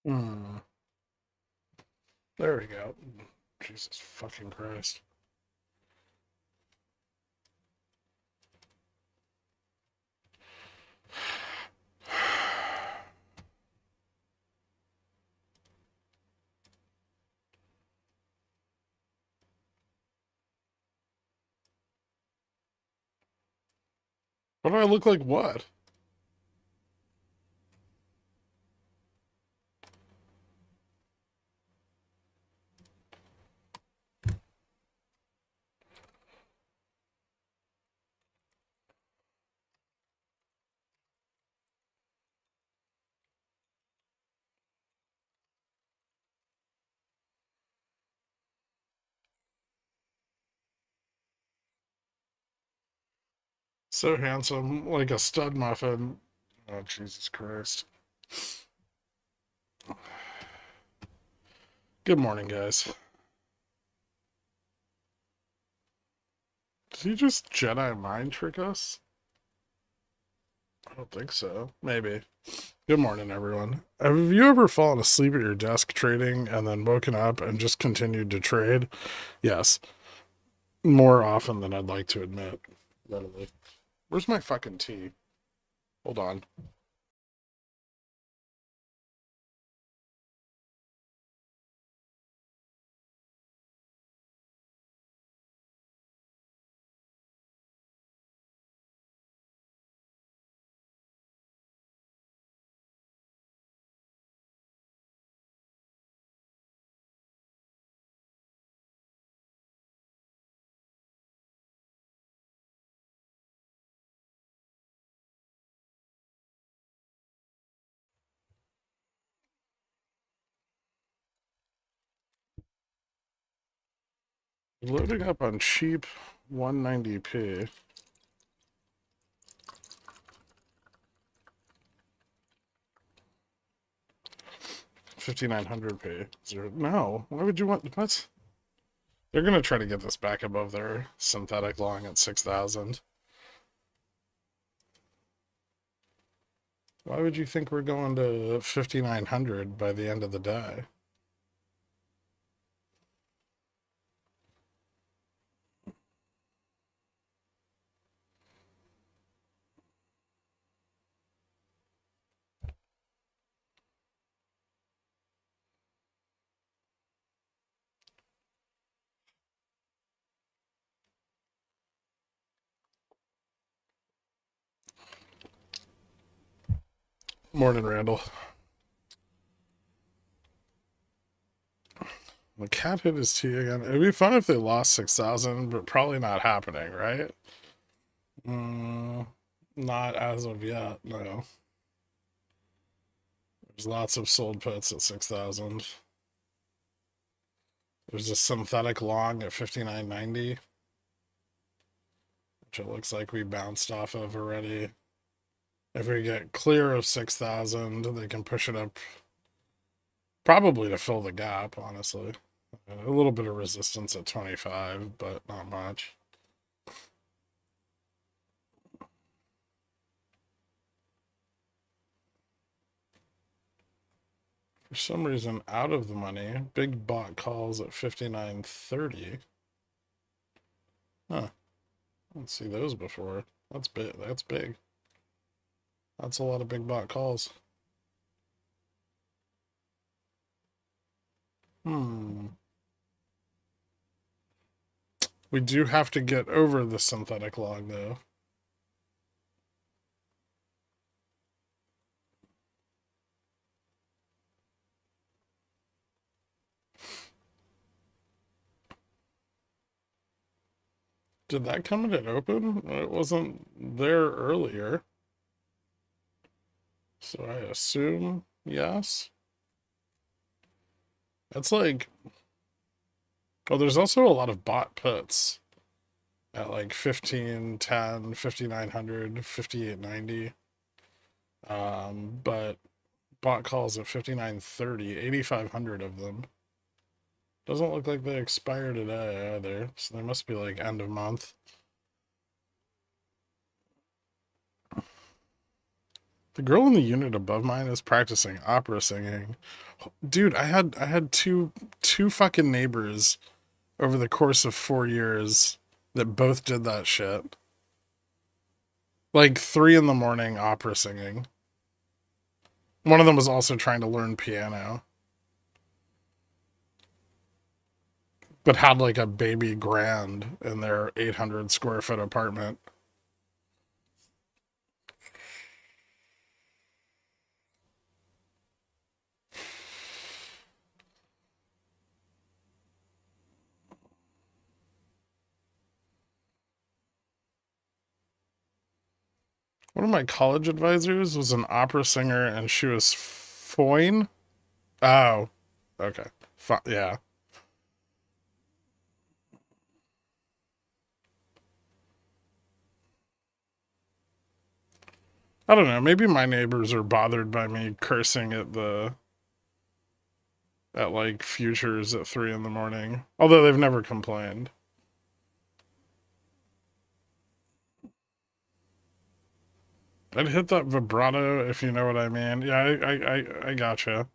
Hmm. There we go. Jesus fucking Christ. What do I look like? What? So handsome, like a stud muffin. Oh, Jesus Christ. Good morning, guys. Did he just Jedi mind trick us? I don't think so. Maybe. Good morning, everyone. Have you ever fallen asleep at your desk trading and then woken up and just continued to trade? Yes. More often than I'd like to admit. Literally. Where's my fucking tea? Hold on. Loading up on cheap 190p. $5,900p. No, why would you want what? They're gonna try to get this back above their synthetic long at 6,000. Why would you think we're going to 5,900 by the end of the day? Morning, Randall. The cat hit his tea again. It'd be fun if they lost 6,000, but probably not happening, right? Mm, not as of yet, no. There's lots of sold puts at 6,000. There's a synthetic long at 5,990, which it looks like we bounced off of already. If we get clear of 6,000, they can push it up probably to fill the gap, honestly. A little bit of resistance at 25, but not much. For some reason, out of the money, big bot calls at 59.30. Huh. I didn't see those before. That's big. That's big. That's a lot of big bot calls. Hmm. We do have to get over the synthetic log, though. Did that come at an open? It wasn't there earlier. So I assume yes. That's like, oh, there's also a lot of bot puts at like 15, 10, 5,900, 5,890. But bot calls at 5,930, 8,500 of them. Doesn't look like they expire today either, so they must be like end of month. The girl in the unit above mine is practicing opera singing. Dude, I had two fucking neighbors over the course of 4 years that both did that shit. Like 3 in the morning opera singing. One of them was also trying to learn piano, but had like a baby grand in their 800 square foot apartment. One of my college advisors was an opera singer and she was foine. Oh, okay. Yeah. I don't know. Maybe my neighbors are bothered by me cursing at like futures at 3 in the morning. Although they've never complained. I'd hit that vibrato if you know what I mean. Yeah, I gotcha.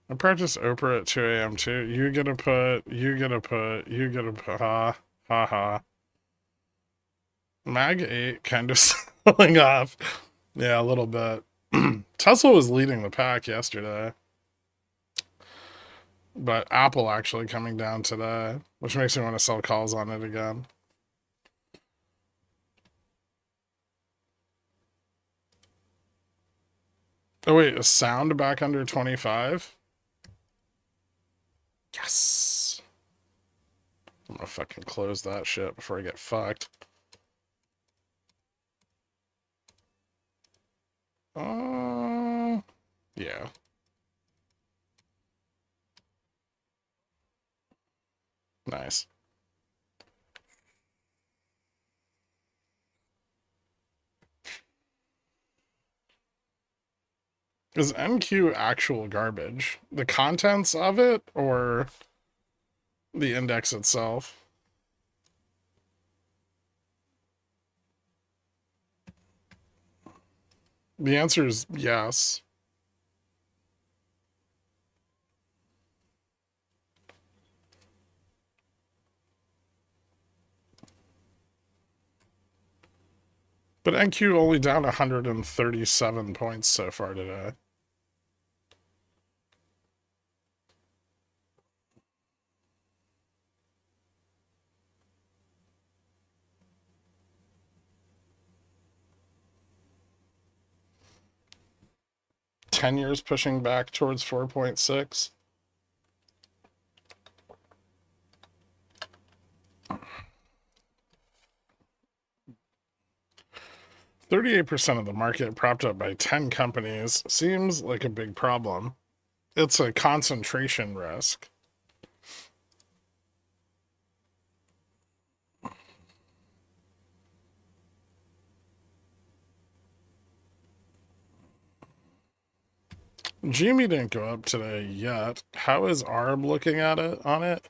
I practice Oprah at 2 a.m. too. You get a put, you get a put, you get a put. Ha, ha, ha. Mag 8 kind of selling off. Yeah, a little bit. Tesla was leading the pack yesterday, but Apple actually coming down today, which makes me want to sell calls on it again. Oh, wait, a sound back under 25? Yes. I'm gonna fucking close that shit before I get fucked. Yeah. Nice. Is NQ actual garbage? The contents of it or the index itself? The answer is yes. But NQ only down 137 points so far today. Ten-years pushing back towards 4.6. %38 of the market propped up by 10 companies seems like a big problem. It's a concentration risk. GME didn't go up today yet. How is ARB looking at it on it?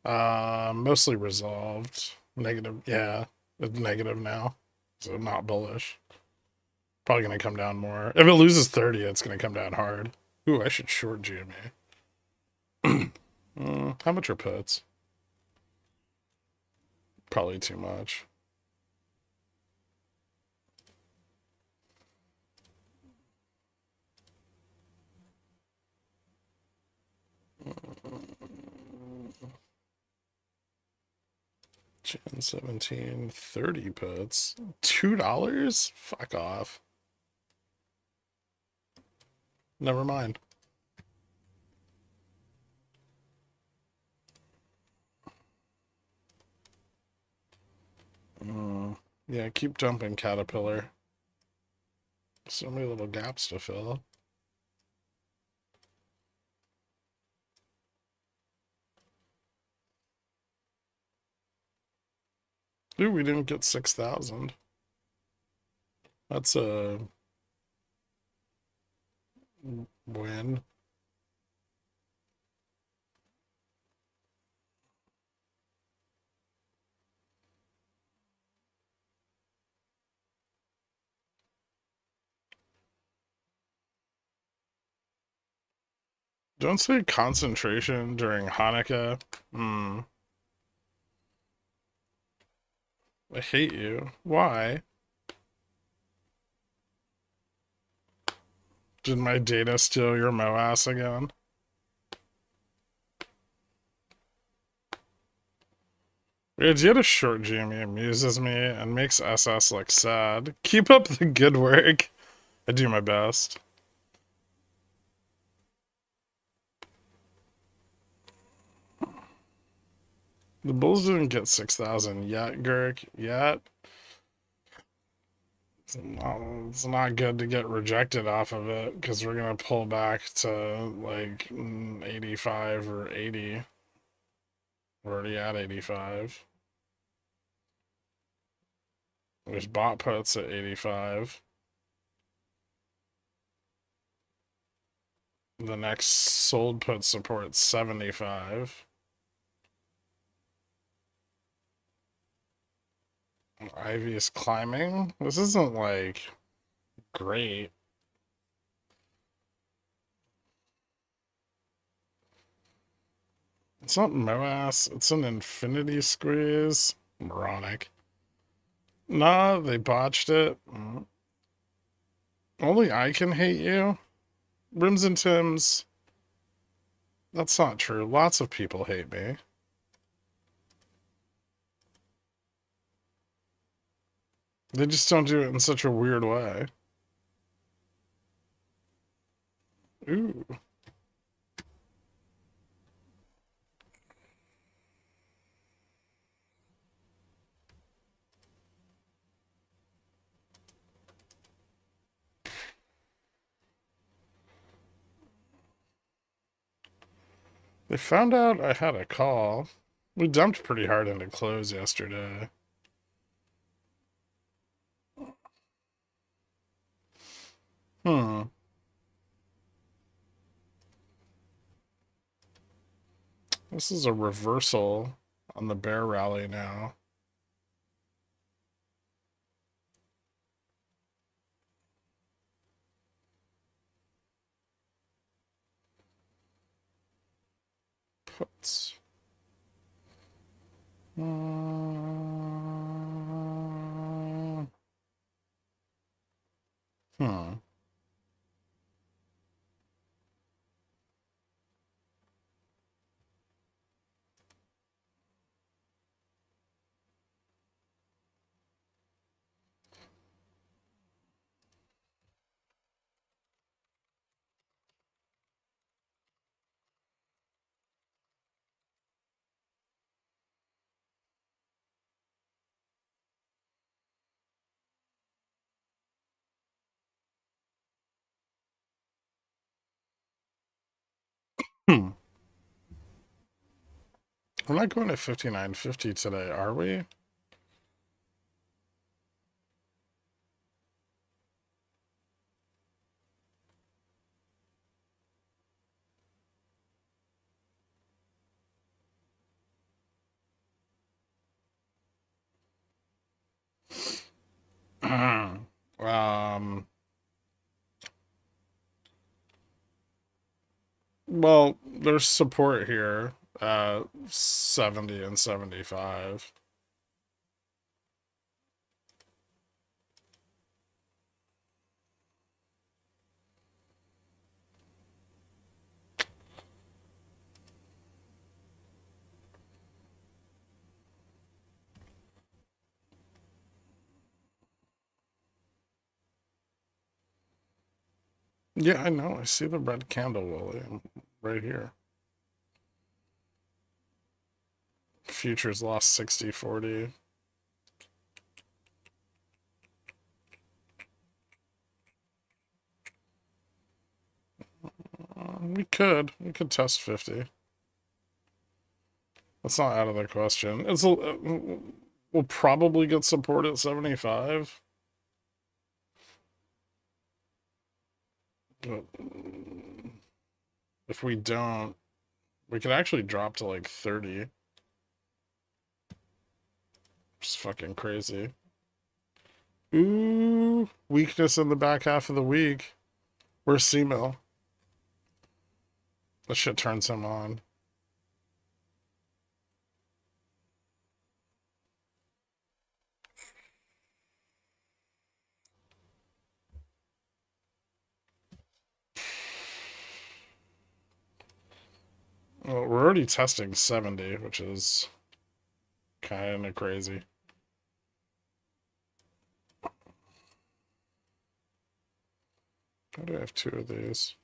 Mostly resolved. Negative, yeah. It's negative now. So not bullish. Probably gonna come down more. If it loses 30, it's gonna come down hard. Ooh, I should short GME. How much are puts? Probably too much. Gen 17, 30 puts. $2? Fuck off. Never mind. Yeah, keep dumping Caterpillar. So many little gaps to fill. Dude, we didn't get 6,000. That's a win. Don't say concentration during Hanukkah. I hate you. Why? Did my data steal your MOASS again? The idea to short GME amuses me and makes SS look sad. Keep up the good work. I do my best. The Bulls didn't get 6,000 yet, Gherk. Yet. It's not good to get rejected off of it because we're going to pull back to like 85 or 80. We're already at 85. There's bot puts at 85. The next sold put supports 75. Ivy is climbing. This isn't like great. It's not MOASS, it's an infinity squeeze. Moronic. Nah, they botched it. Only I can hate you. Rims and Tims. That's not true. Lots of people hate me. They just don't do it in such a weird way. Ooh. They found out I had a call. We dumped pretty hard into close yesterday. This is a reversal on the bear rally now. Puts. We're not going to 59.50 today, are we? We're not going to 59.50 today, are we? Well, there's support here at 70 and 75. Yeah, I know. I see the red candle, William, right here. Futures lost 60-40. We could test 50. That's not out of the question. We'll probably get support at 75. But if we don't, we could actually drop to like 30. Just fucking crazy. Ooh, weakness in the back half of the week. Where's C-Mill? That shit turns him on. Well, we're already testing 70, which is kind of crazy. How do I have 2 of these?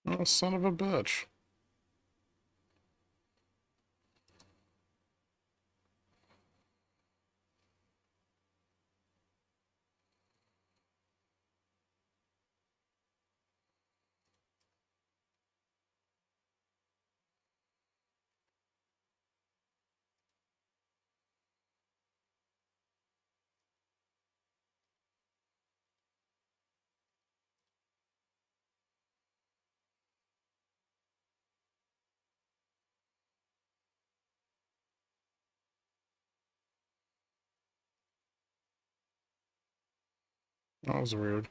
Oh, son of a bitch. That was weird.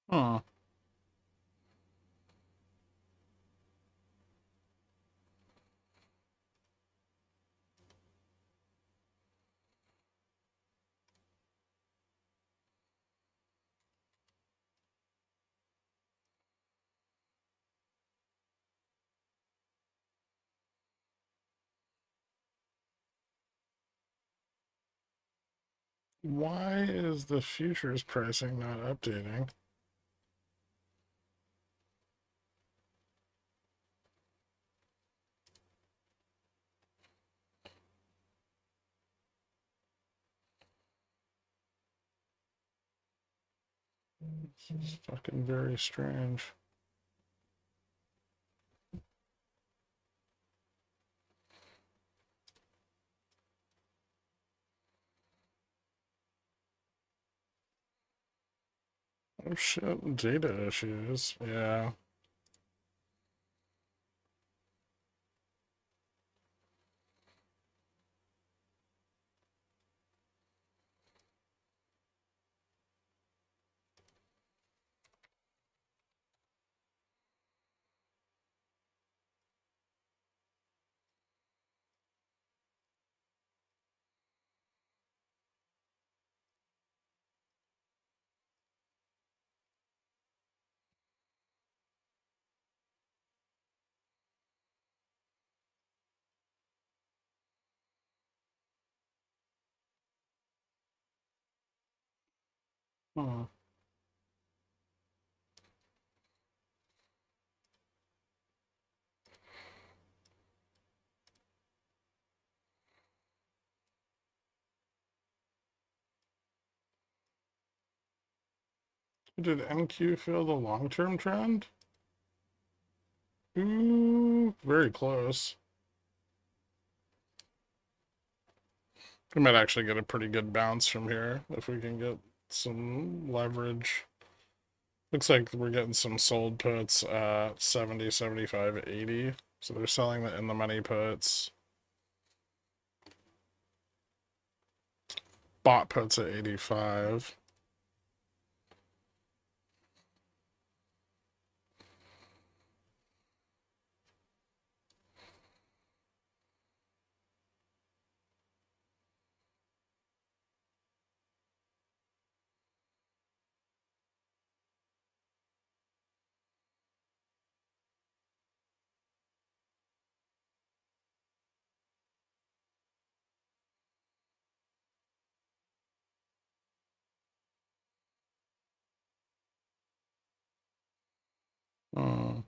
Huh. Why is the futures pricing not updating? This is fucking very strange. Oh shit, data issues. Yeah. Huh. Did NQ fail the long-term trend? Ooh, very close. We might actually get a pretty good bounce from here if we can get some leverage Looks like we're getting some sold puts at 70, 75, 80. So they're selling the in the money puts. Bought puts at 85. Hmm.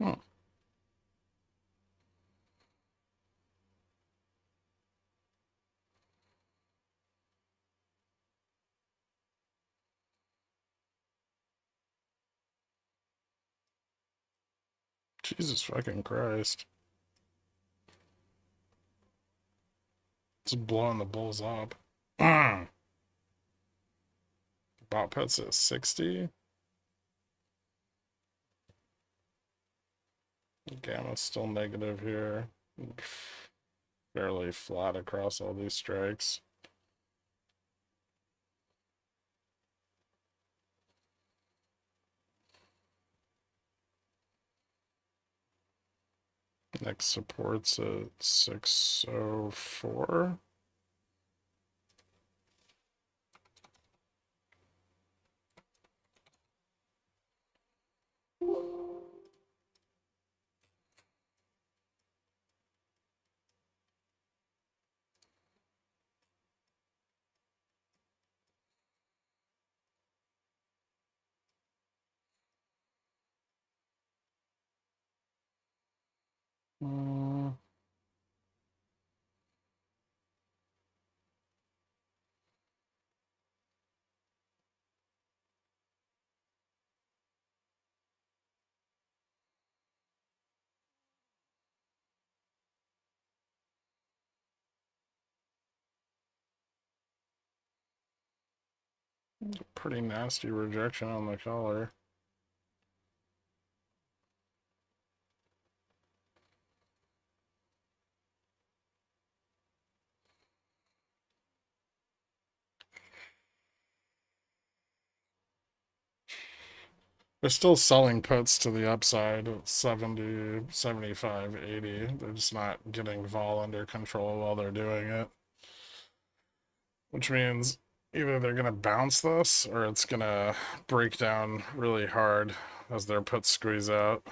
Hmm. Jesus fucking Christ. It's blowing the bulls up. Bot puts at 60. Gamma's still negative here. Fairly flat across all these strikes. Next support's at 604. Uh, Pretty nasty rejection on the collar. They're still selling puts to the upside at 70, 75, 80. They're just not getting vol under control while they're doing it. Which means either they're going to bounce this or it's going to break down really hard as their puts squeeze out.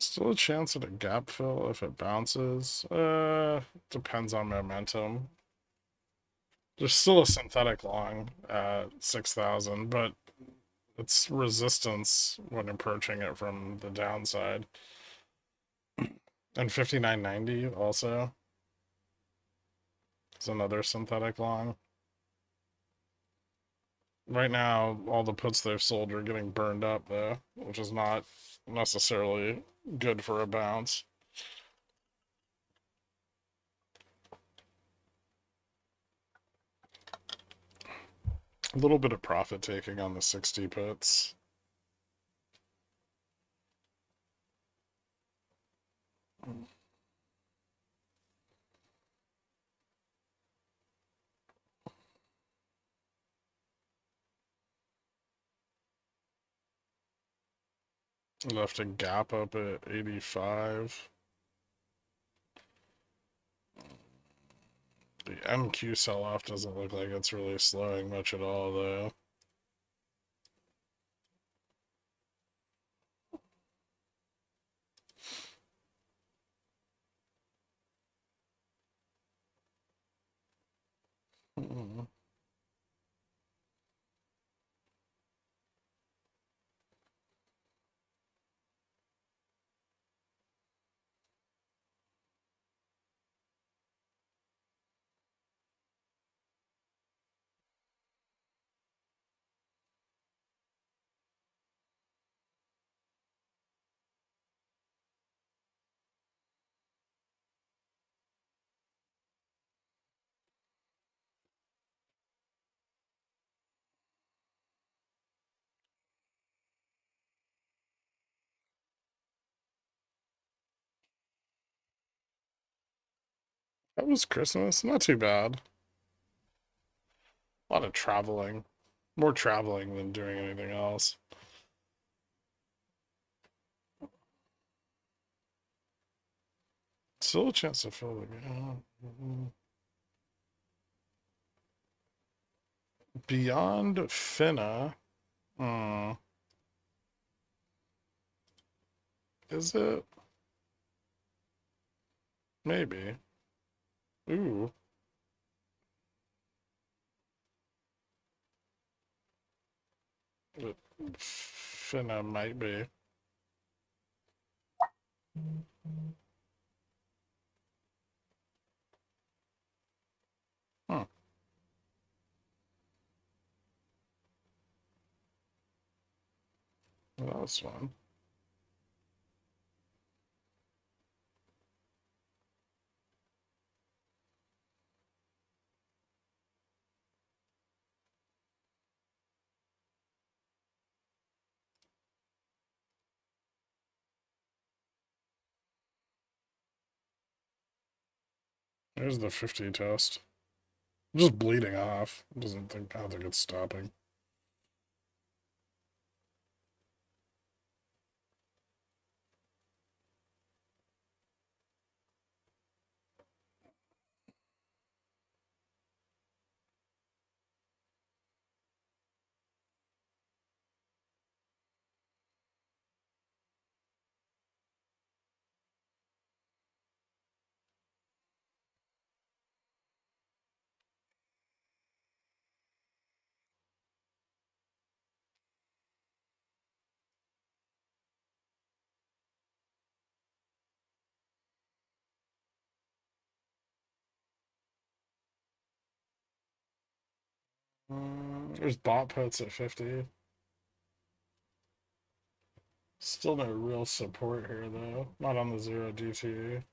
Still a chance at a gap fill if it bounces. Depends on momentum. There's still a synthetic long at 6,000, but it's resistance when approaching it from the downside. And 59.90 also is another synthetic long. Right now, all the puts they've sold are getting burned up, though, which is not necessarily good for a bounce. A little bit of profit taking on the 60 puts. Left a gap up at 85. The MQ sell-off doesn't look like it's really slowing much at all, though. That was Christmas. Not too bad. A lot of traveling. More traveling than doing anything else. Still a chance to fill the gap. Beyond Finna. Is it? Maybe. Ooh. But Finna might be. Huh. Well, that was fun. There's the 50 test. Just bleeding off. I don't think it's stopping. There's bot puts at 50. Still no real support here, though. Not on the 0 DTE.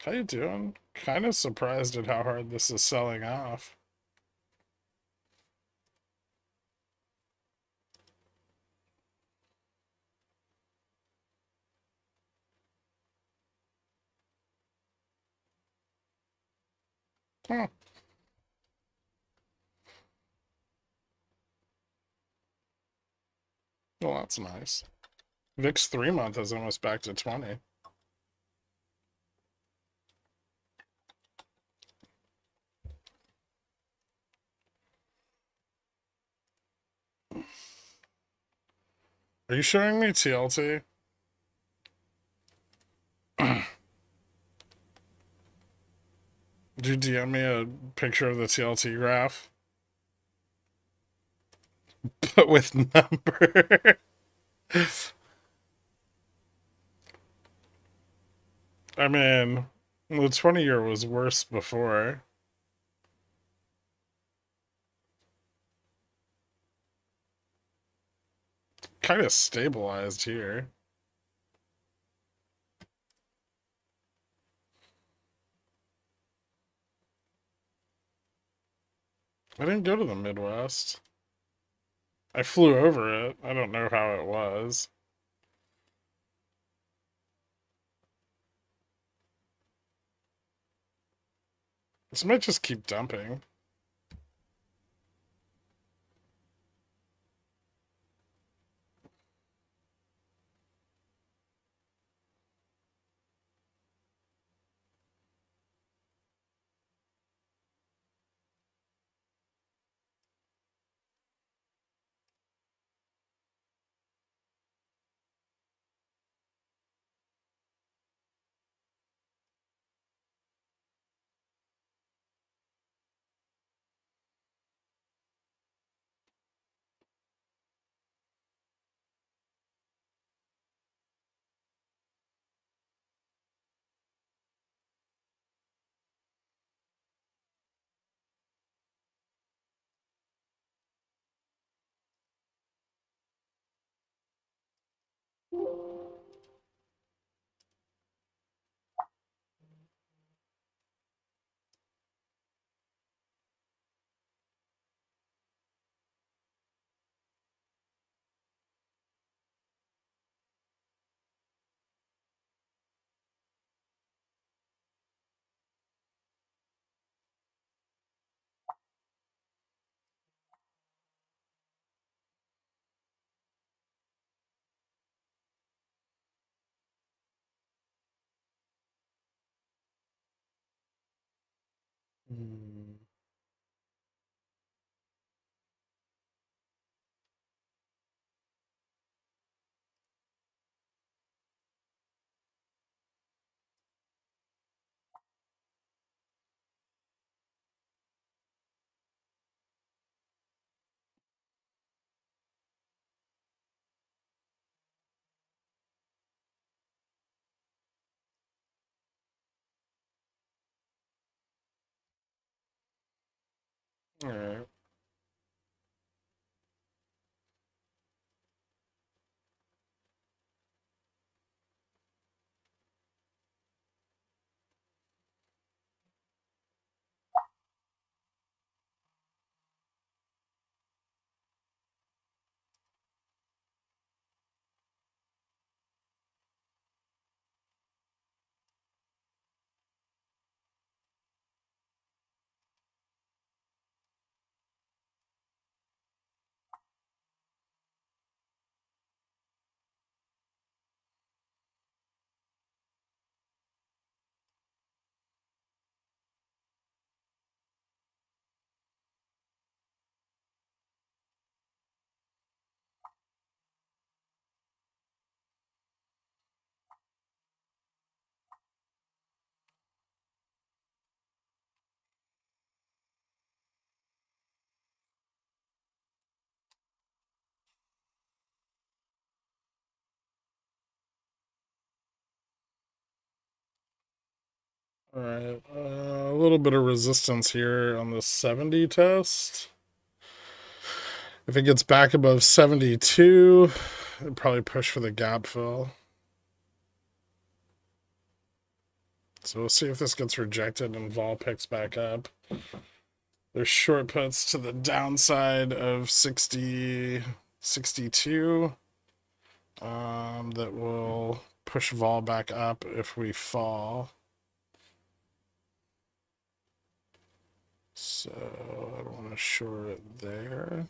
How you doing? Kind of surprised at how hard this is selling off. Huh. Well, that's nice. VIX 3-month is almost back to 20. Are you showing me TLT? Did you DM me a picture of the TLT graph? But with number. I mean, The 20-year was worse before. Kind of stabilized here. I didn't go to the Midwest. I flew over it. I don't know how it was. This might just keep dumping. Hmm. Alright. Alright. A little bit of resistance here on the 70 test. If it gets back above 72, it'd probably push for the gap fill. So we'll see if this gets rejected and vol picks back up. There's short puts to the downside of 60, 62 that will push vol back up if we fall. So I don't want to short it there.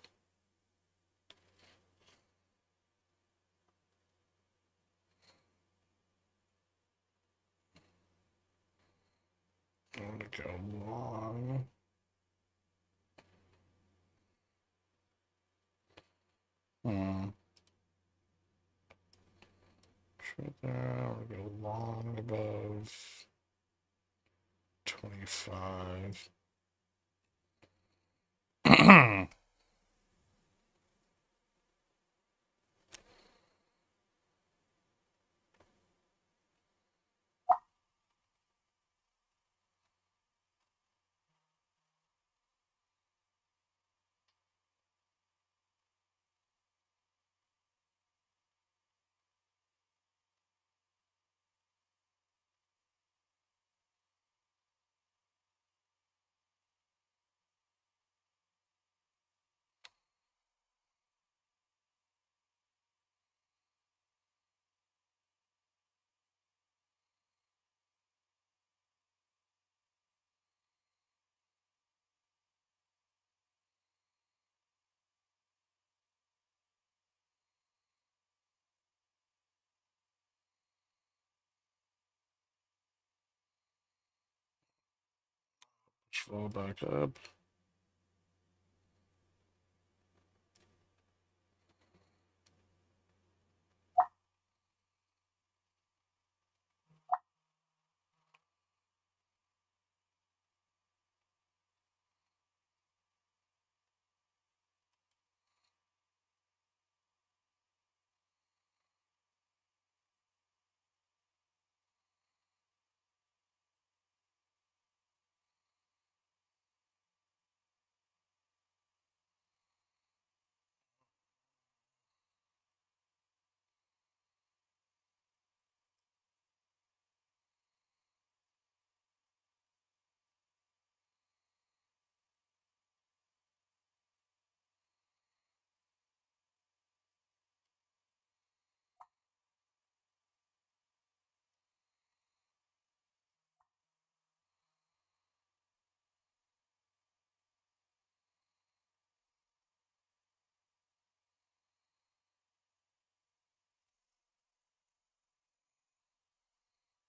I want to go long. Short there. We'll go long above 25. roll back up.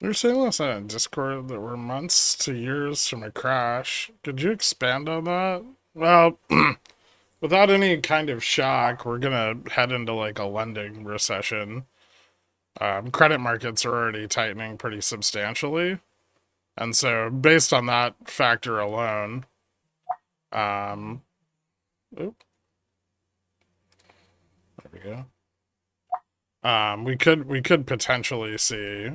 You were saying last night on Discord that we're months to years from a crash. Could you expand on that? Well, without any kind of shock, we're gonna head into like a lending recession. Credit markets are already tightening pretty substantially. And so, based on that factor alone, um, oop, there we go. We could potentially see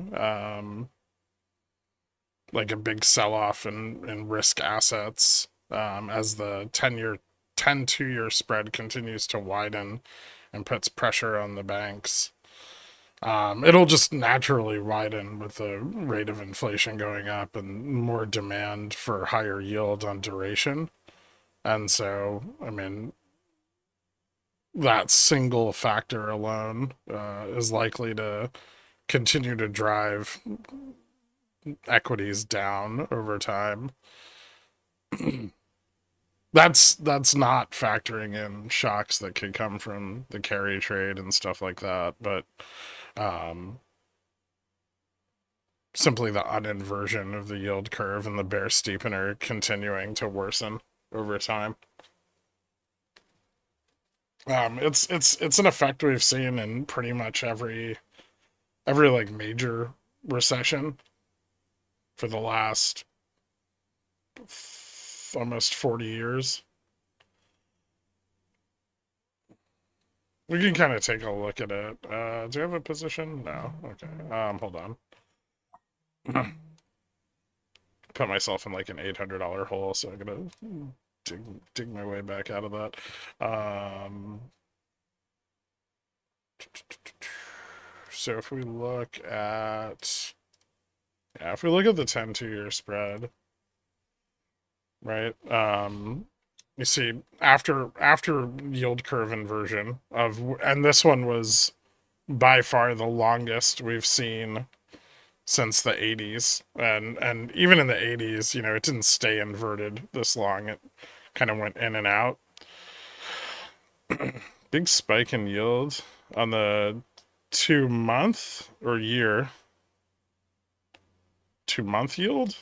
like a big sell-off in risk assets as the 10 2-year spread continues to widen and puts pressure on the banks. It'll just naturally widen with the rate of inflation going up and more demand for higher yield on duration. And so, I mean, that single factor alone is likely to continue to drive equities down over time. That's not factoring in shocks that could come from the carry trade and stuff like that, but um, simply the uninversion of the yield curve and the bear steepener continuing to worsen over time. It's an effect we've seen in pretty much every like major recession for the last almost 40 years. We can kind of take a look at it. Do you have a position? No. Okay. Hold on. Put myself in like an $800 hole, so I'm gonna dig my way back out of that. So if we look at the 10 2-year spread, right? You see after yield curve inversion and this one was by far the longest we've seen since the 80s, and even in the 80s, it didn't stay inverted this long. It kind of went in and out. Big spike in yield on the 2-month or year. 2-month yield?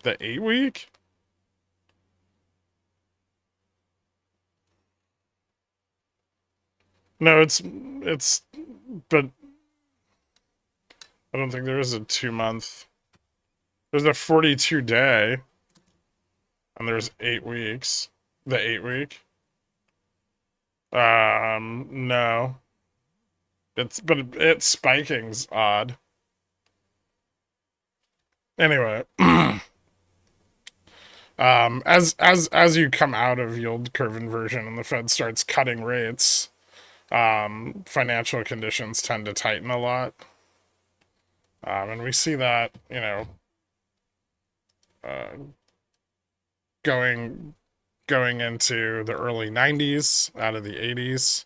The 8-week? No, but I don't think there is a 2-month. There's a 42-day, and there's 8 weeks. The 8-week. No. But it's spiking's odd. Anyway, as you come out of yield curve inversion and the Fed starts cutting rates, financial conditions tend to tighten a lot. And we see that, uh, going into the early 90s, out of the 80s.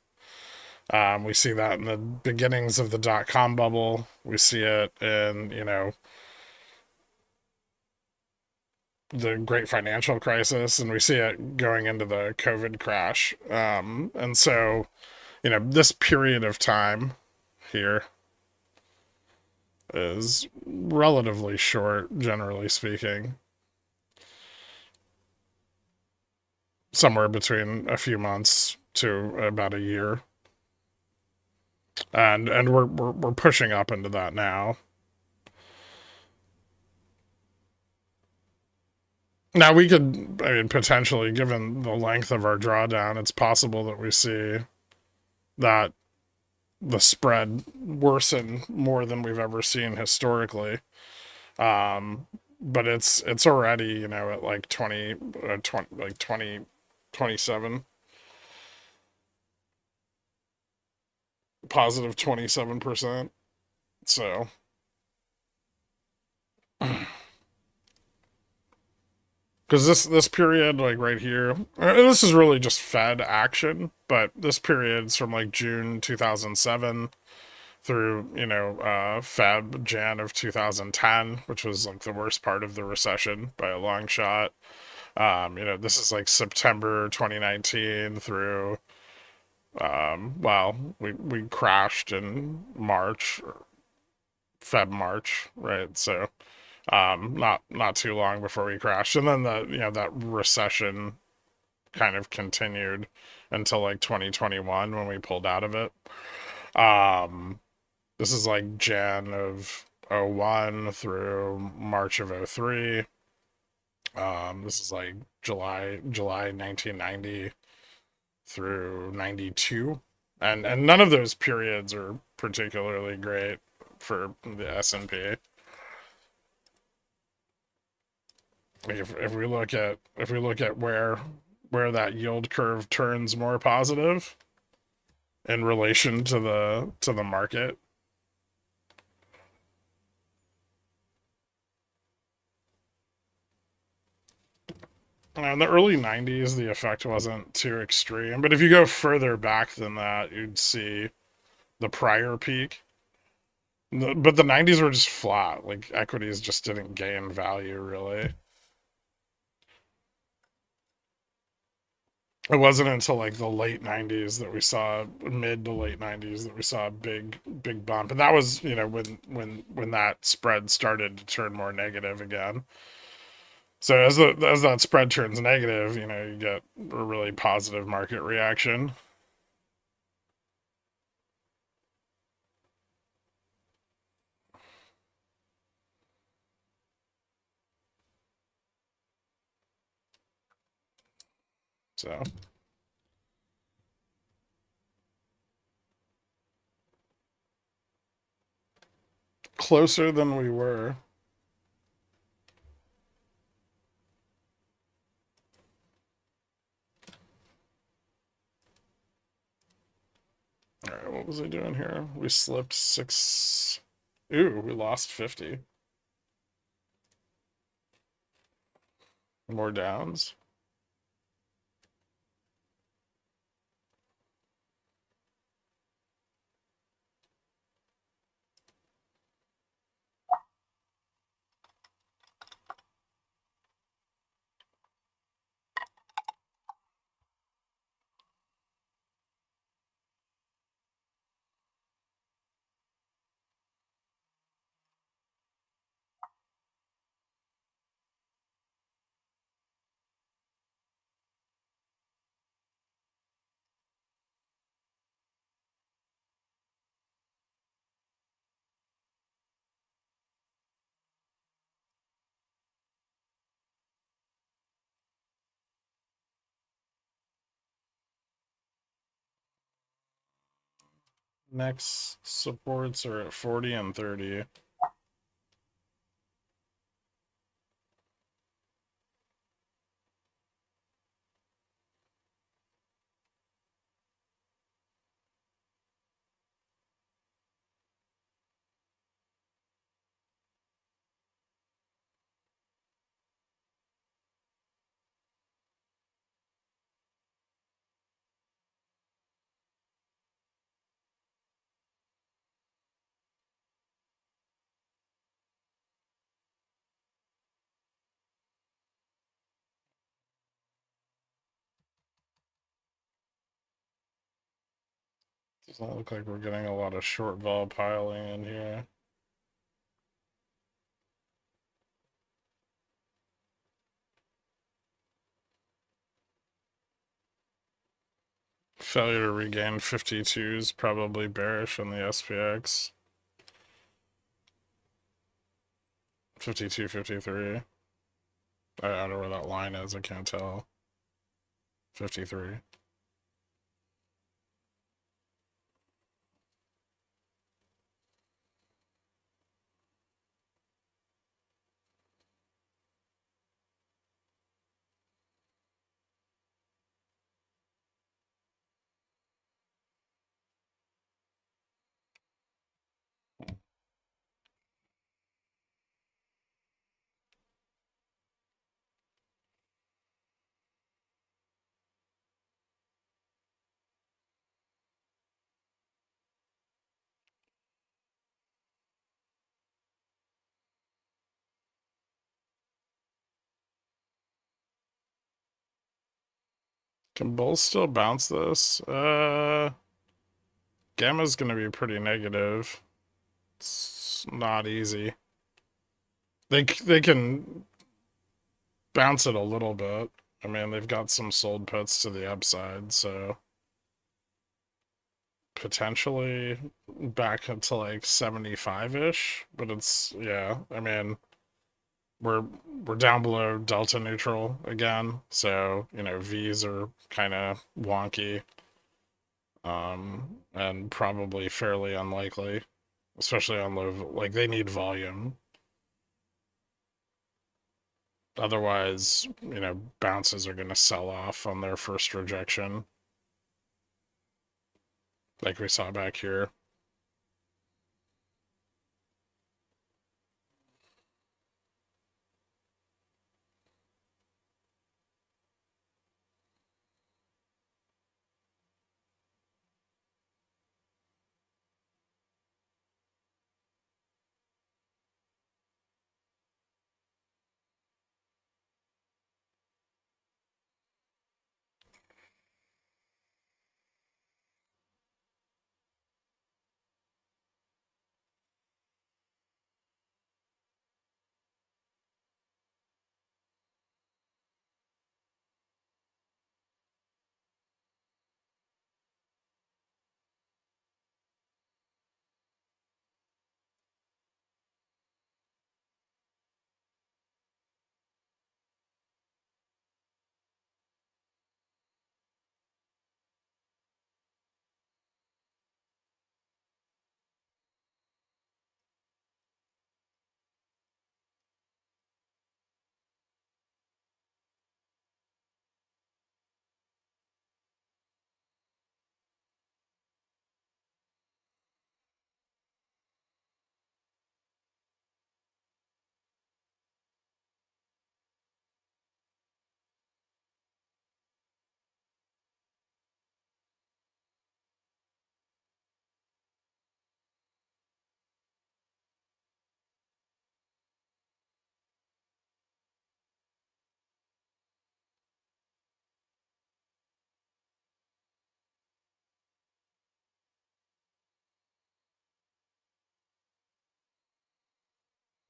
We see that in the beginnings of the dot-com bubble. We see it in, the great financial crisis, and we see it going into the COVID crash. And so, this period of time here, is relatively short, generally speaking. Somewhere between a few months to about a year. And we're pushing up into that now. Now we could, I mean, potentially, given the length of our drawdown, it's possible that we see that the spread worsen more than we've ever seen historically. But it's already, you know, at like 20 like 27 positive 27%. So because this period, like right here, this is really just Fed action, but this period's from like June 2007 through, you know, Feb Jan of 2010, which was like the worst part of the recession by a long shot. You know, this is like September 2019 through, well, we crashed in March, Feb March, right? So not too long before we crashed, and then the, you know, that recession kind of continued until like 2021 when we pulled out of it. Um, this is like Jan of '01 through March of '03. This is like July 1990 through 92, and none of those periods are particularly great for the S&P. Like if we look at where that yield curve turns more positive in relation to the market. In the early 90s, the effect wasn't too extreme, but if you go further back than that, you'd see the prior peak. But the 90s were just flat. Like equities just didn't gain value really. It wasn't until like the late 90s that we saw, mid to late 90s, that we saw a big bump, and that was, you know, when that spread started to turn more negative again. So as that spread turns negative, you know, you get a really positive market reaction. So closer than we were. All right, what was I doing here? We slipped six. Ooh, we lost 50. More downs. Next supports are at 40 and 30. Does not look like we're getting a lot of short vol piling in here. Failure to regain 52 is probably bearish on the SPX. 52, 53. I don't know where that line is, I can't tell. 53. Can bulls still bounce this? Gamma's gonna be pretty negative. It's not easy. They can bounce it a little bit. I mean, they've got some sold puts to the upside, so potentially back into like 75-ish, but it's, yeah, I mean, we're down below delta neutral again, so you know, V's are kind of wonky, and probably fairly unlikely, especially on low, like they need volume. Otherwise, you know, bounces are going to sell off on their first rejection, like we saw back here.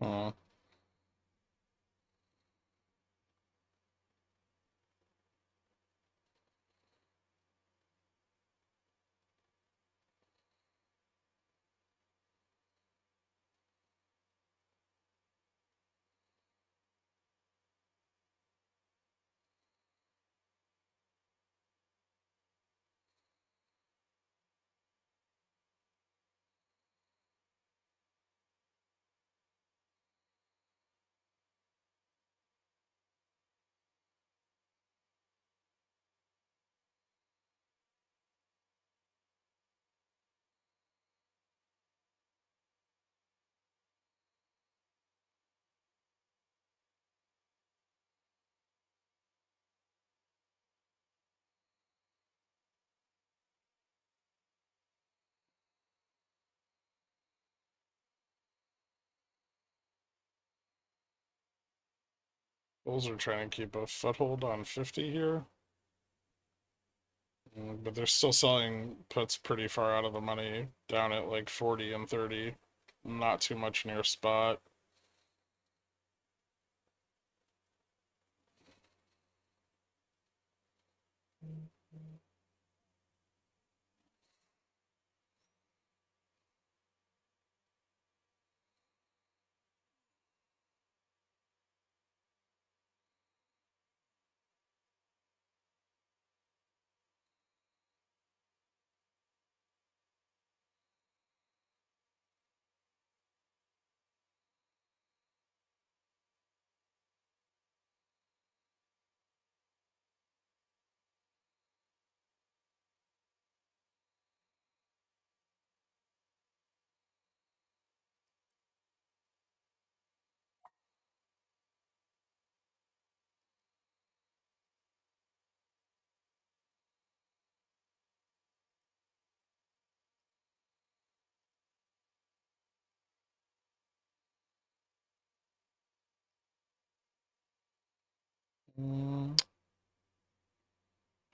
Uh, Bulls are trying to keep a foothold on 50 here. But they're still selling puts pretty far out of the money, down at like 40 and 30. Not too much near spot.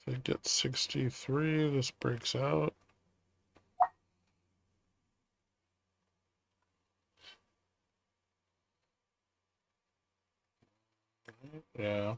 If I get 63, this breaks out. Yeah.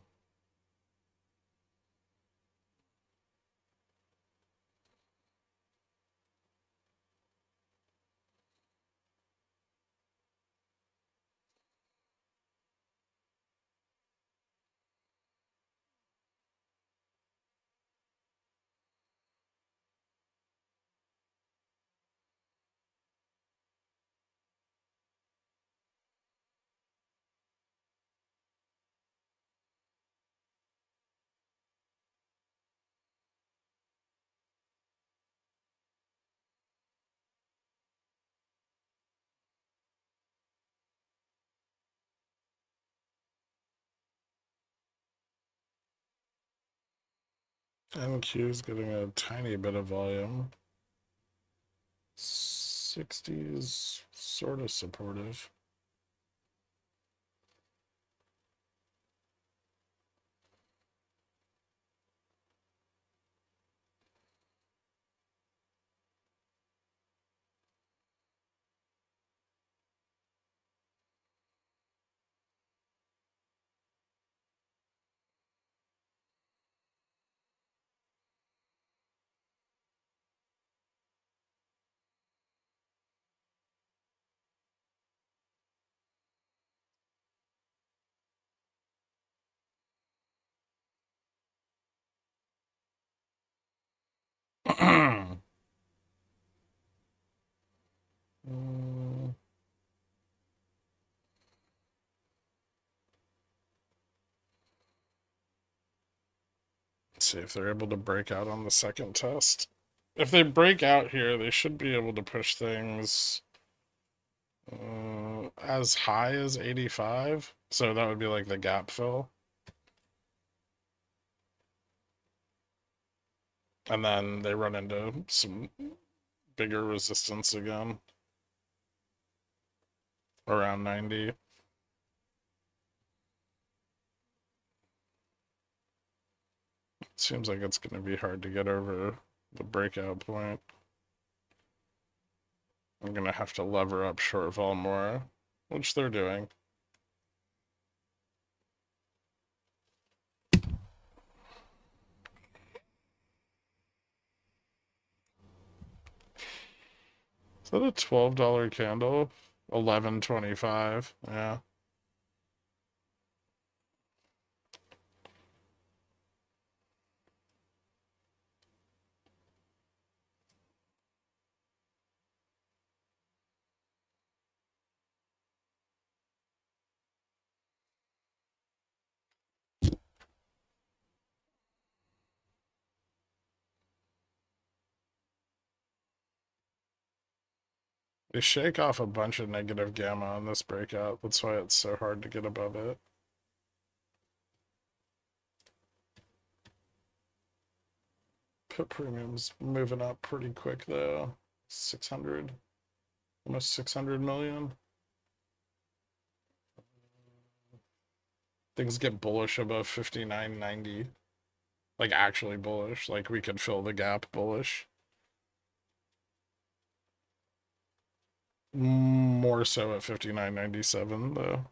MQ is getting a tiny bit of volume. 60 is sort of supportive. Let's see if they're able to break out on the second test. If they break out here, they should be able to push things as high as 85. So that would be like the gap fill. And then they run into some bigger resistance again around 90. Seems like it's going to be hard to get over the breakout point. I'm going to have to lever up short vol more, which they're doing. Is that a $12 candle? 11.25. Yeah. They shake off a bunch of negative gamma on this breakout. That's why it's so hard to get above it. Put premiums moving up pretty quick though. 600, almost 600 million. Things get bullish above 59.90. Like actually bullish. Like we could fill the gap bullish. More so at 59.97 though.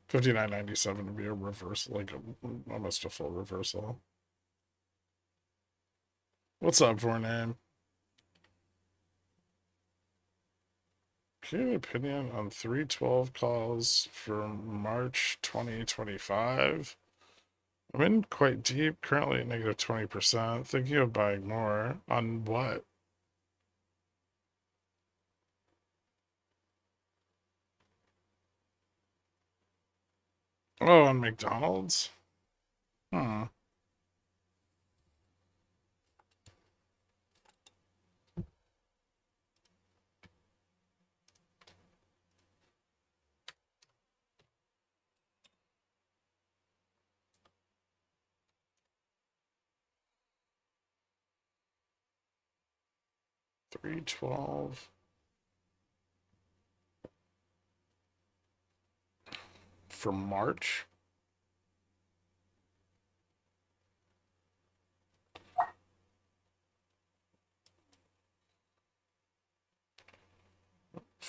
59.97 would be a reversal, like almost a full reversal. What's up, Vorname? Can you opinion on 312 calls for March 2025? I'm in quite deep, currently at negative 20%. Thinking of buying more. On what? Oh, on McDonald's? Hmm. 312 for March?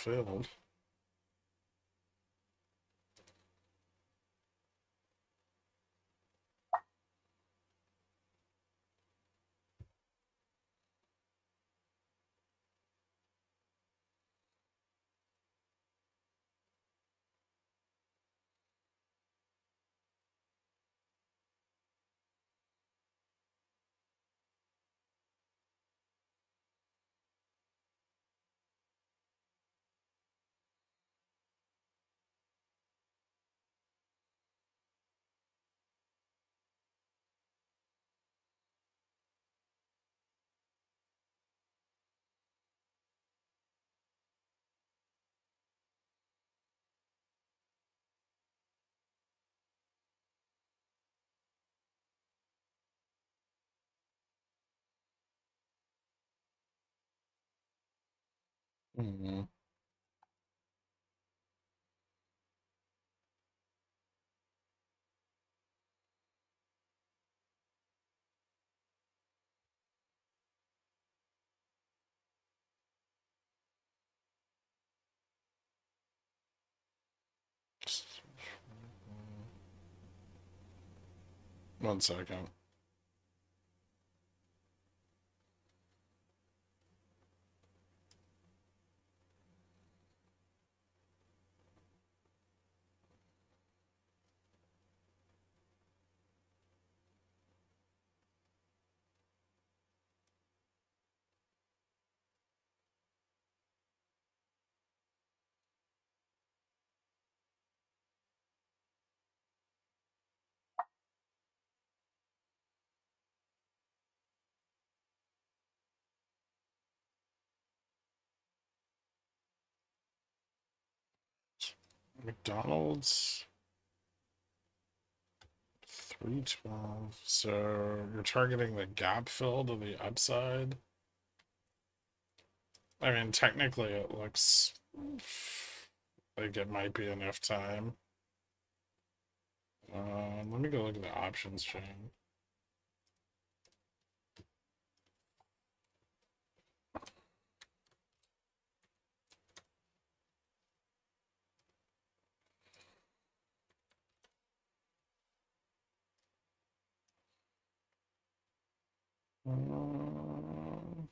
failed. Mm-hmm. One second. McDonald's 312. So you're targeting the gap fill to the upside. I mean, technically, it looks like it might be enough time. Let me go look at the options chain.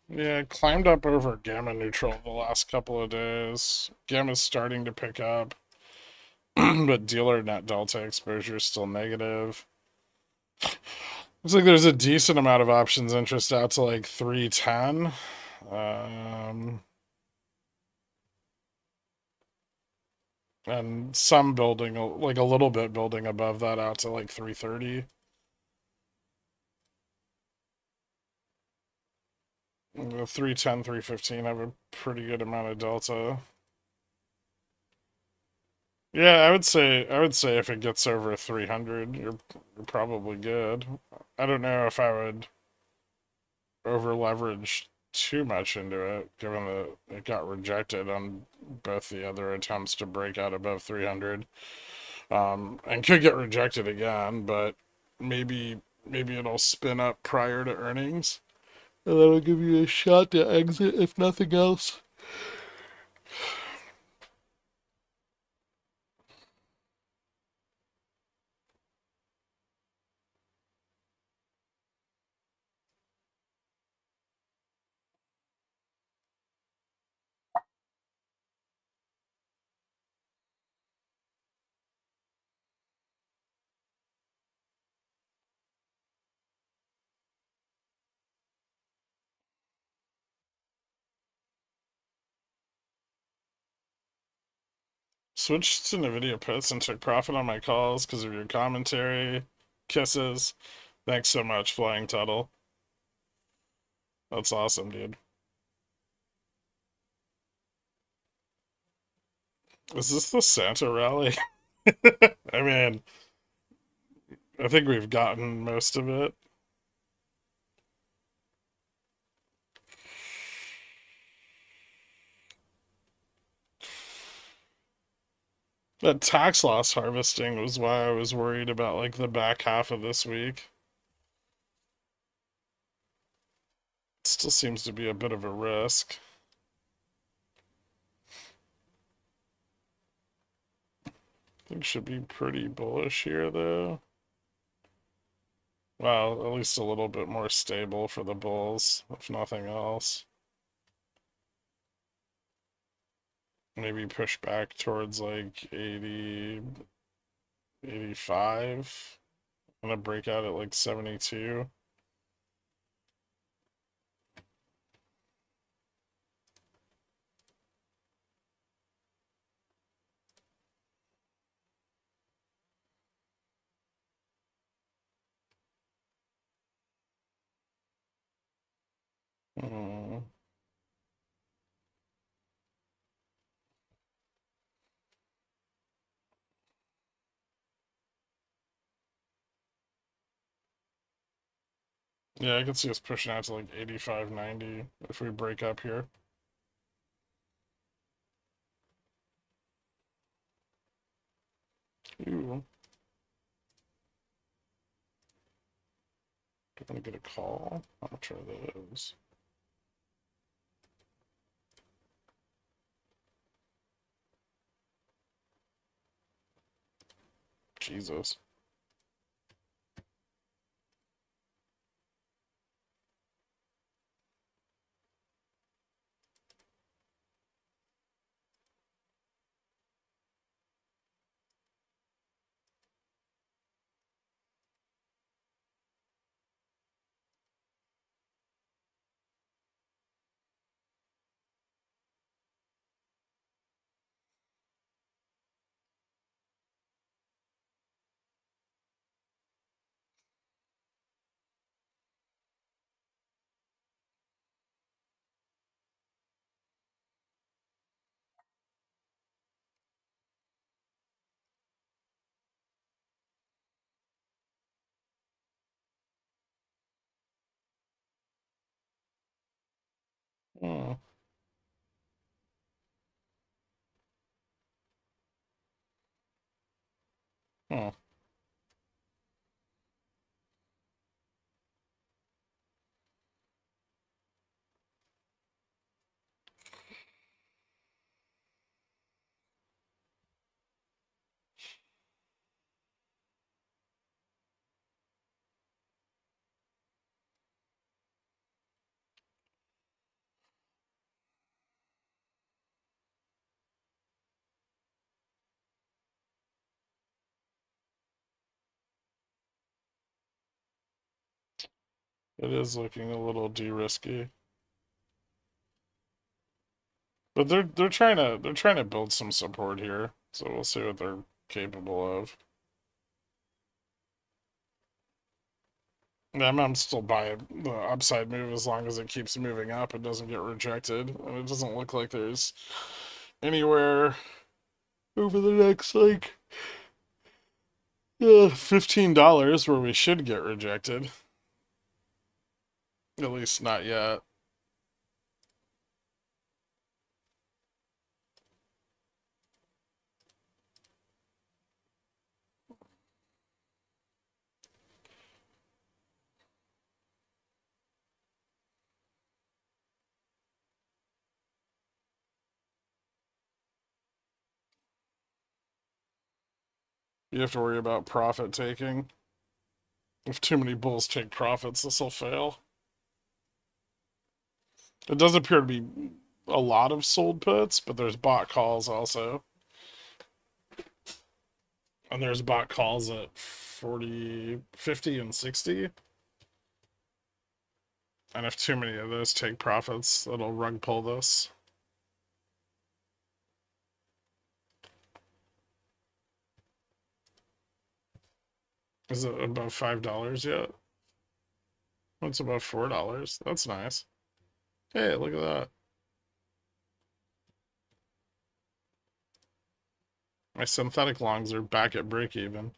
Yeah, it climbed up over gamma neutral the last couple of days. Gamma's starting to pick up, but dealer net delta exposure is still negative. Looks like there's a decent amount of options interest out to like 310. And some building, like a little bit building above that out to like 330. The 310, 315 have a pretty good amount of delta. Yeah, I would say if it gets over 300, you're probably good. I don't know if I would over leverage too much into it, given that it got rejected on both the other attempts to break out above 300. And could get rejected again, but maybe it'll spin up prior to earnings, and that'll give you a shot to exit if nothing else. Switched to NVIDIA puts and took profit on my calls because of your commentary. Kisses. Thanks so much, Flying Tuttle. That's awesome, dude. Is this the Santa rally? I mean, I think we've gotten most of it. That tax loss harvesting was why I was worried about like the back half of this week. It still seems to be a bit of a risk. think should be pretty bullish here, though. Well, at least a little bit more stable for the bulls, if nothing else. Maybe push back towards like 80, 85. I'm gonna break out at like 72. Hmm. Yeah, I can see us pushing out to like 85, 90 if we break up here. Ooh. Do I want to get a call? How much are those? Jesus. Hmm. Hmm. It is looking a little de-risky. But they're trying to build some support here, so we'll see what they're capable of. Yeah, I'm still buying the upside move as long as it keeps moving up and doesn't get rejected. And it doesn't look like there's anywhere over the next like $15 where we should get rejected. At least not yet. You have to worry about profit taking. If too many bulls take profits, this will fail. It does appear to be a lot of sold puts, but there's bot calls also. And there's bot calls at 40, 50, and 60. And if too many of those take profits, it'll rug pull this. Is it above $5 yet? It's above $4. That's nice. Hey, look at that. My synthetic longs are back at break even.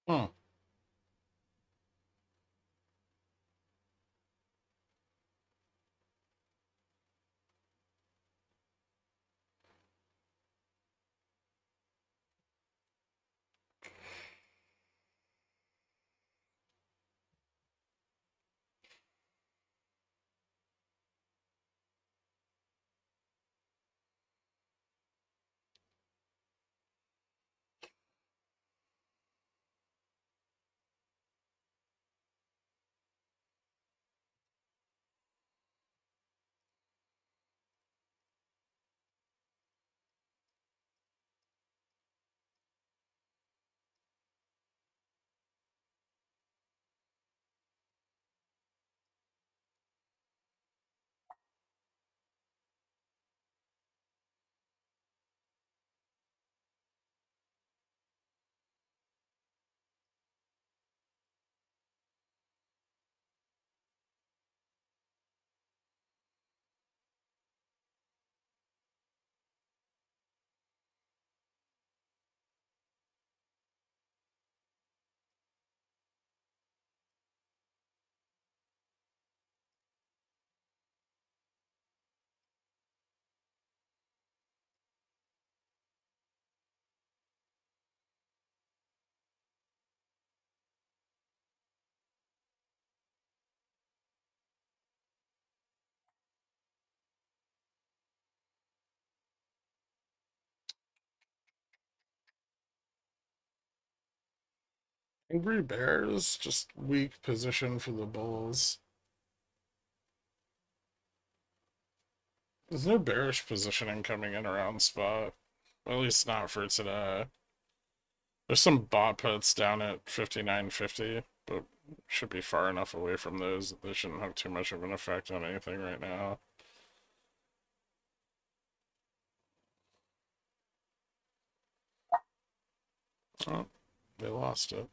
Hmm. Angry Bears, just weak position for the Bulls. There's no bearish positioning coming in around spot. At least not for today. There's some bot puts down at 59.50, but should be far enough away from those that they shouldn't have too much of an effect on anything right now. Oh, they lost it.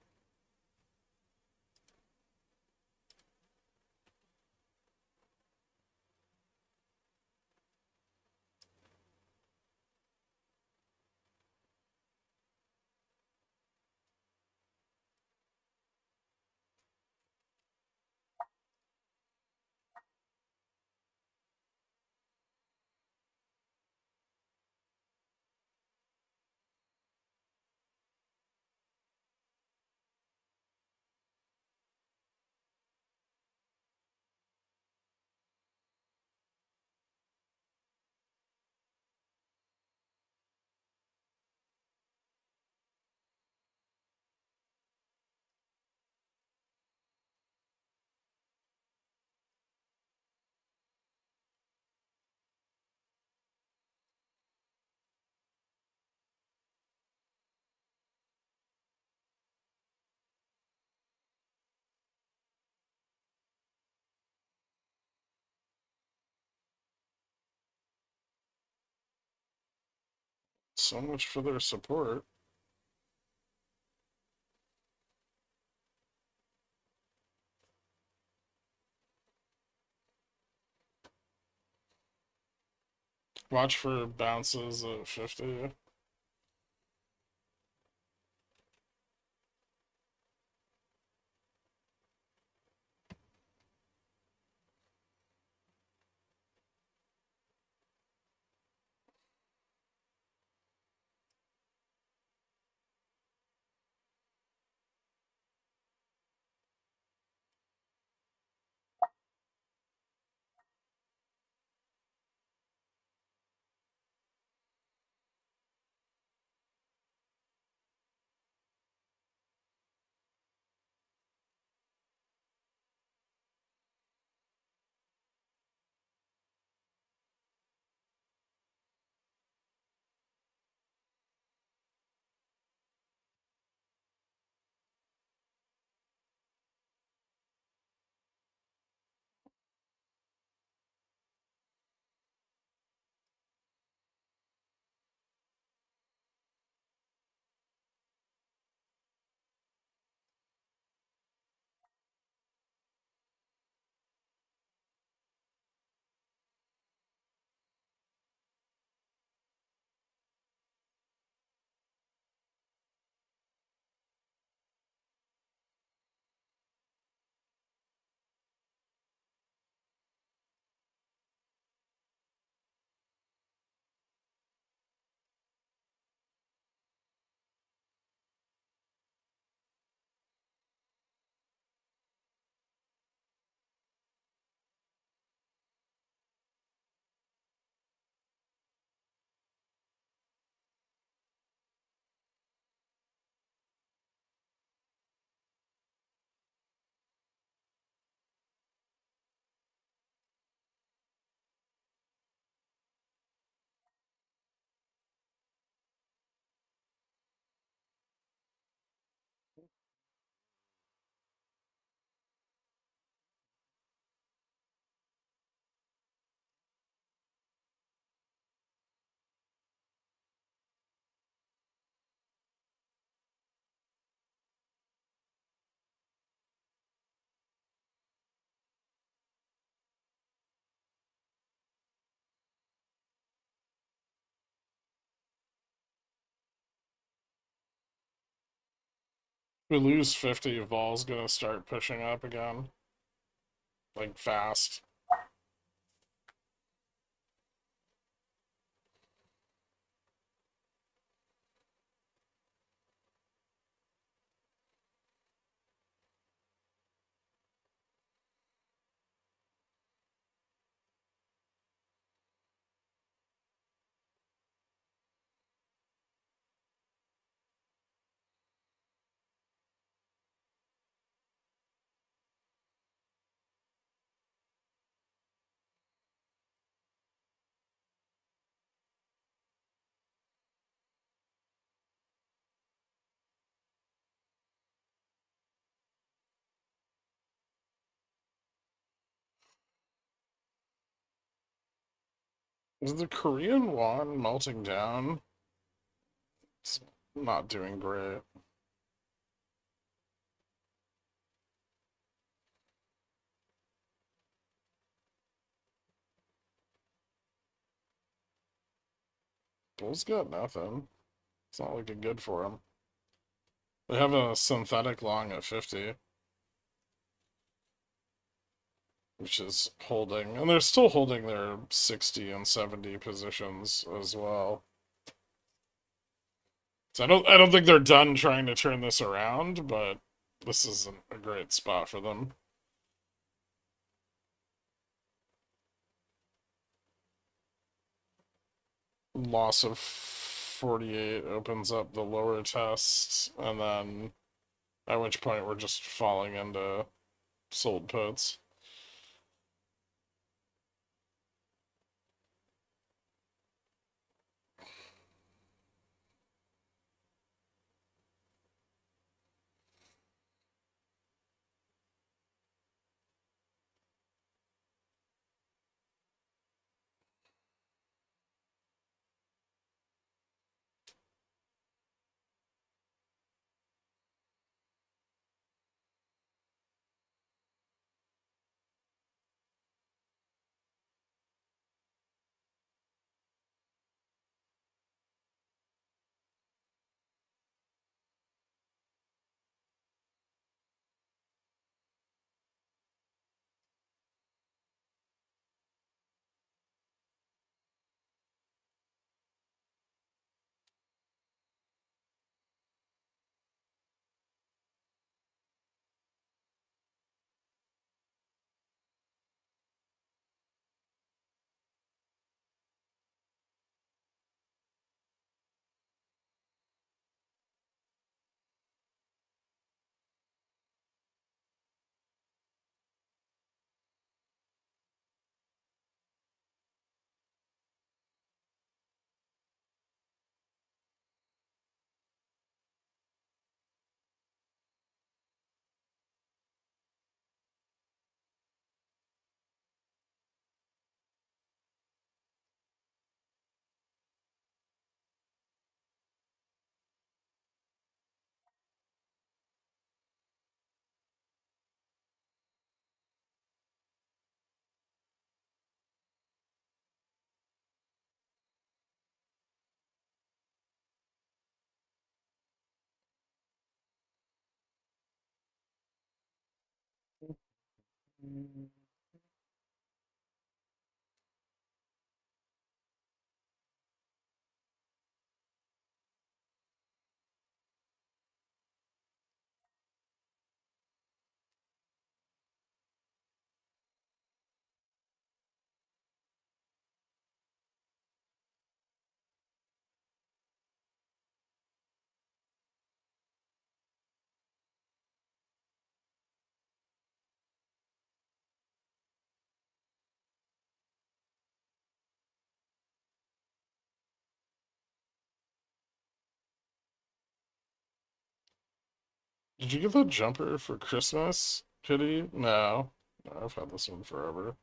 So much for their support. Watch for bounces at 50. we lose 50, vol's gonna start pushing up again. Like, fast. Is the Korean won melting down? It's not doing great. Bull's got nothing. It's not looking good for him. They have a synthetic long at 50, which is holding, and they're still holding their 60 and 70 positions as well. So I don't think they're done trying to turn this around, but this isn't a great spot for them. Loss of 48 opens up the lower test, and then at which point we're just falling into sold puts. Did you get the jumper for Christmas, Kitty? No. No, I've had this one forever.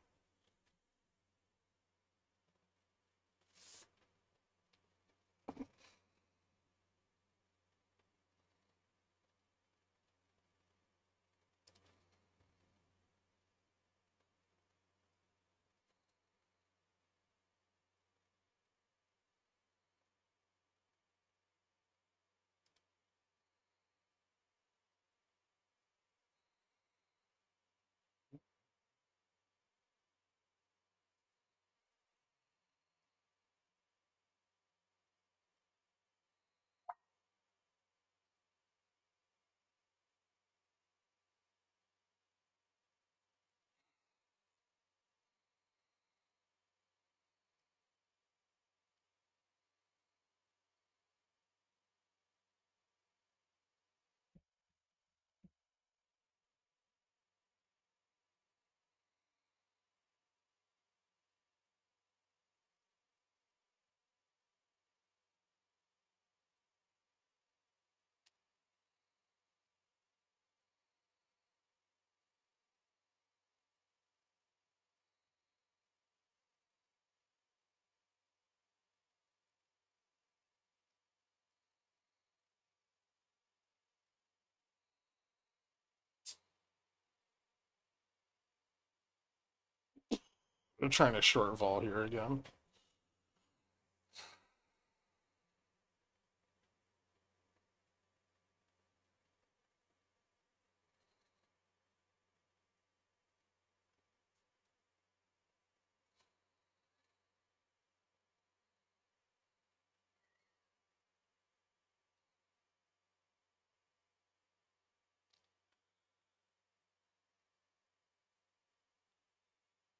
They're trying to short vol here again.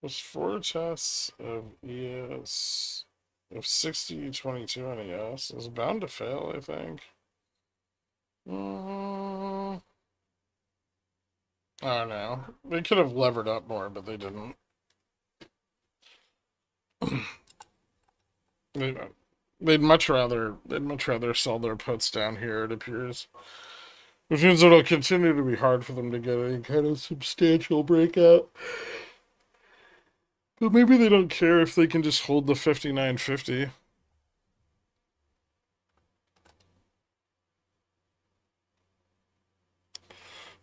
There's 4 tests of ES of 60-22 on ES. It's bound to fail, I think. I don't know. They could have levered up more, but they didn't. they, they'd much rather sell their puts down here, it appears. Which means it'll continue to be hard for them to get any kind of substantial breakout. But maybe they don't care if they can just hold the 59.50.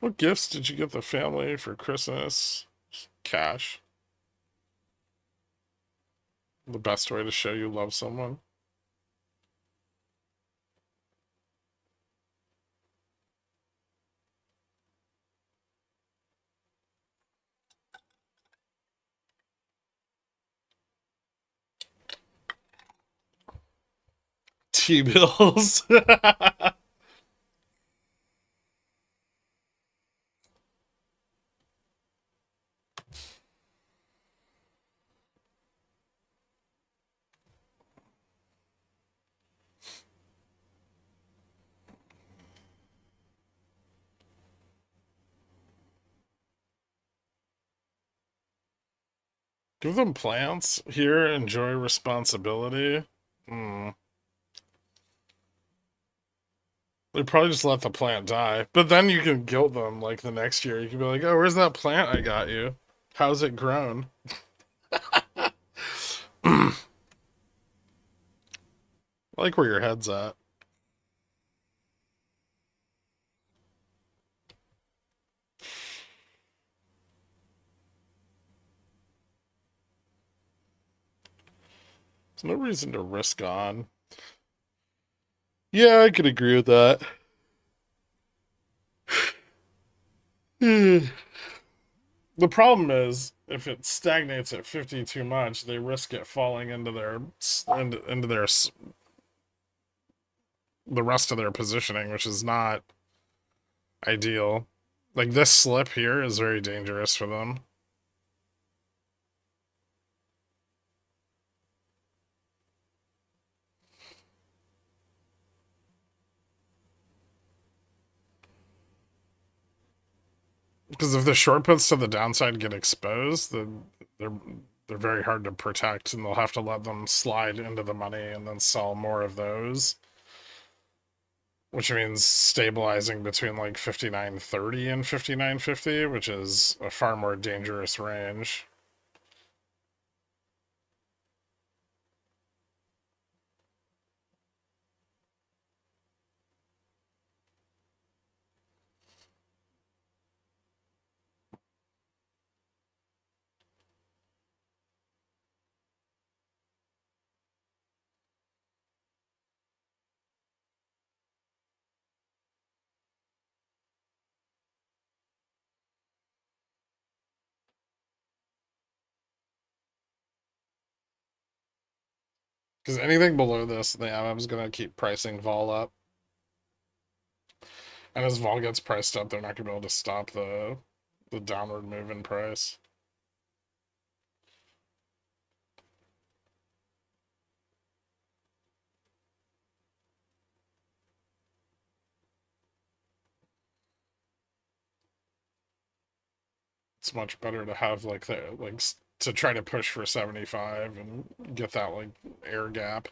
What gifts did you get the family for Christmas? Cash. The best way to show you love someone. T-bills. Give them plants. Here, enjoy responsibility. Hmm. They probably just let the plant die. But then you can guilt them like the next year. You can be like, oh, where's that plant I got you? How's it grown? I like where your head's at. There's no reason to risk on. Yeah, I could agree with that. The problem is if it stagnates at 50 too much, they risk it falling into their the rest of their positioning, which is not ideal. Like this slip here is very dangerous for them. Because if the short puts to the downside get exposed, then they're very hard to protect, and they'll have to let them slide into the money and then sell more of those, which means stabilizing between like 59.30 and 59.50, which is a far more dangerous range. Because anything below this, the MM's gonna keep pricing vol up, and as vol gets priced up, they're not gonna be able to stop the downward move in price. It's much better to have like to try to push for 75 and get that like air gap.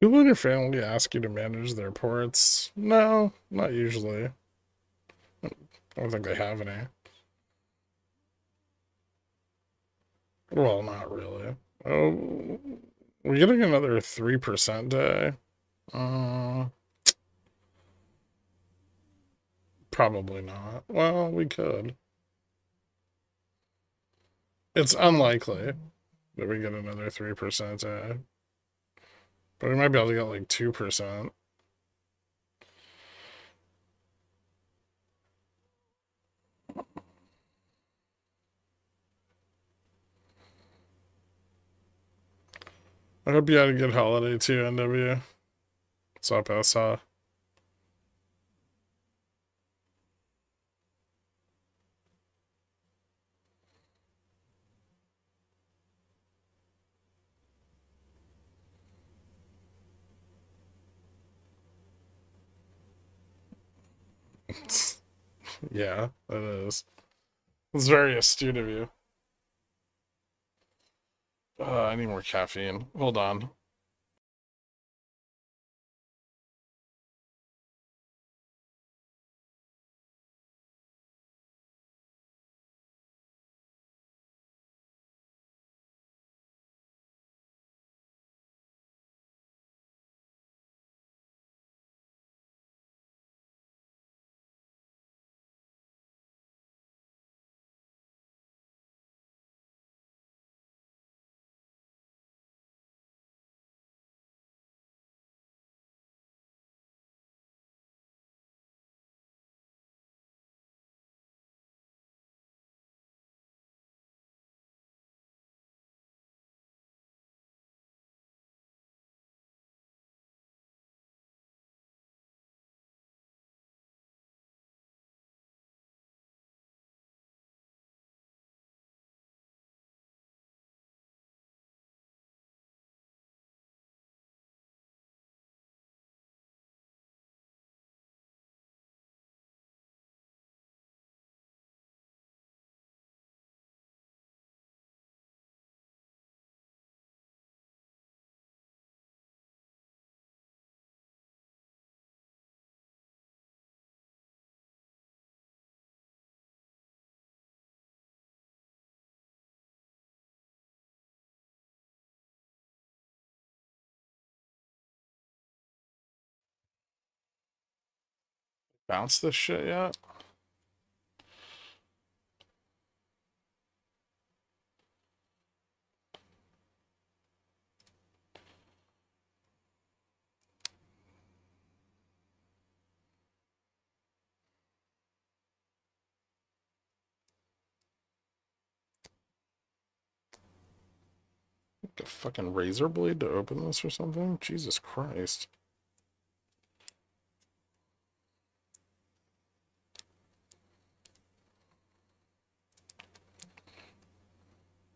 People in your family ask you to manage their ports? No, not usually. I don't think they have any. Well, not really. Oh, we're getting another 3% day. Probably not. Well, we could. It's unlikely that we get another 3% day. But we might be able to get like 2%. I hope you had a good holiday too, NW. What's up, SH? Yeah, it is. It's very astute of you. I need more caffeine. Hold on. Bounce this shit yet? Like a fucking razor blade to open this or something? Jesus Christ.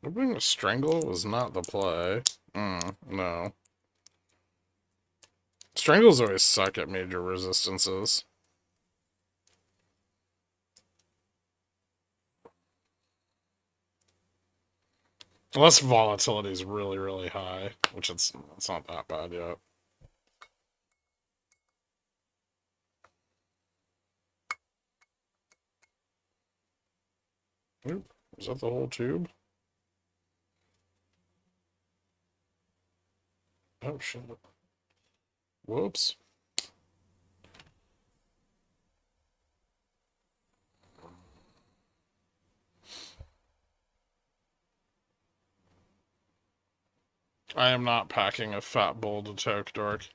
Opening a strangle was not the play. No. Strangles always suck at major resistances. Unless volatility is really, really high, which it's not that bad yet. Oop, is that the whole tube? Oh, shit. Whoops. I am not packing a fat bowl to toke, dork.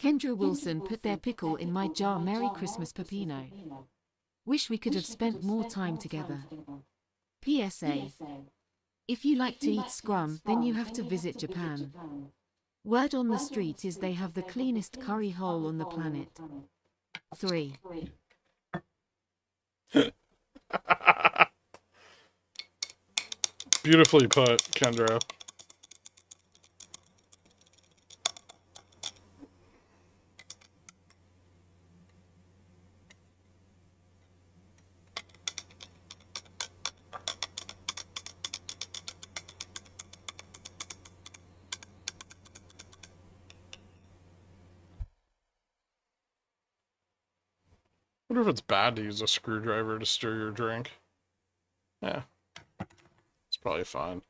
Kendra Wilson put their pickle in my jar. Merry Christmas, Peppino. Wish we could have spent more time together. PSA. If you like to eat scrum, then you have to visit Japan. Word on the street is they have the cleanest curry hole on the planet. 3. Beautifully put, Kendra. Wonder if it's bad to use a screwdriver to stir your drink. Yeah, it's probably fine.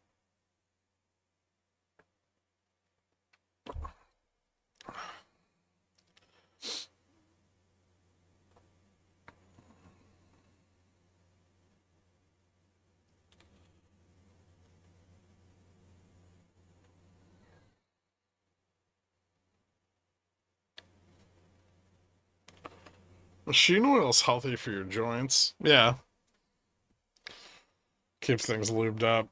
Machine oil's healthy for your joints. Yeah. Keeps things lubed up.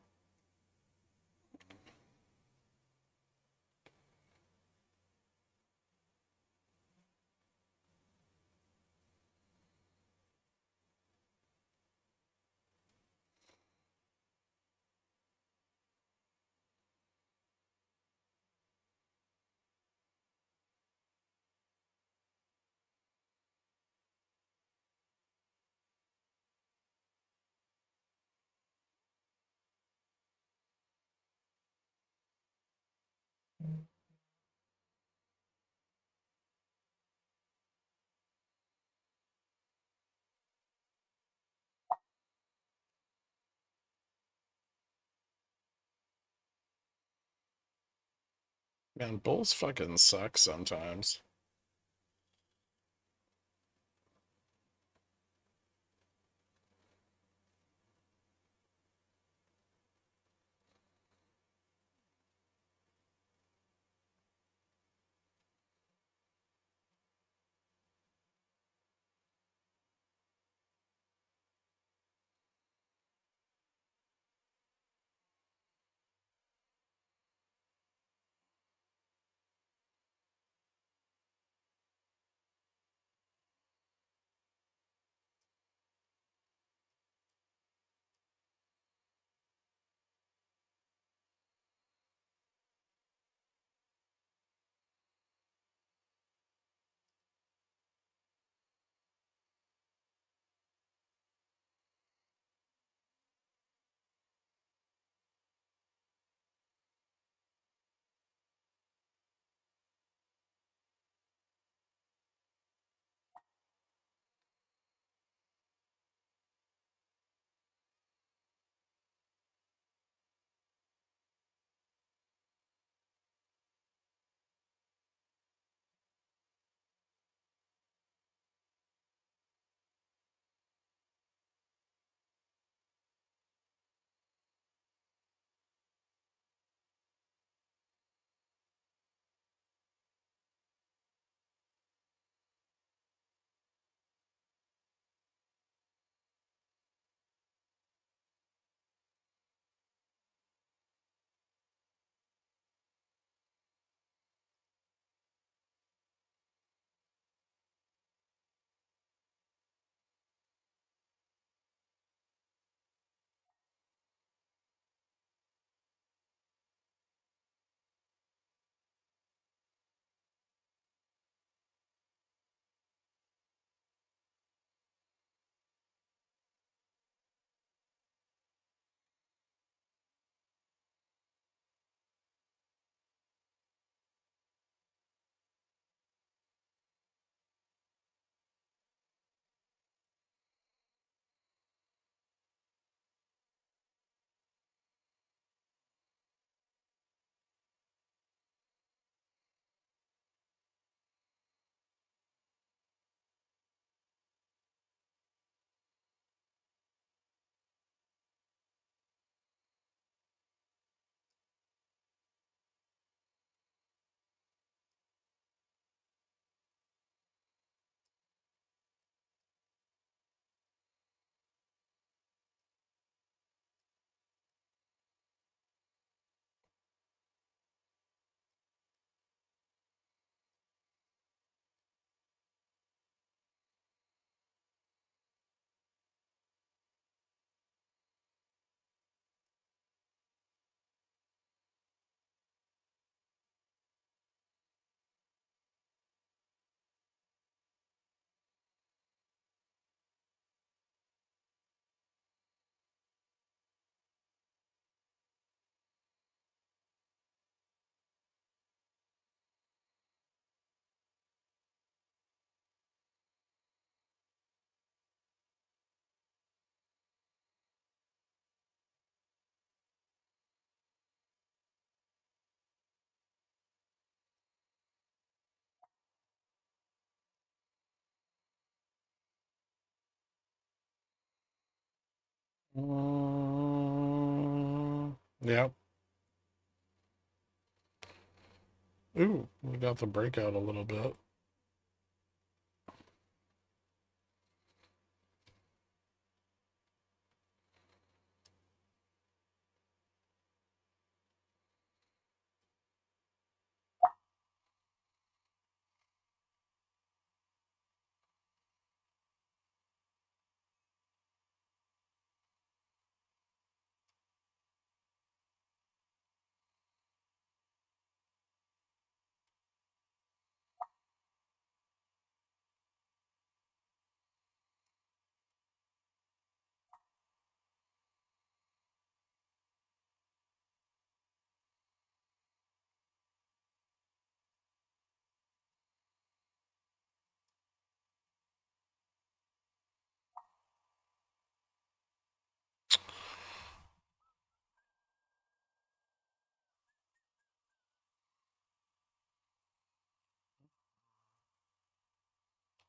Man, bulls fucking suck sometimes. Yep. Ooh, we got the breakout a little bit.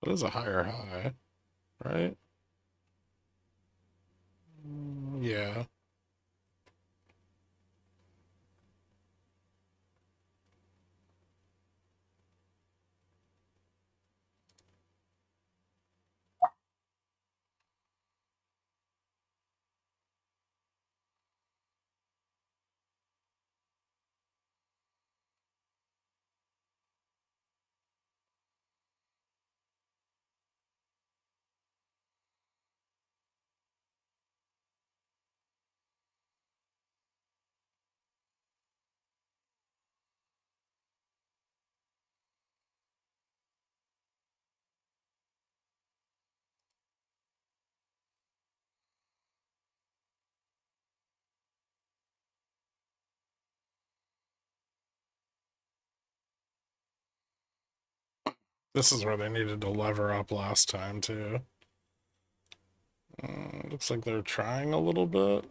It is a higher high, right? Yeah. This is where they needed to lever up last time, too. Looks like they're trying a little bit.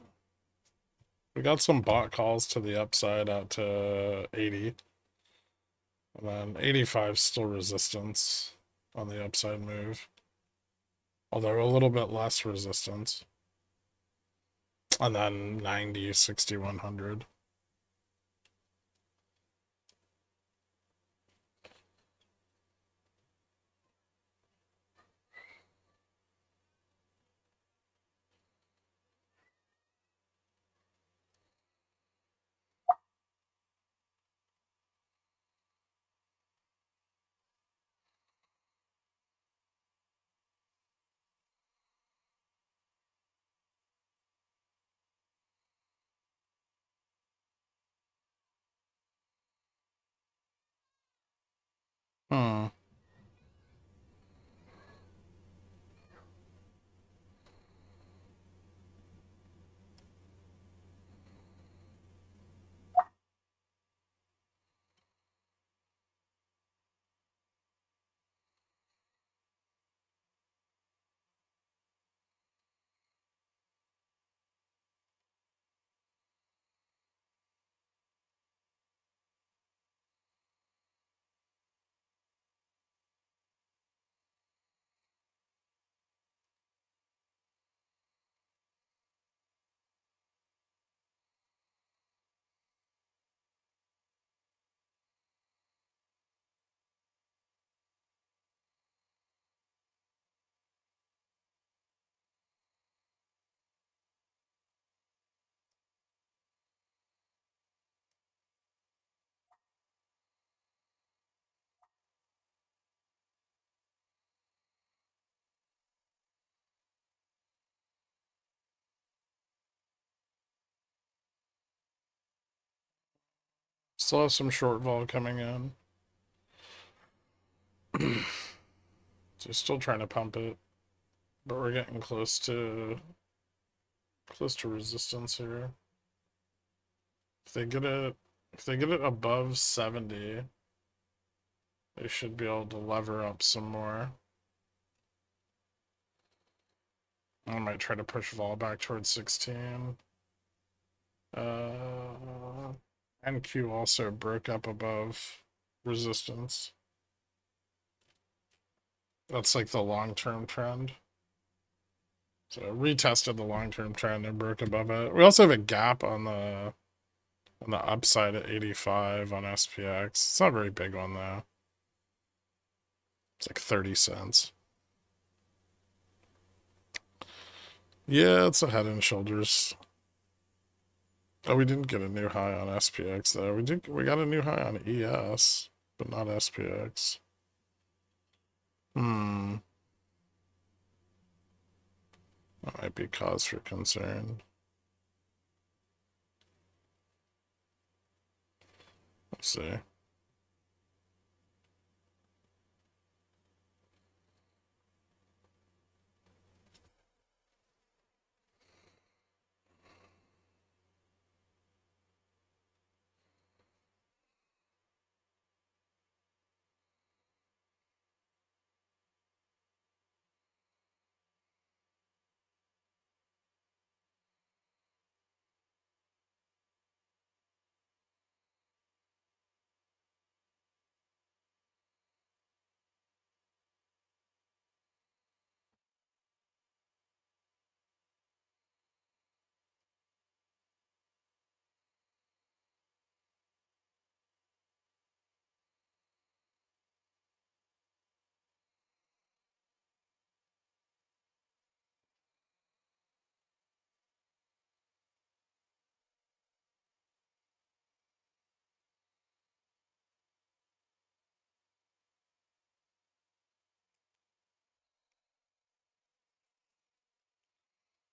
We got some bot calls to the upside out to 80. And then 85 still resistance on the upside move. Although a little bit less resistance. And then 90, 60, 100. Hmm. Still have some short vol coming in. So still trying to pump it. But we're getting close to resistance here. If they get it above 70, they should be able to lever up some more. I might try to push vol back towards 16. NQ also broke up above resistance. That's like the long-term trend. So retested the long-term trend and broke above it. We also have a gap on the upside at 85 on SPX. It's not a very big one though. It's like 30 cents. Yeah, it's a head and shoulders. Oh, we didn't get a new high on SPX though. We got a new high on ES, but not SPX. That might be cause for concern. Let's see.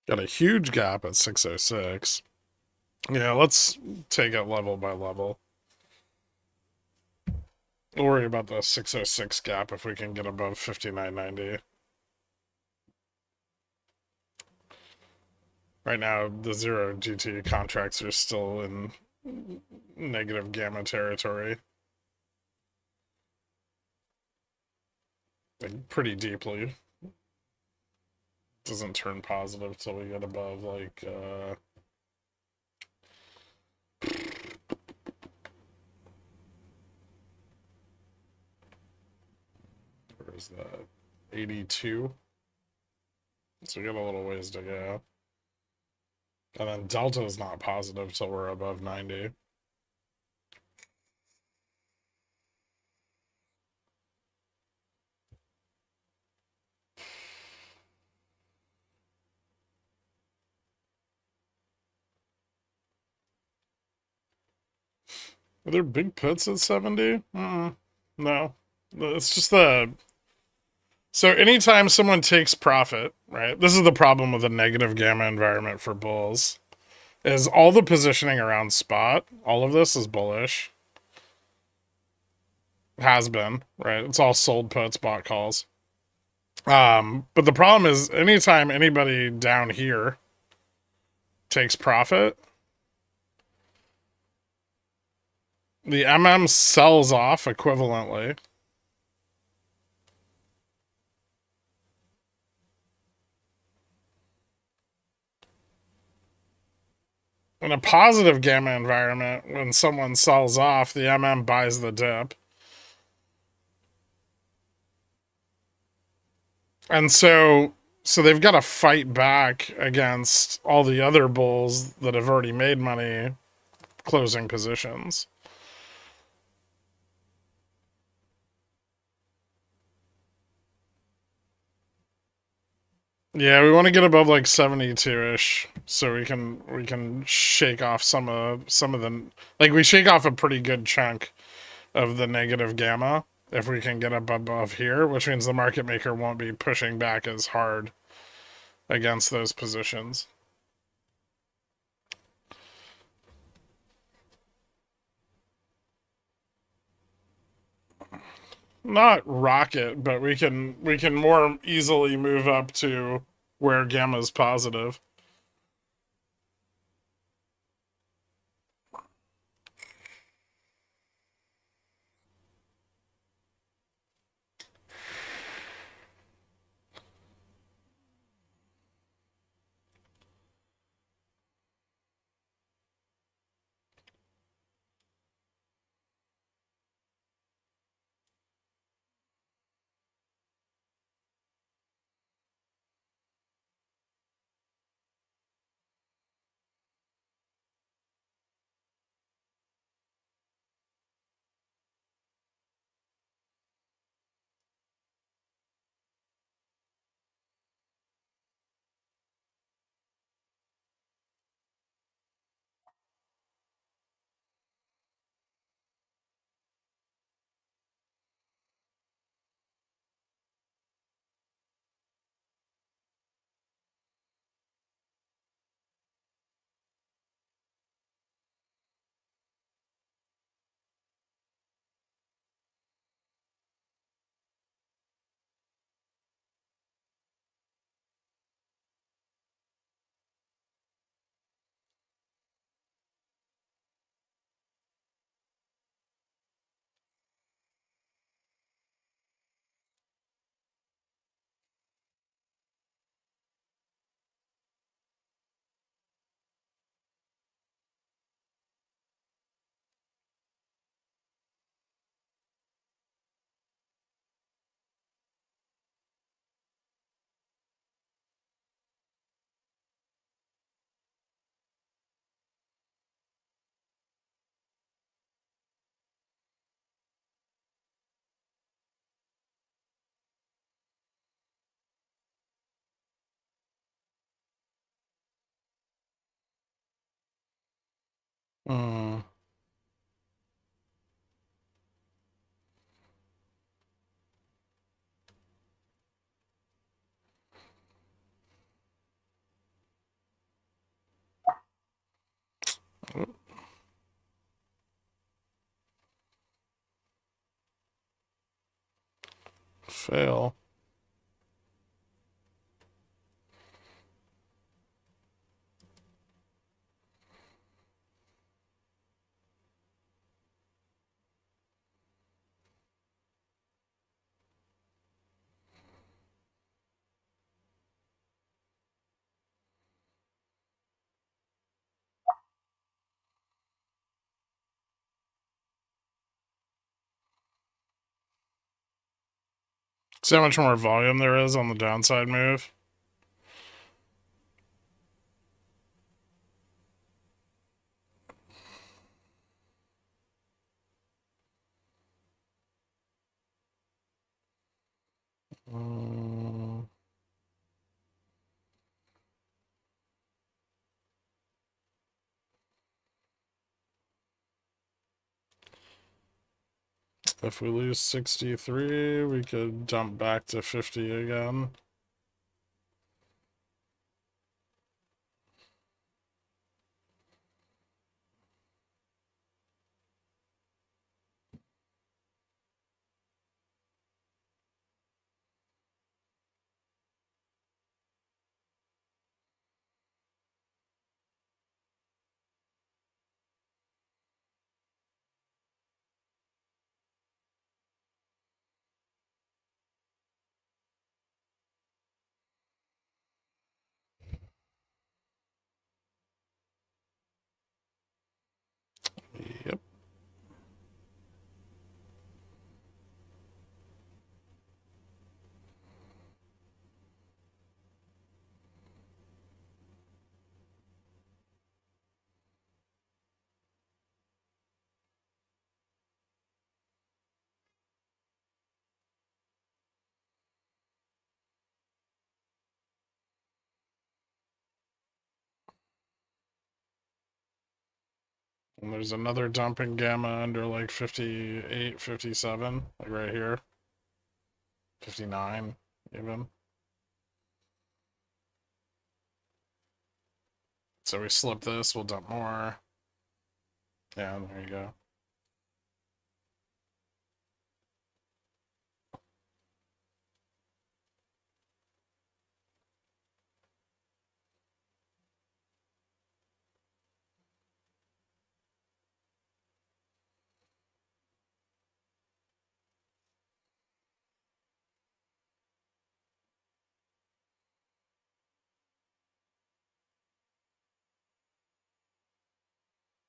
Got a huge gap at 606. Yeah, let's take it level by level. We'll worry about the 606 gap if we can get above 59.90. Right now, the 0 GT contracts are still in negative gamma territory. Like, pretty deeply. Doesn't turn positive till we get above, like, where is that? 82. So we got a little ways to go. And then delta is not positive till we're above 90. Are there big puts at 70? No. It's just the... So anytime someone takes profit, right? This is the problem with a negative gamma environment for bulls. Is all the positioning around spot, all of this is bullish. Has been, right? It's all sold puts, bought calls. But the problem is anytime anybody down here takes profit, the MM sells off equivalently. In a positive gamma environment, when someone sells off, the MM buys the dip. And so they've got to fight back against all the other bulls that have already made money closing positions. Yeah, we want to get above like 72-ish so we can shake off some of the, like, we shake off a pretty good chunk of the negative gamma if we can get up above here, which means the market maker won't be pushing back as hard against those positions. Not rocket, but we can more easily move up to where gamma's positive. Uh, fail. See how much more volume there is on the downside move? Uh, if we lose 63, we could dump back to 50 again. Yep. And there's another dumping gamma under like 58, 57, like right here. 59, even. So we slip this, we'll dump more. Yeah, there you go.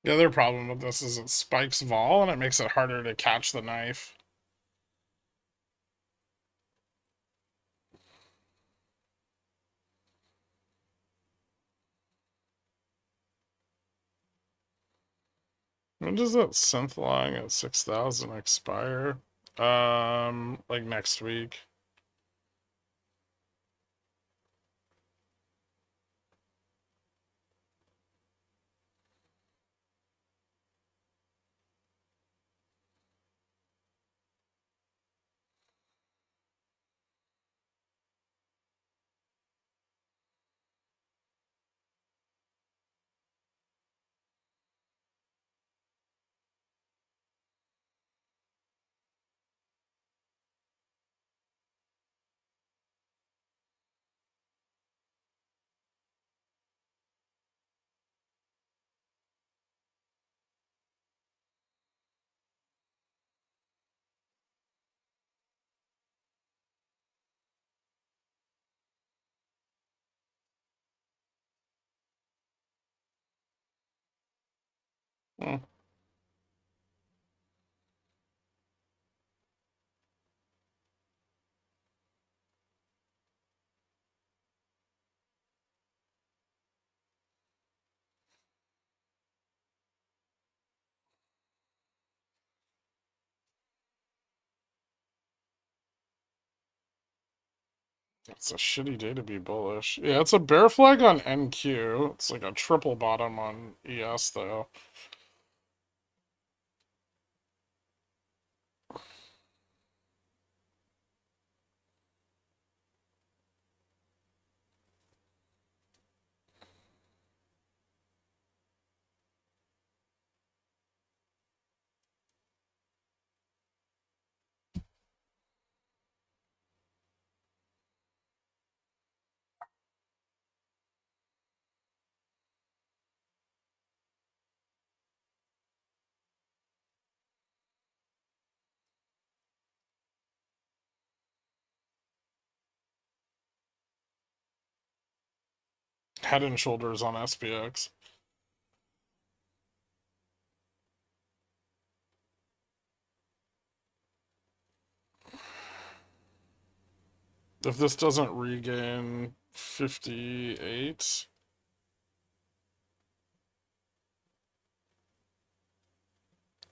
The other problem with this is it spikes vol and it makes it harder to catch the knife. When does that synth line at 6,000 expire? Like next week. Hmm. It's a shitty day to be bullish. Yeah, it's a bear flag on NQ. It's like a triple bottom on ES, though. Head and shoulders on SPX. If this doesn't regain 58,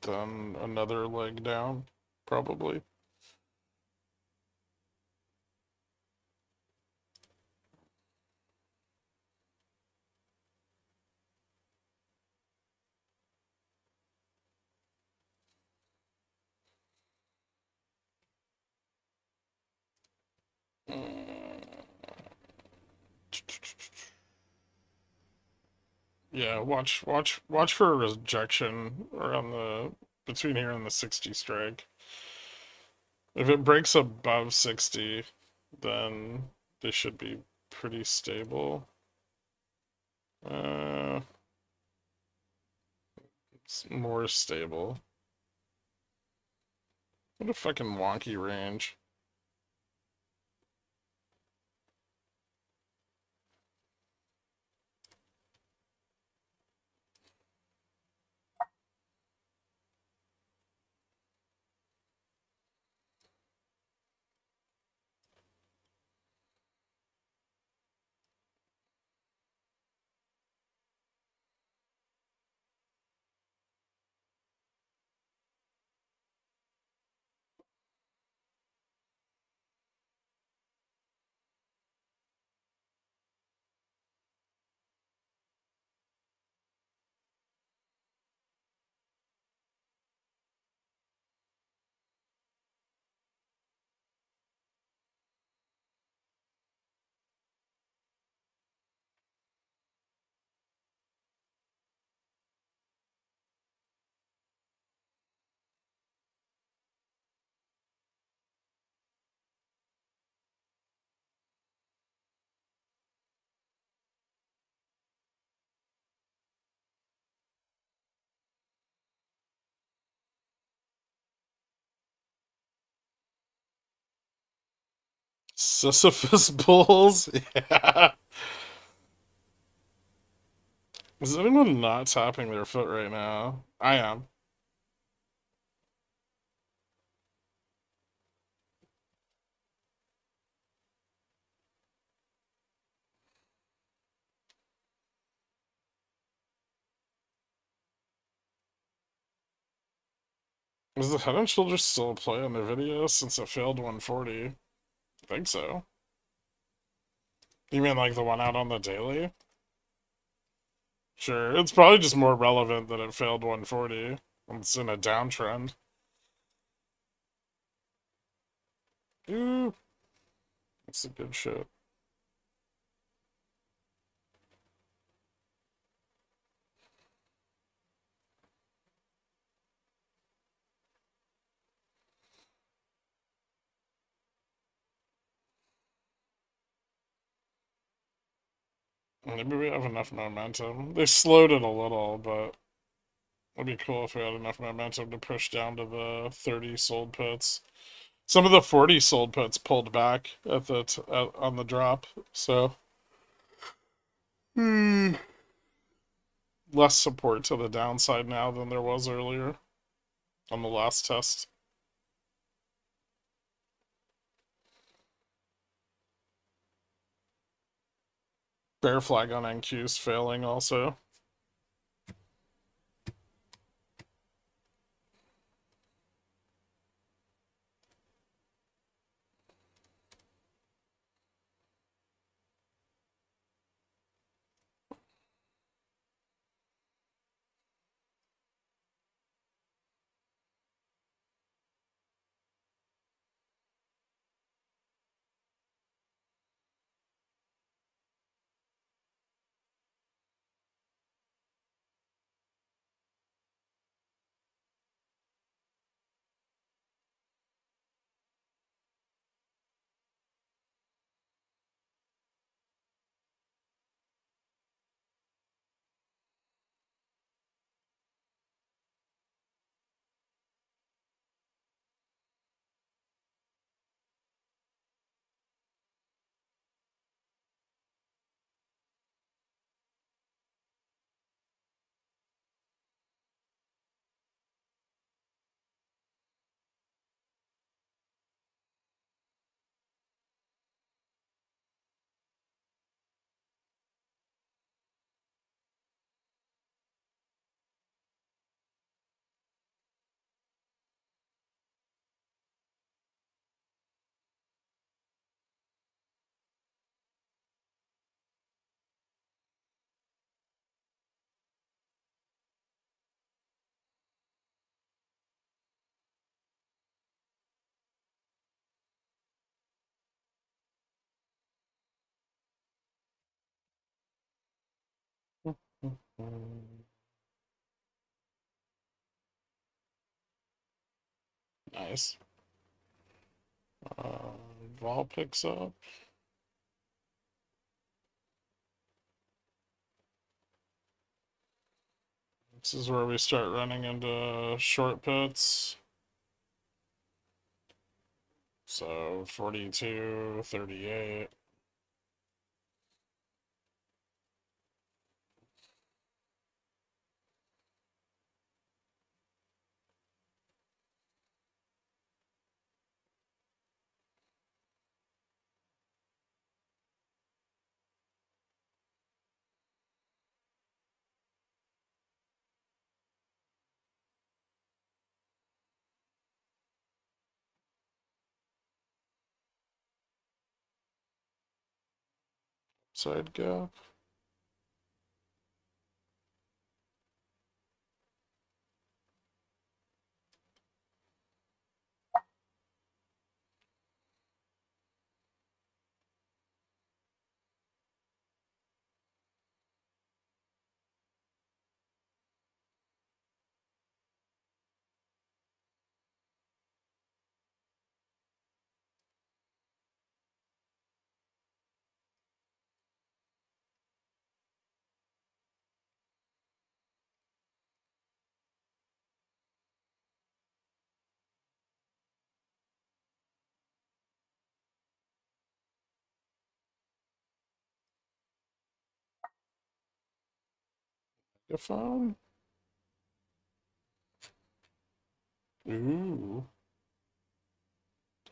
then another leg down, probably. Yeah, watch for a rejection around the between here and the 60 strike. If it breaks above 60, then they should be pretty stable. It's more stable. What a fucking wonky range. Sisyphus bulls? Yeah. Is anyone not tapping their foot right now? I am. Is the Head and Shoulders still a play on the video since it failed 140? I think so. You mean like the one out on the daily? Sure, it's probably just more relevant that it failed 140. It's in a downtrend. Ooh, that's a good shit. Maybe we have enough momentum. They slowed it a little, but it'd be cool if we had enough momentum to push down to the 30 sold puts. Some of the 40 sold puts pulled back on the drop, so less support to the downside now than there was earlier on the last test. Bear flag on NQ's failing also. Nice. Vol picks up. This is where we start running into short puts. So 42, 38. Side gap. Phone. Ooh.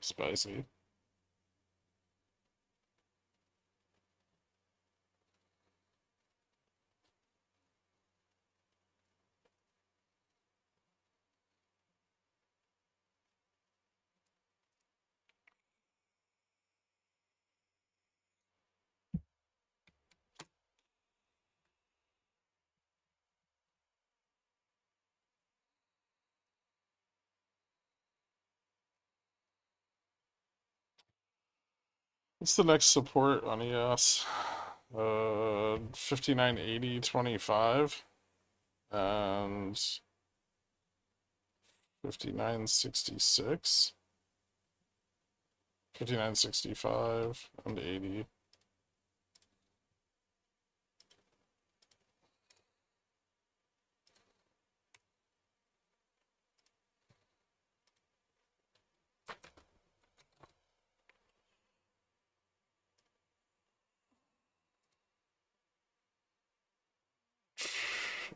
Spicy. What's the next support on ES? 59.80.25 and 59.66, 59.65 and 80.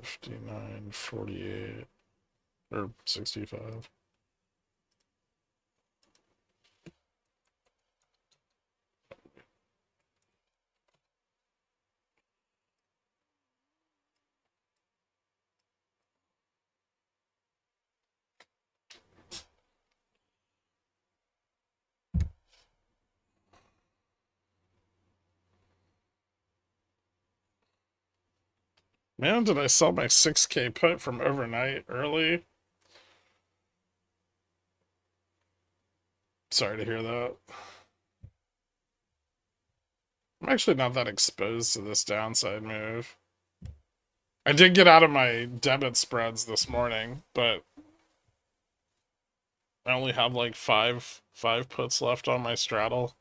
$59.48 or 65. Man, did I sell my 6K put from overnight early? Sorry to hear that. I'm actually not that exposed to this downside move. I did get out of my debit spreads this morning, but I only have like five puts left on my straddle.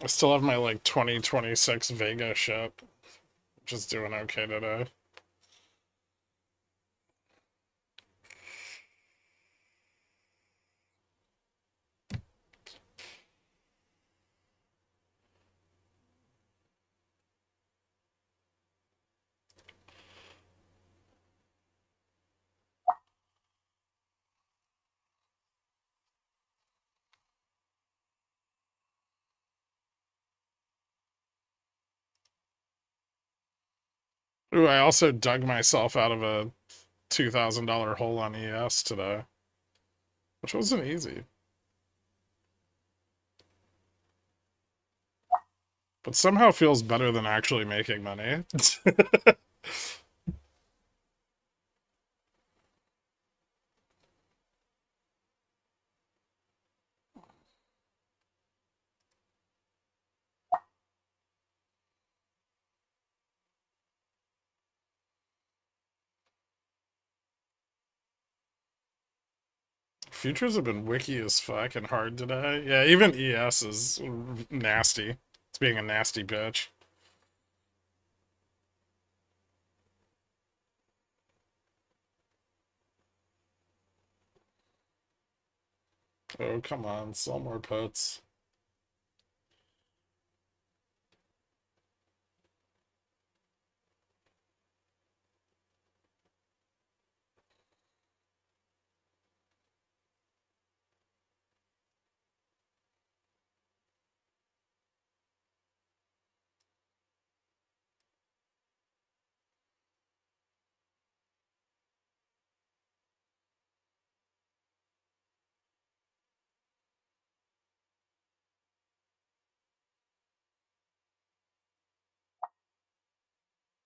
I still have my like 2026 Vega shit, which is doing okay today. Ooh, I also dug myself out of a $2,000 hole on ES today, which wasn't easy. But somehow feels better than actually making money. futures have been wiki as fuck and hard today. Yeah, even ES is nasty. It's being a nasty bitch. Oh, come on, sell more puts.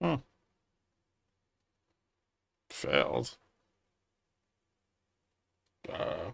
Hmm. Failed. Uh,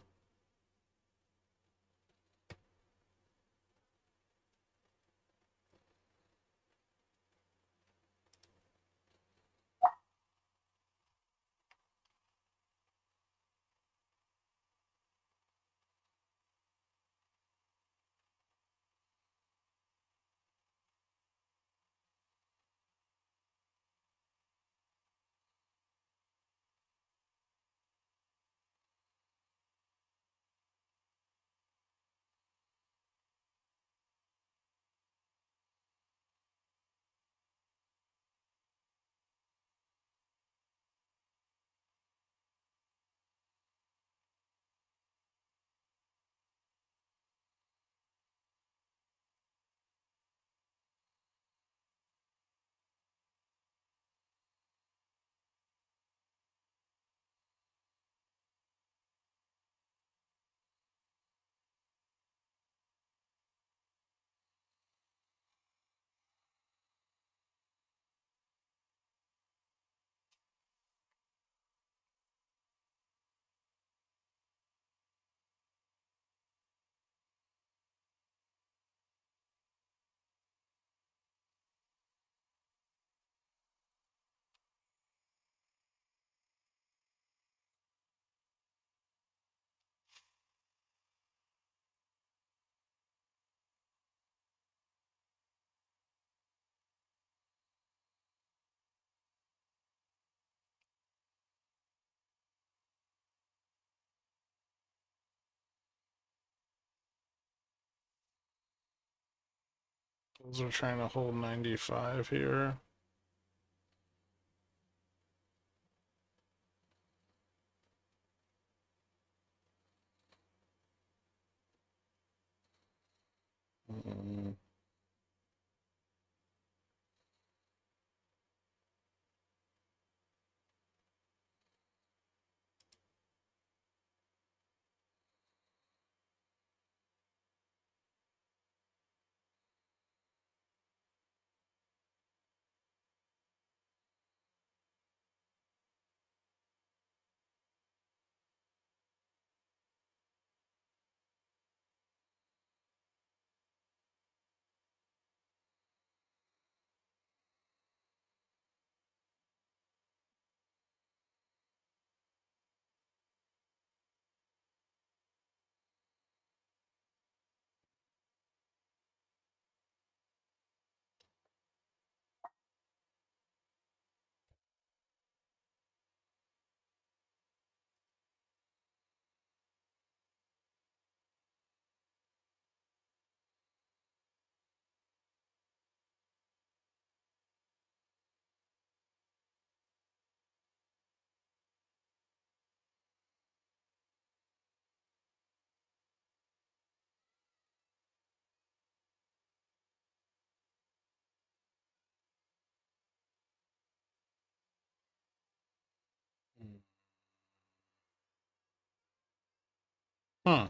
those are trying to hold 95 here. Mm. Huh.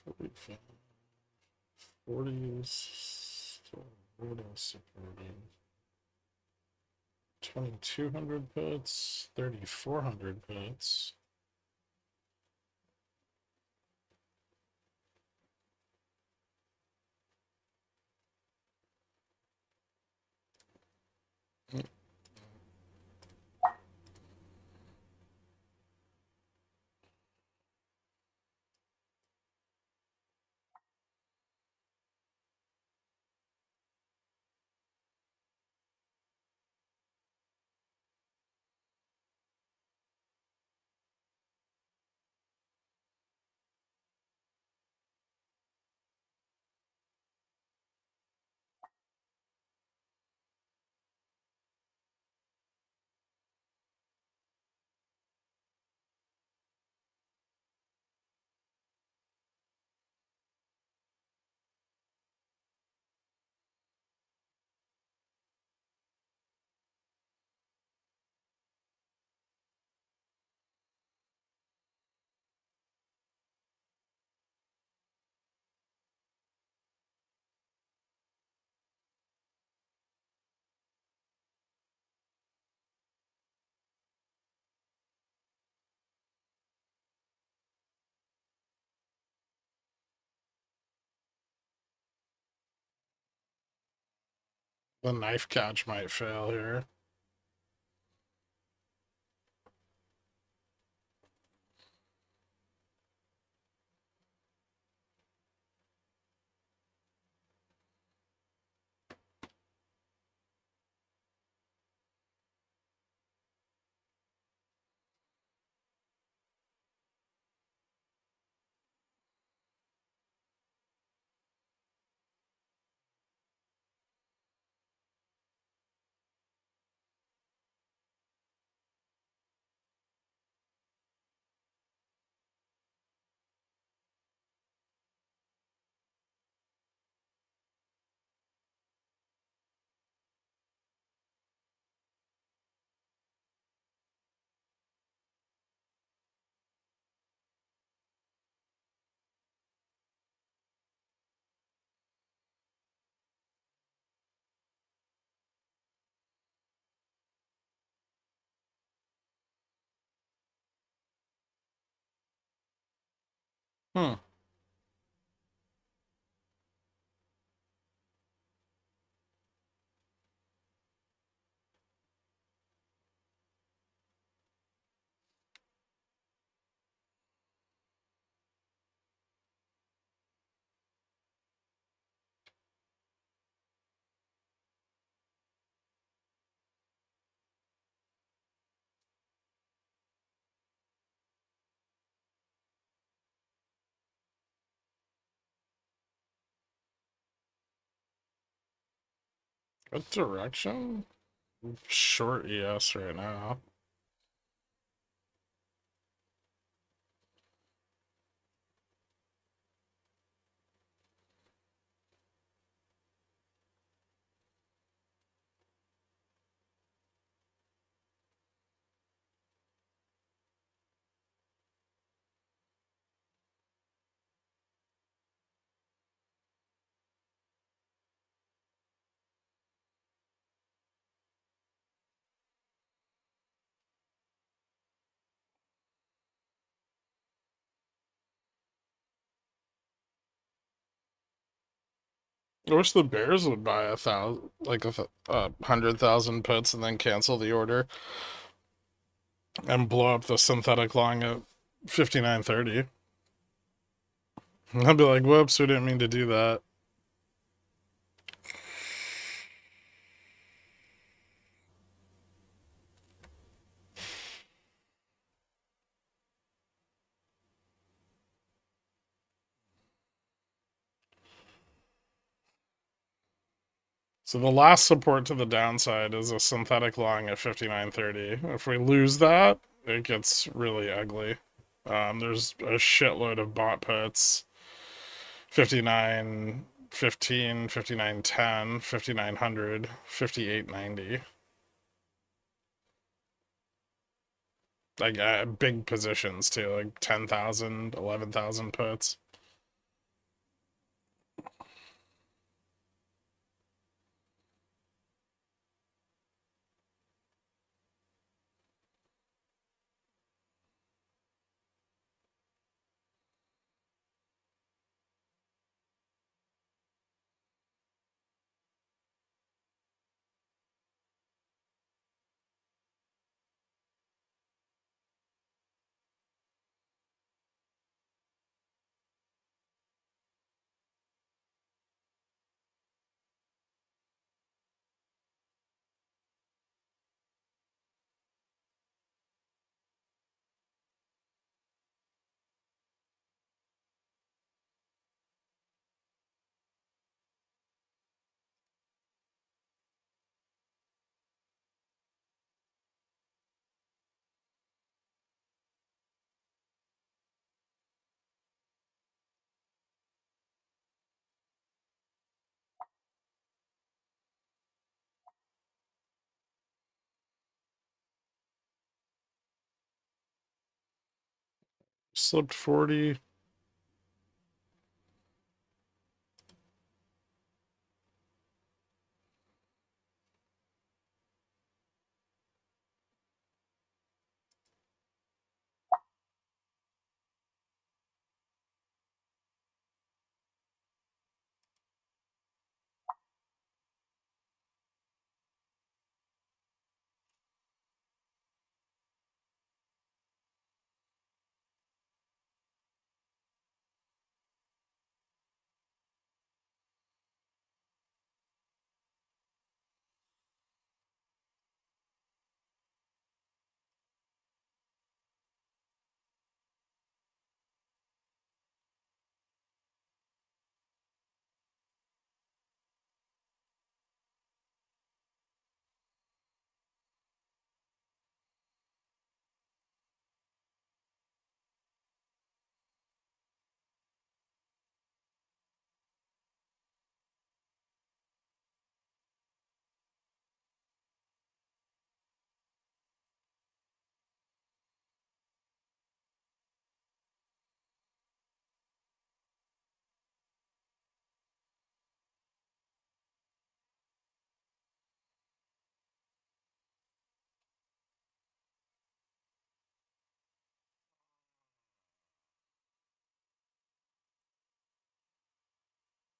$45, 40s, still supported. 2,200 puts, 3,400 puts. The knife catch might fail here. Hmm. What direction? Short ES right now. I wish the Bears would buy 100,000 puts and then cancel the order and blow up the synthetic long at 59.30. I'd be like, whoops, we didn't mean to do that. So the last support to the downside is a synthetic long at 59.30. If we lose that, it gets really ugly. There's a shitload of bot puts. 59.15, 59.10, 5900, 58.90. Like big positions too, like 10,000, 11,000 puts. Slipped 40.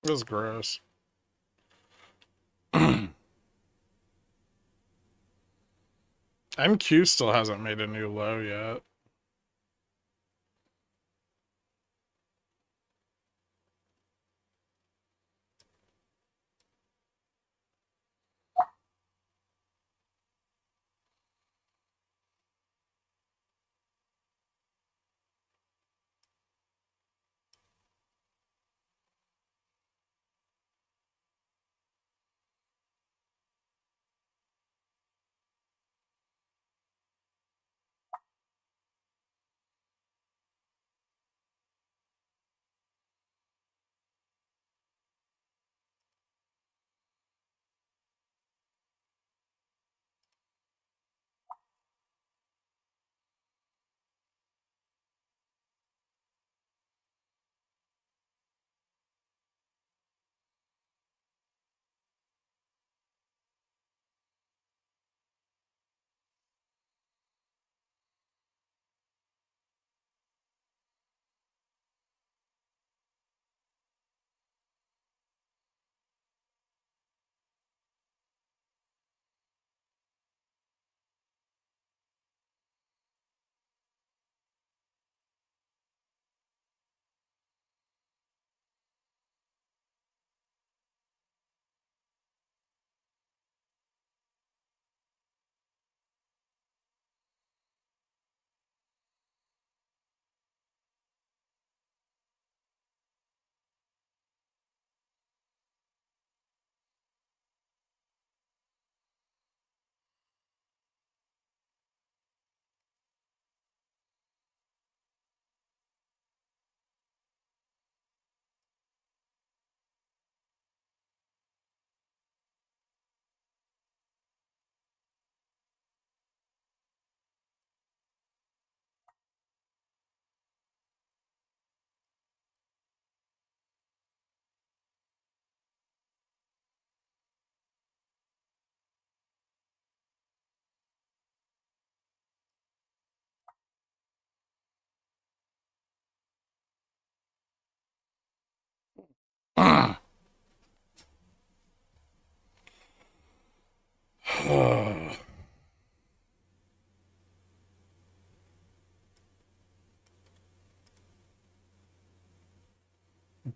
It was gross. MQ still hasn't made a new low yet.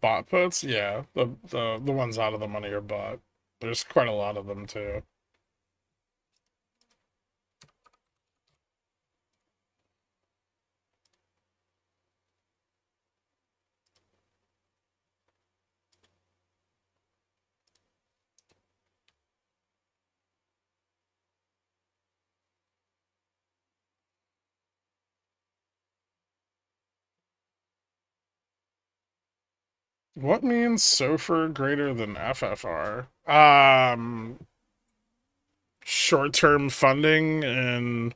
Bot puts? Yeah. The ones out of the money are bought. There's quite a lot of them too. What means SOFR greater than FFR? Short-term funding and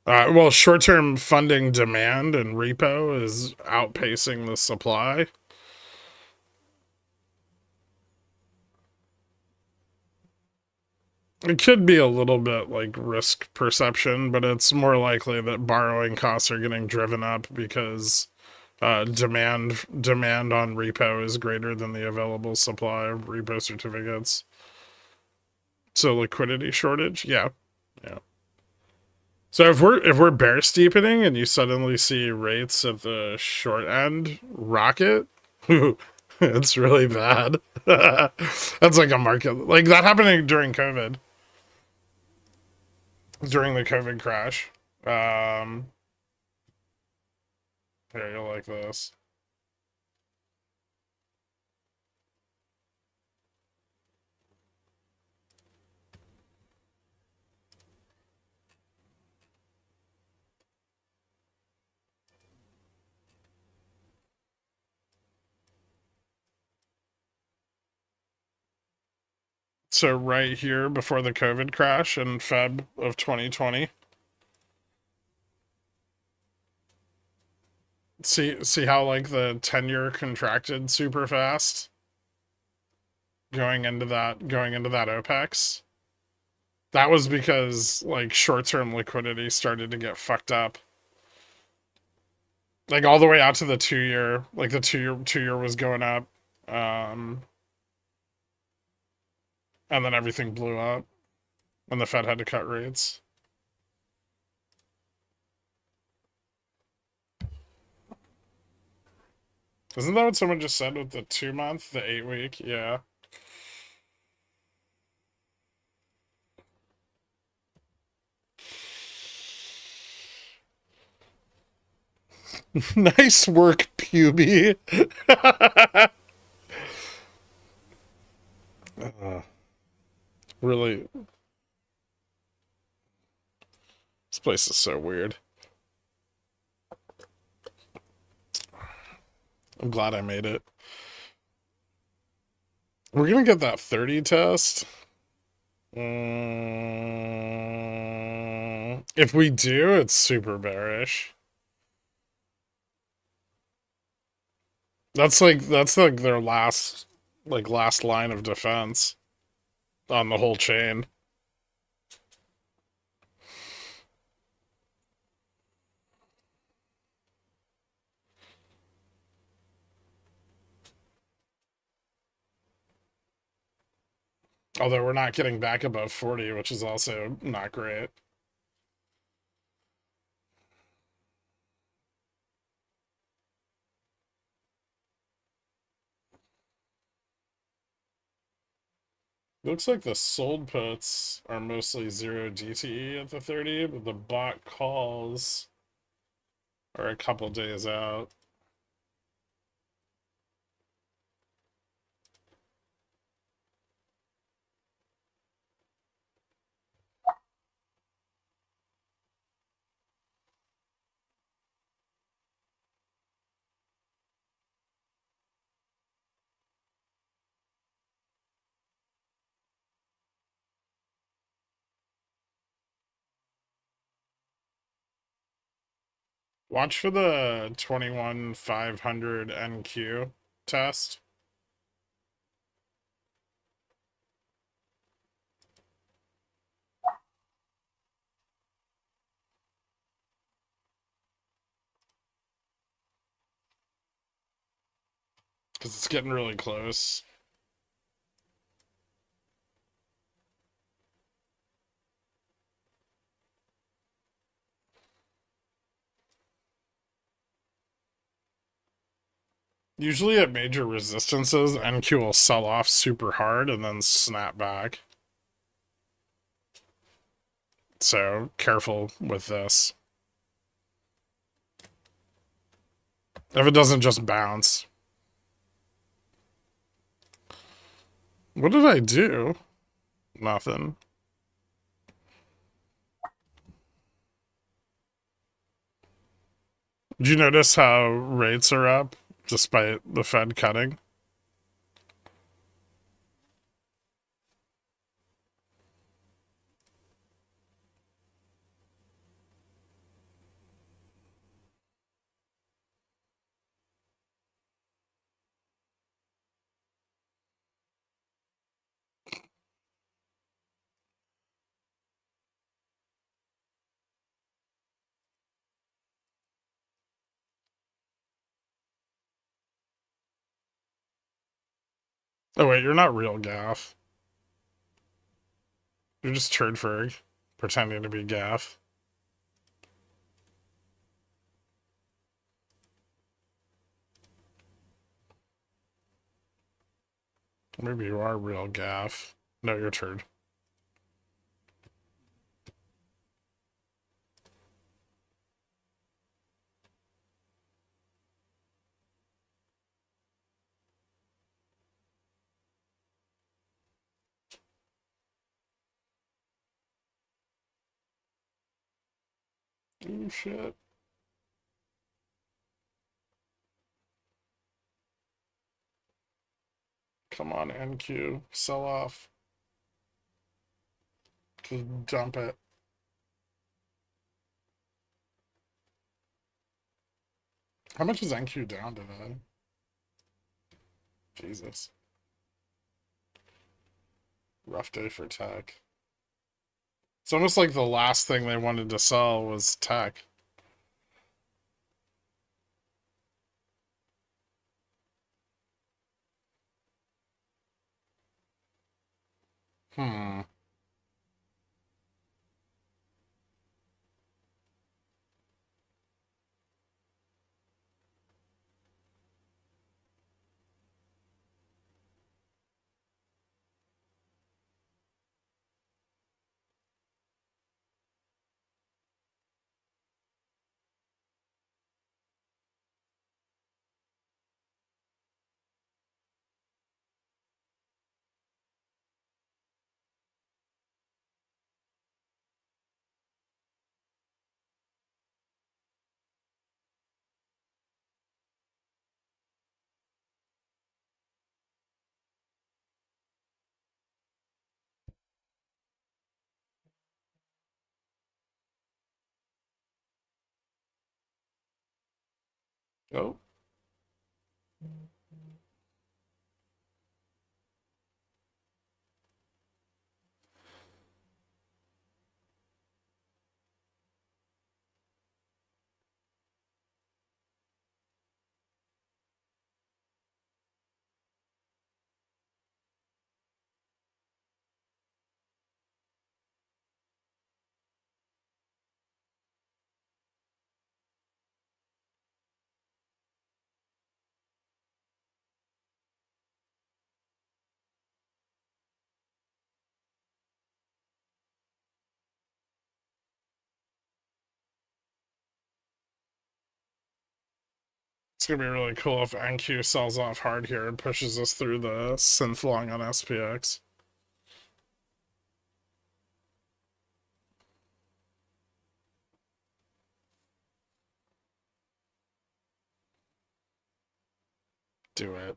well, short-term funding demand and repo is outpacing the supply. It could be a little bit like risk perception, but it's more likely that borrowing costs are getting driven up because demand on repo is greater than the available supply of repo certificates. So liquidity shortage, yeah, yeah. So if we're bear steepening and you suddenly see rates at the short end rocket, it's really bad. That's like a market like that happening during COVID, during the COVID crash. Um, Here, you'll like this. So right here before the COVID crash in Feb of 2020. See how like the 10-year contracted super fast going into that OPEX? That was because like short-term liquidity started to get fucked up. Like all the way out to the 2-year, like the two year was going up Um, and then everything blew up, and the Fed had to cut rates. Isn't that what someone just said with the 2 month, the 8 week? Yeah. Nice work, Puby. Really, this place is so weird. I'm glad I made it. We're gonna get that 30 test. If we do, it's super bearish. That's like their last line of defense on the whole chain. Although we're not getting back above 40, which is also not great. Looks like the sold puts are mostly 0 DTE at the 30, but the bought calls are a couple days out. Watch for the 21,500 NQ test. Because it's getting really close. Usually at major resistances, NQ will sell off super hard and then snap back. So careful with this. If it doesn't just bounce. What did I do? Nothing. Did you notice how rates are up despite the Fed cutting? Oh wait, you're not real Gaff. You're just Turdferg, pretending to be Gaff. Maybe you are real Gaff. No, you're Turd. Oh shit. Come on, NQ. Sell off. Just dump it. How much is NQ down today? Jesus. Rough day for tech. It's almost like the last thing they wanted to sell was tech. Hmm. Oh. It's gonna be really cool if NQ sells off hard here and pushes us through the synth long on SPX. Do it.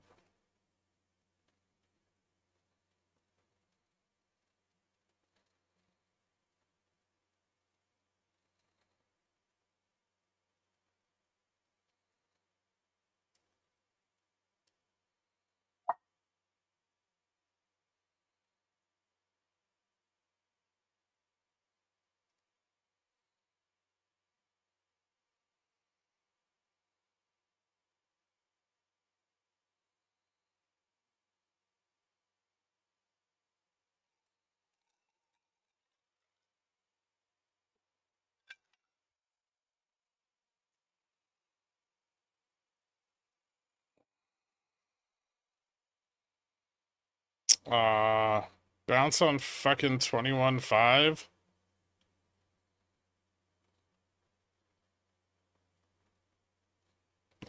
Uh, Bounce on fucking 21.5.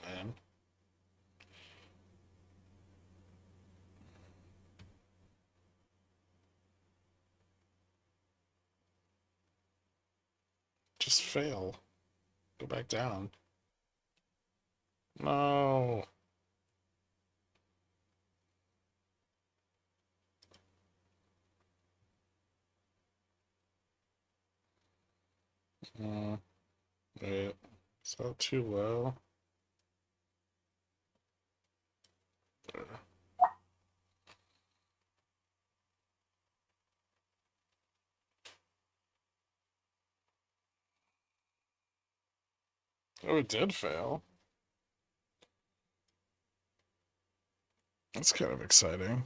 Man. Just fail. Go back down. No. Wait. Is that too low? Oh, it did fail. That's kind of exciting.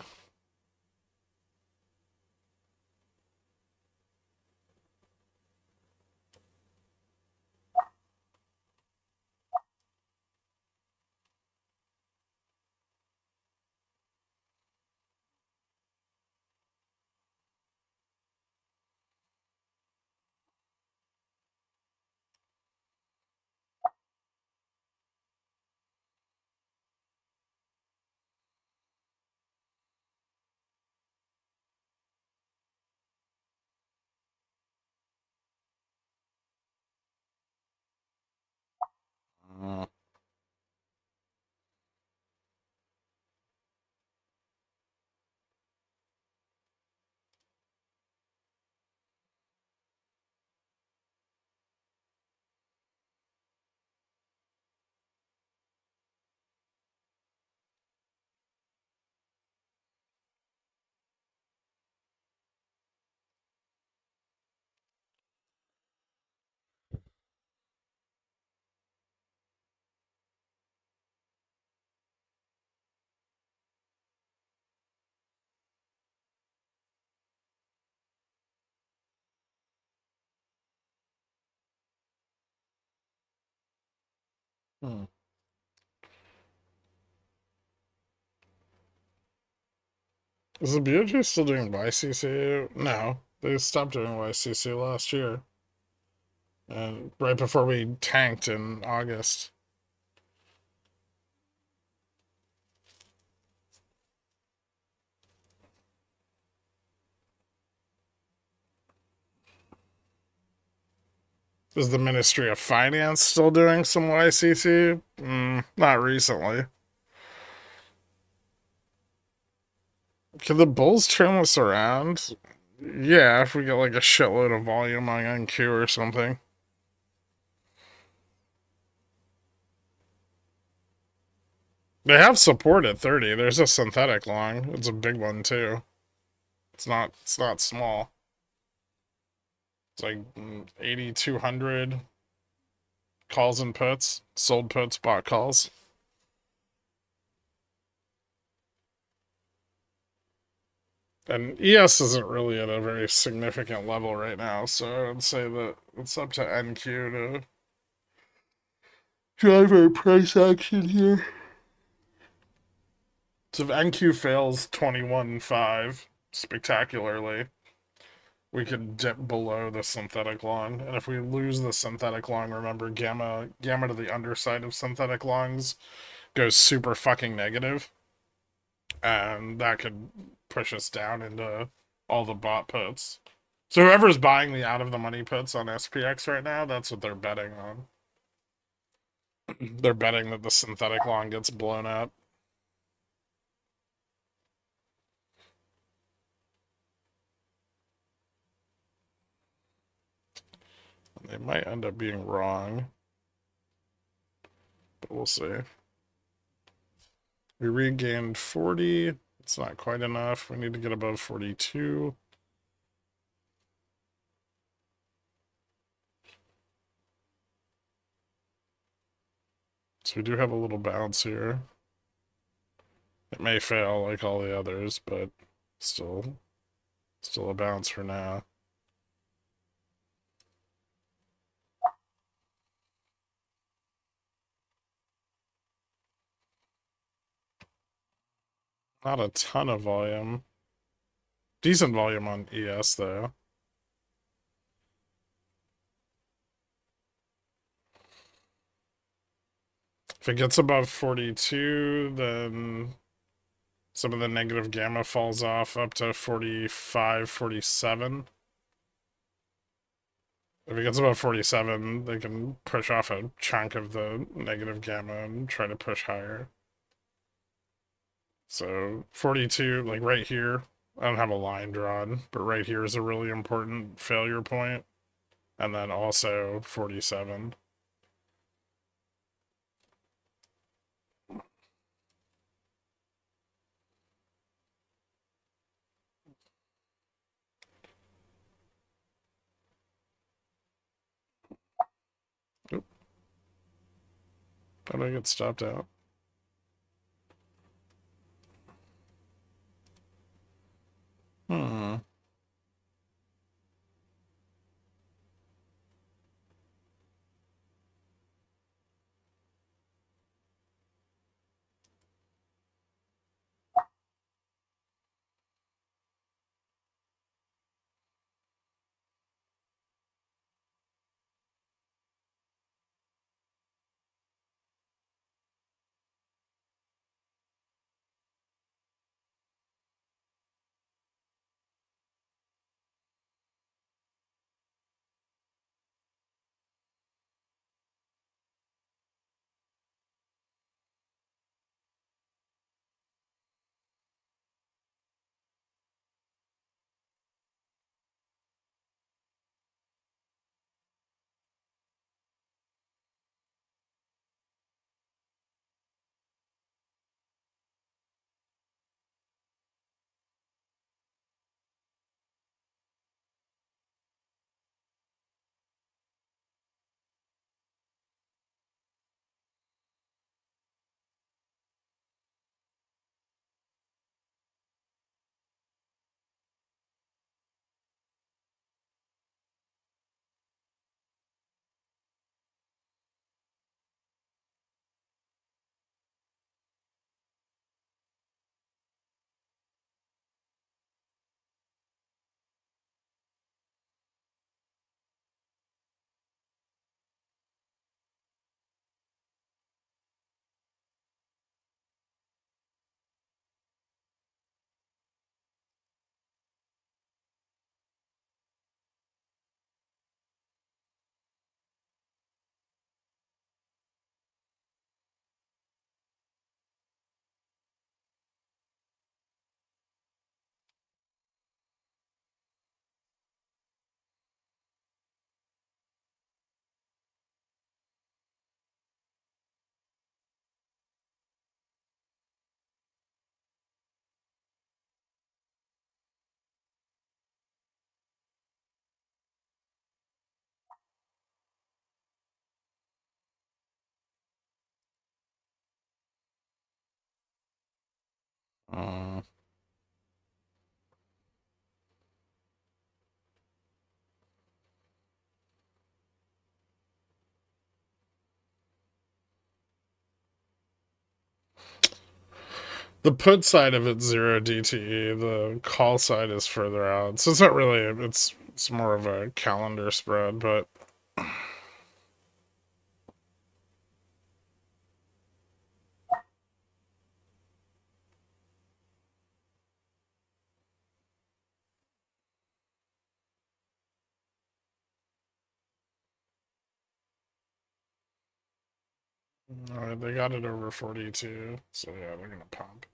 Hmm. Is the BOJ still doing YCC? No, they stopped doing YCC last year, and right before we tanked in August. Is the Ministry of Finance still doing some YCC? Not recently. Can the Bulls turn this around? Yeah, if we get like a shitload of volume on NQ or something. They have support at 30. There's a synthetic long. It's a big one too. It's not small. It's like 8,200 calls and puts, sold puts, bought calls. And ES isn't really at a very significant level right now, so I'd say that it's up to NQ to drive our price action here. So if NQ fails 21.5 spectacularly, we could dip below the synthetic long. And if we lose the synthetic long, remember gamma to the underside of synthetic longs goes super fucking negative, and that could push us down into all the bot puts. So whoever's buying the out of the money puts on SPX right now, that's what they're betting on. They're betting that the synthetic long gets blown up. They might end up being wrong, but we'll see. We regained 40. It's not quite enough. We need to get above 42. So we do have a little bounce here. It may fail like all the others, but still a bounce for now. Not a ton of volume. Decent volume on ES though. If it gets above 42, then some of the negative gamma falls off up to 45, 47. If it gets above 47, they can push off a chunk of the negative gamma and try to push higher. So 42, like right here, I don't have a line drawn, but right here is a really important failure point. And then also 47. Oop, how did I get stopped out? Hmm. Uh, the put side of it's 0 DTE. The call side is further out. So it's not really, it's more of a calendar spread, but alright, they got it over 42. So yeah, they're gonna pump.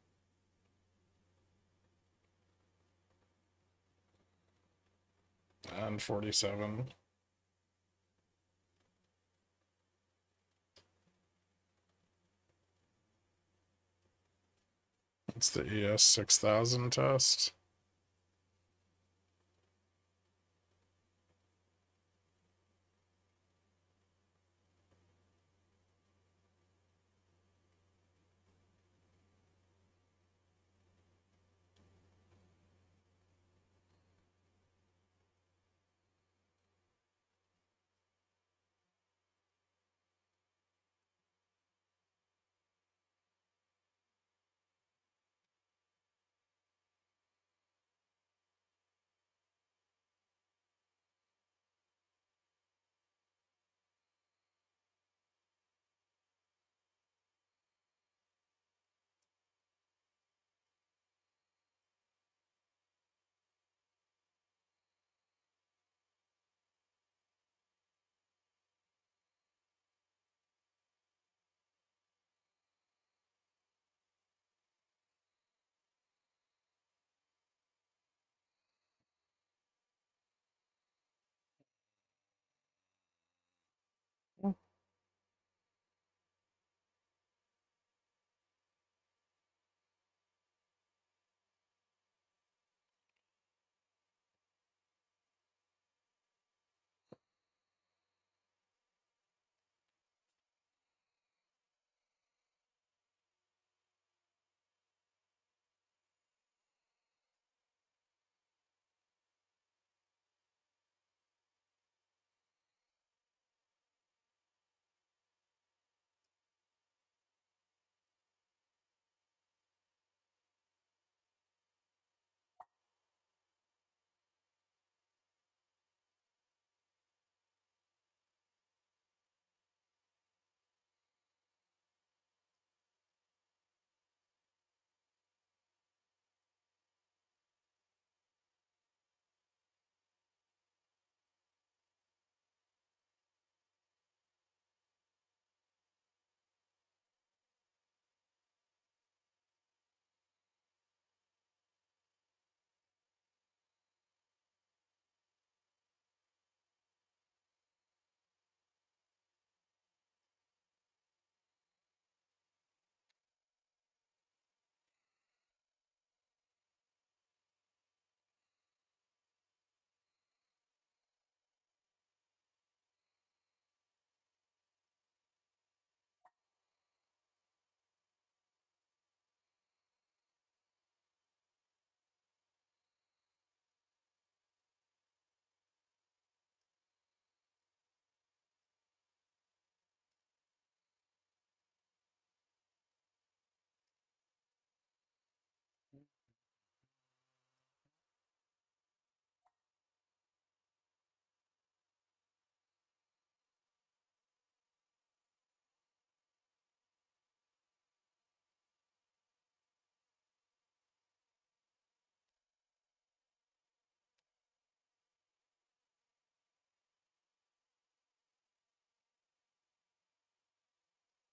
And 47. It's the ES 6000 test.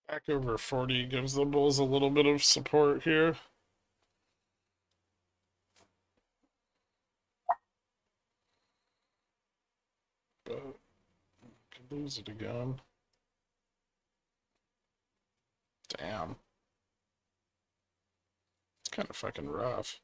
Back over 40 gives the bulls a little bit of support here. But could lose it again. Damn. It's kind of fucking rough.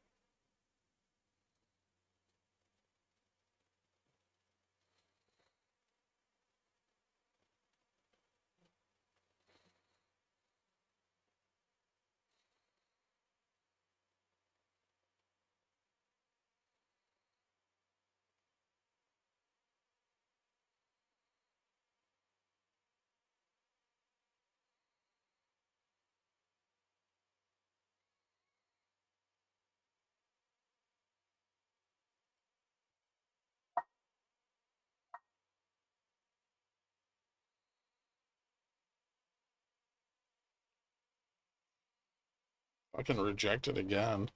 Fucking reject it again.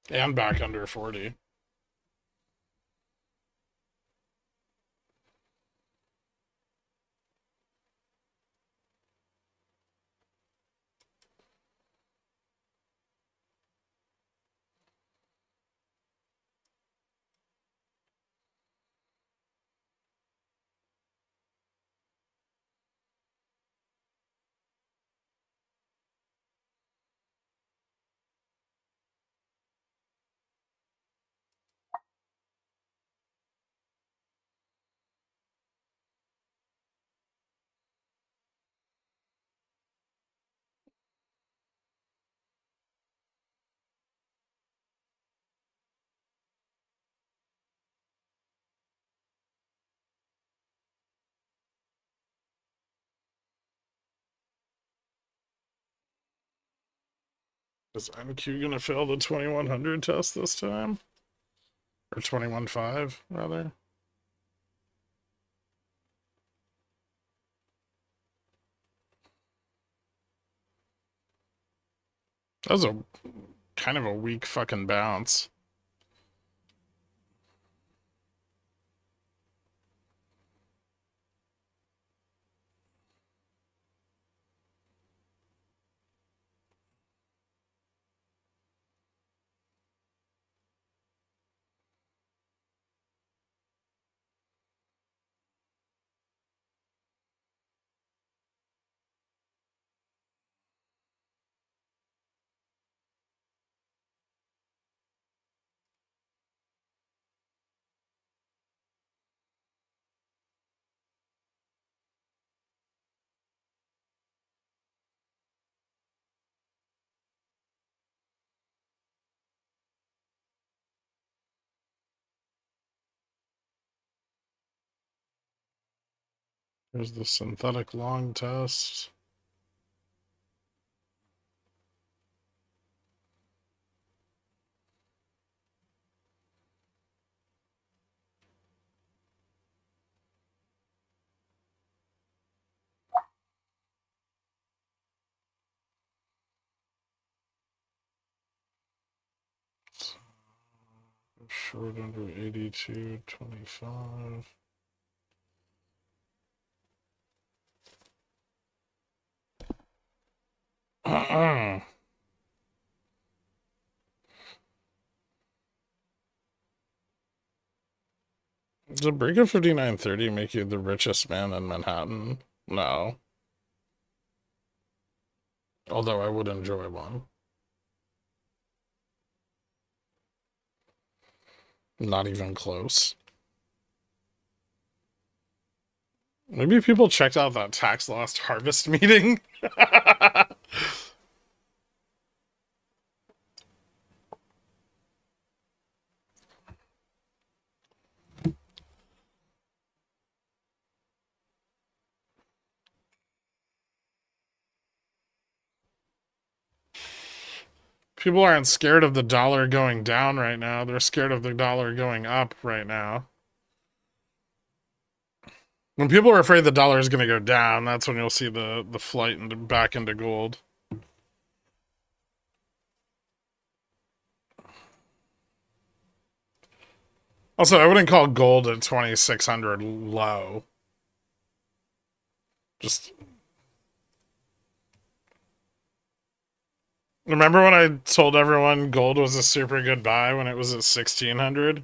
And back under 40. Is NQ gonna fail the 2100 test this time? Or 21.5, rather? That was a kind of a weak fucking bounce. There's the synthetic long test. Short under 82.25. Did a break of 59.30 make you the richest man in Manhattan? No. Although I would enjoy one. Not even close. Maybe people checked out that tax loss harvest meeting. People aren't scared of the dollar going down right now. They're scared of the dollar going up right now. When people are afraid the dollar is going to go down, that's when you'll see the flight back into gold. Also, I wouldn't call gold at 2,600 low. Just remember when I told everyone gold was a super good buy when it was at 1,600?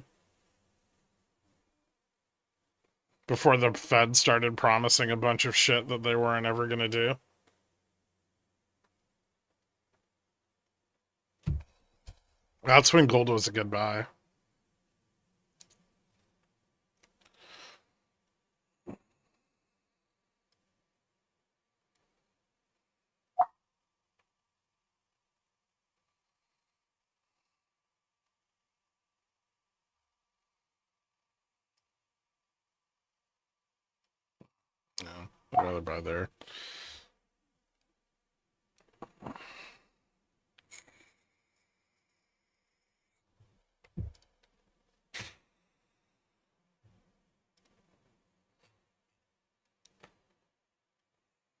Before the Fed started promising a bunch of shit that they weren't ever going to do. That's when gold was a good buy. No, I'd rather buy there.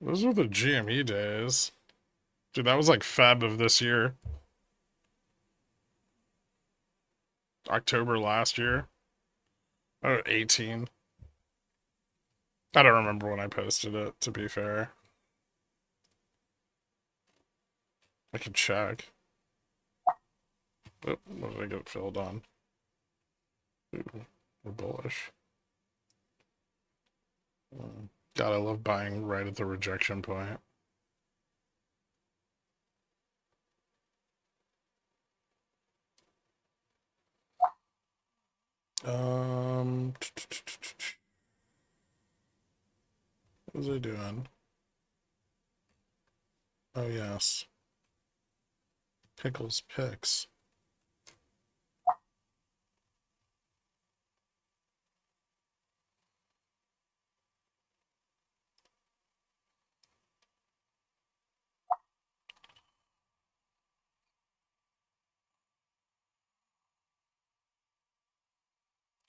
Those were the GME days. Dude, that was like Feb of this year. October last year. Oh, 18. I don't remember when I posted it, to be fair. I can check. Oh, what did I get filled on? Ooh, we're bullish. God, I love buying right at the rejection point. What was I doing? Oh, yes. Pickles picks.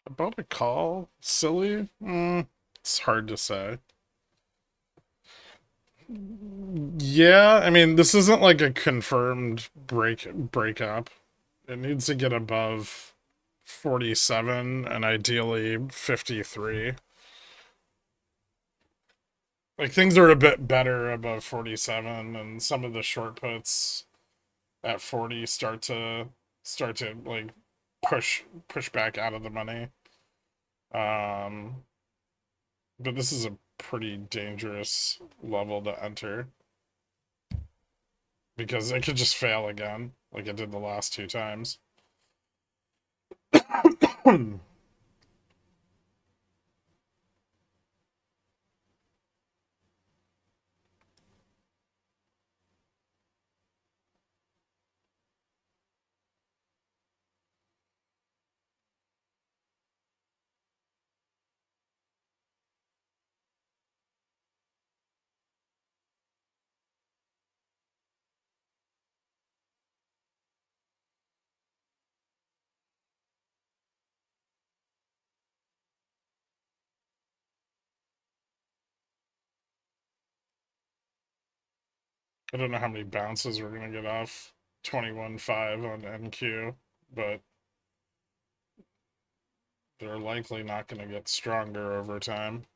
About a call? Silly? It's hard to say. Yeah, I mean, this isn't like a confirmed breakup. It needs to get above 47 and ideally 53. Like things are a bit better above 47 and some of the short puts at 40 start to like push back out of the money. But this is a pretty dangerous level to enter because it could just fail again like it did the last two times. I don't know how many bounces we're gonna get off 21.5 on NQ, but they're likely not gonna get stronger over time.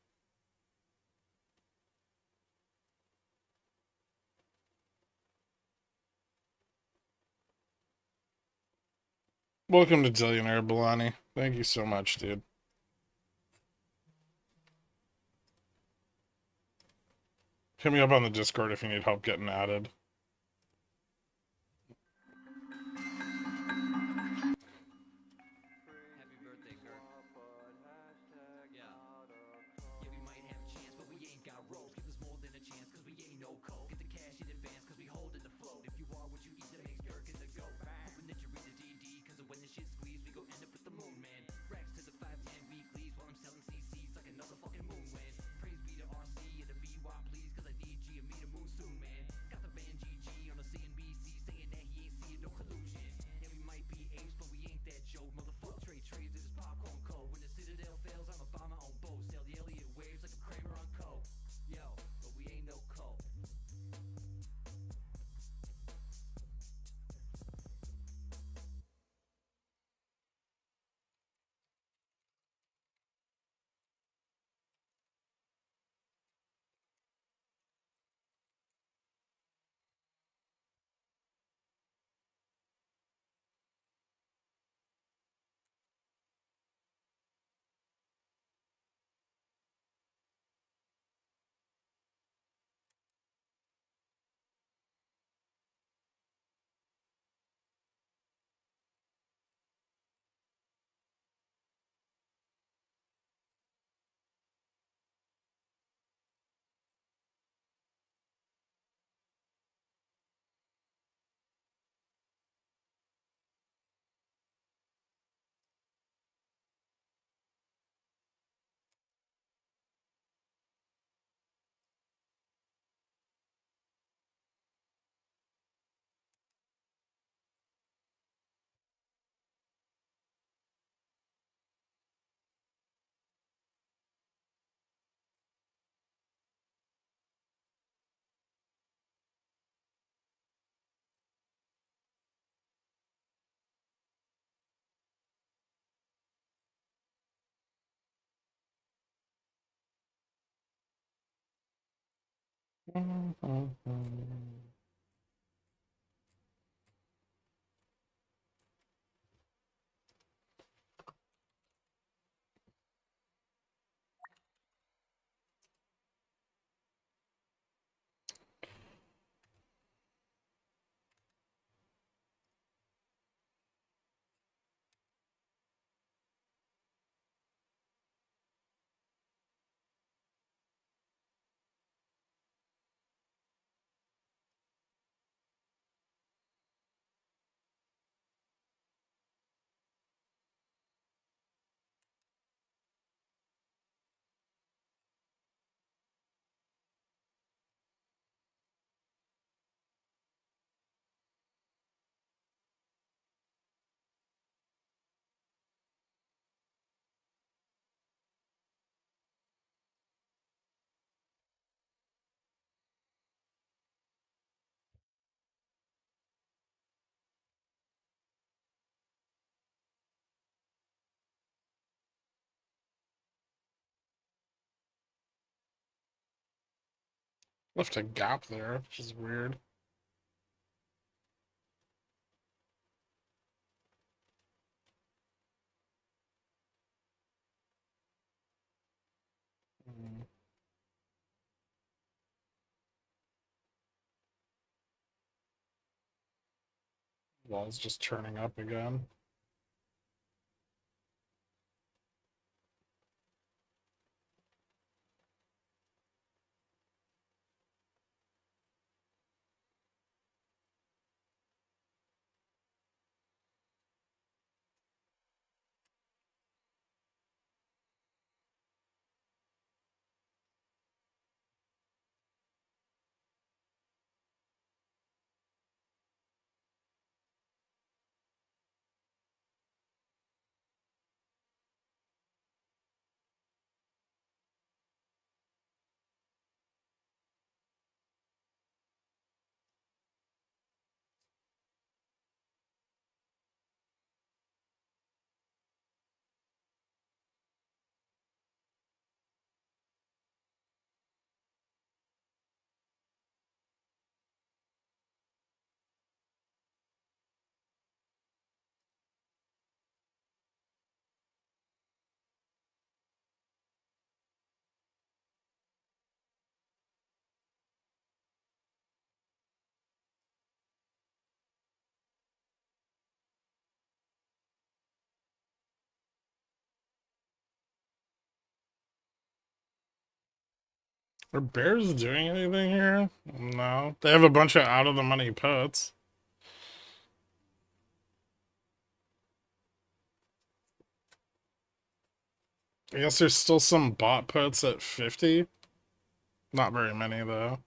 Welcome to Zillionaire Balani. Thank you so much, dude. Hit me up on the Discord if you need help getting added. Left a gap there, which is weird. Wall's just turning up again. Are bears doing anything here? No. They have a bunch of out of the money puts. I guess there's still some bot puts at 50. Not very many, though.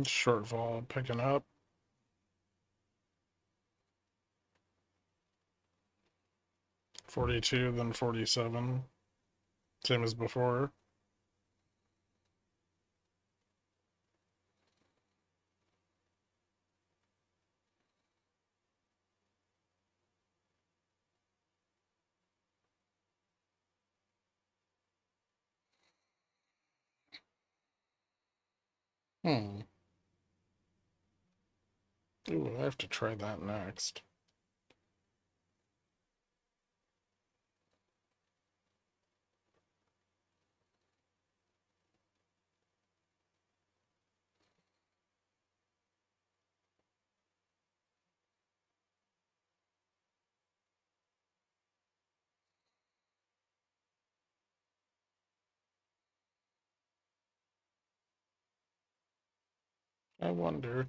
Short vol picking up. $42, then $47. Same as before. Hmm. Ooh, I have to try that next. I wonder.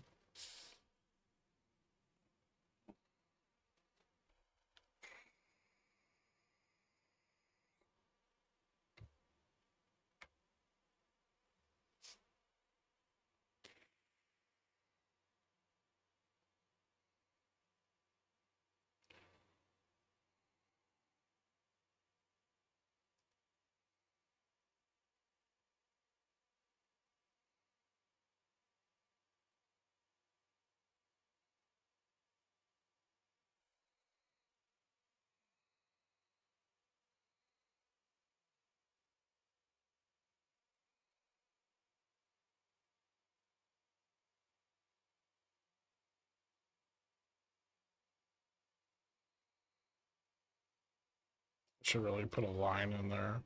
Should really put a line in there.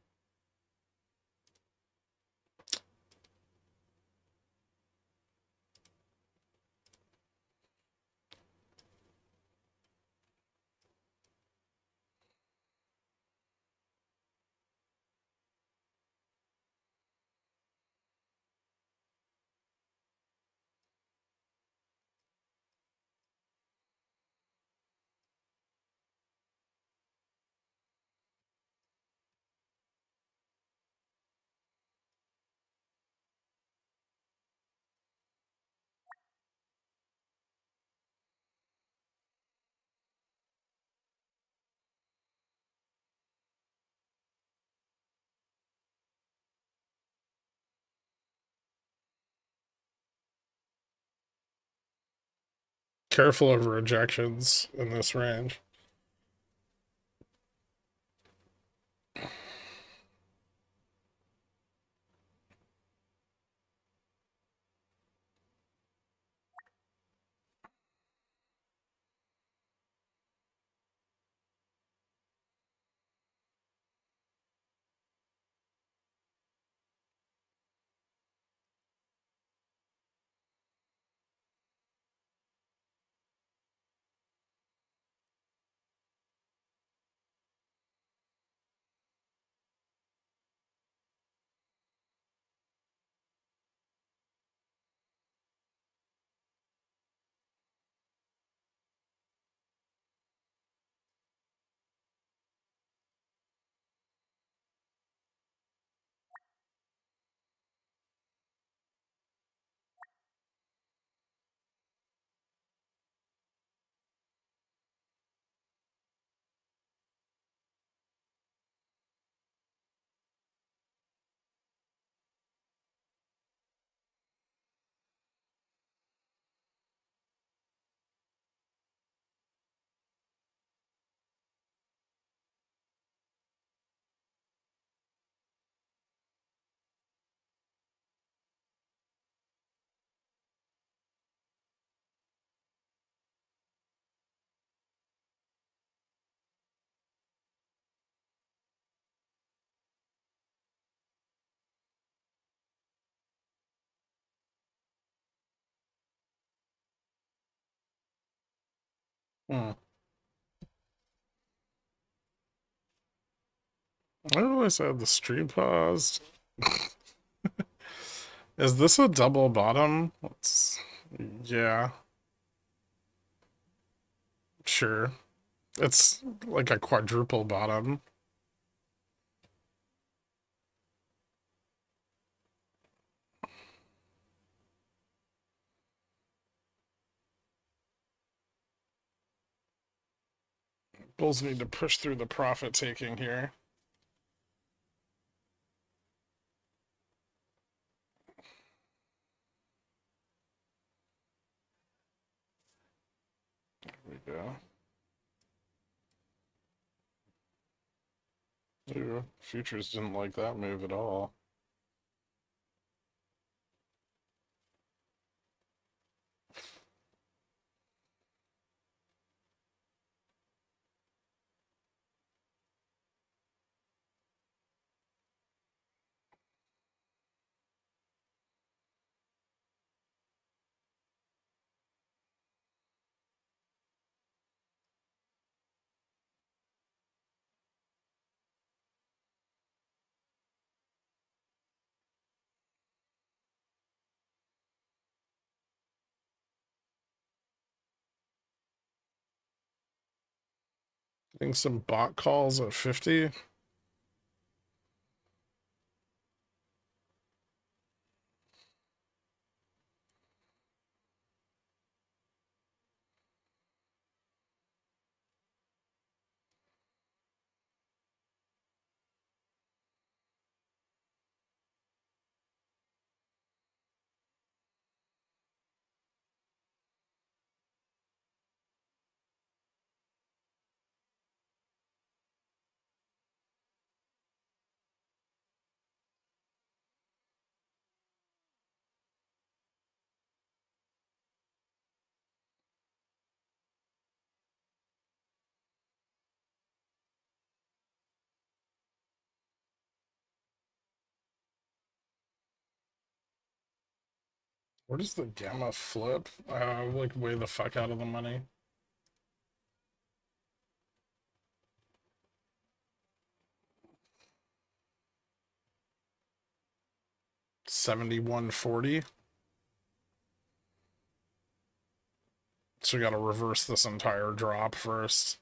Careful of rejections in this range. Hmm. I realize I had the stream paused. Is this a double bottom? Yeah, sure. It's like a quadruple bottom. Bulls need to push through the profit taking here. There we go. Ooh, futures didn't like that move at all. Getting some bot calls at 50. Where does the gamma flip? Like way the fuck out of the money. $71.40. So we gotta reverse this entire drop first.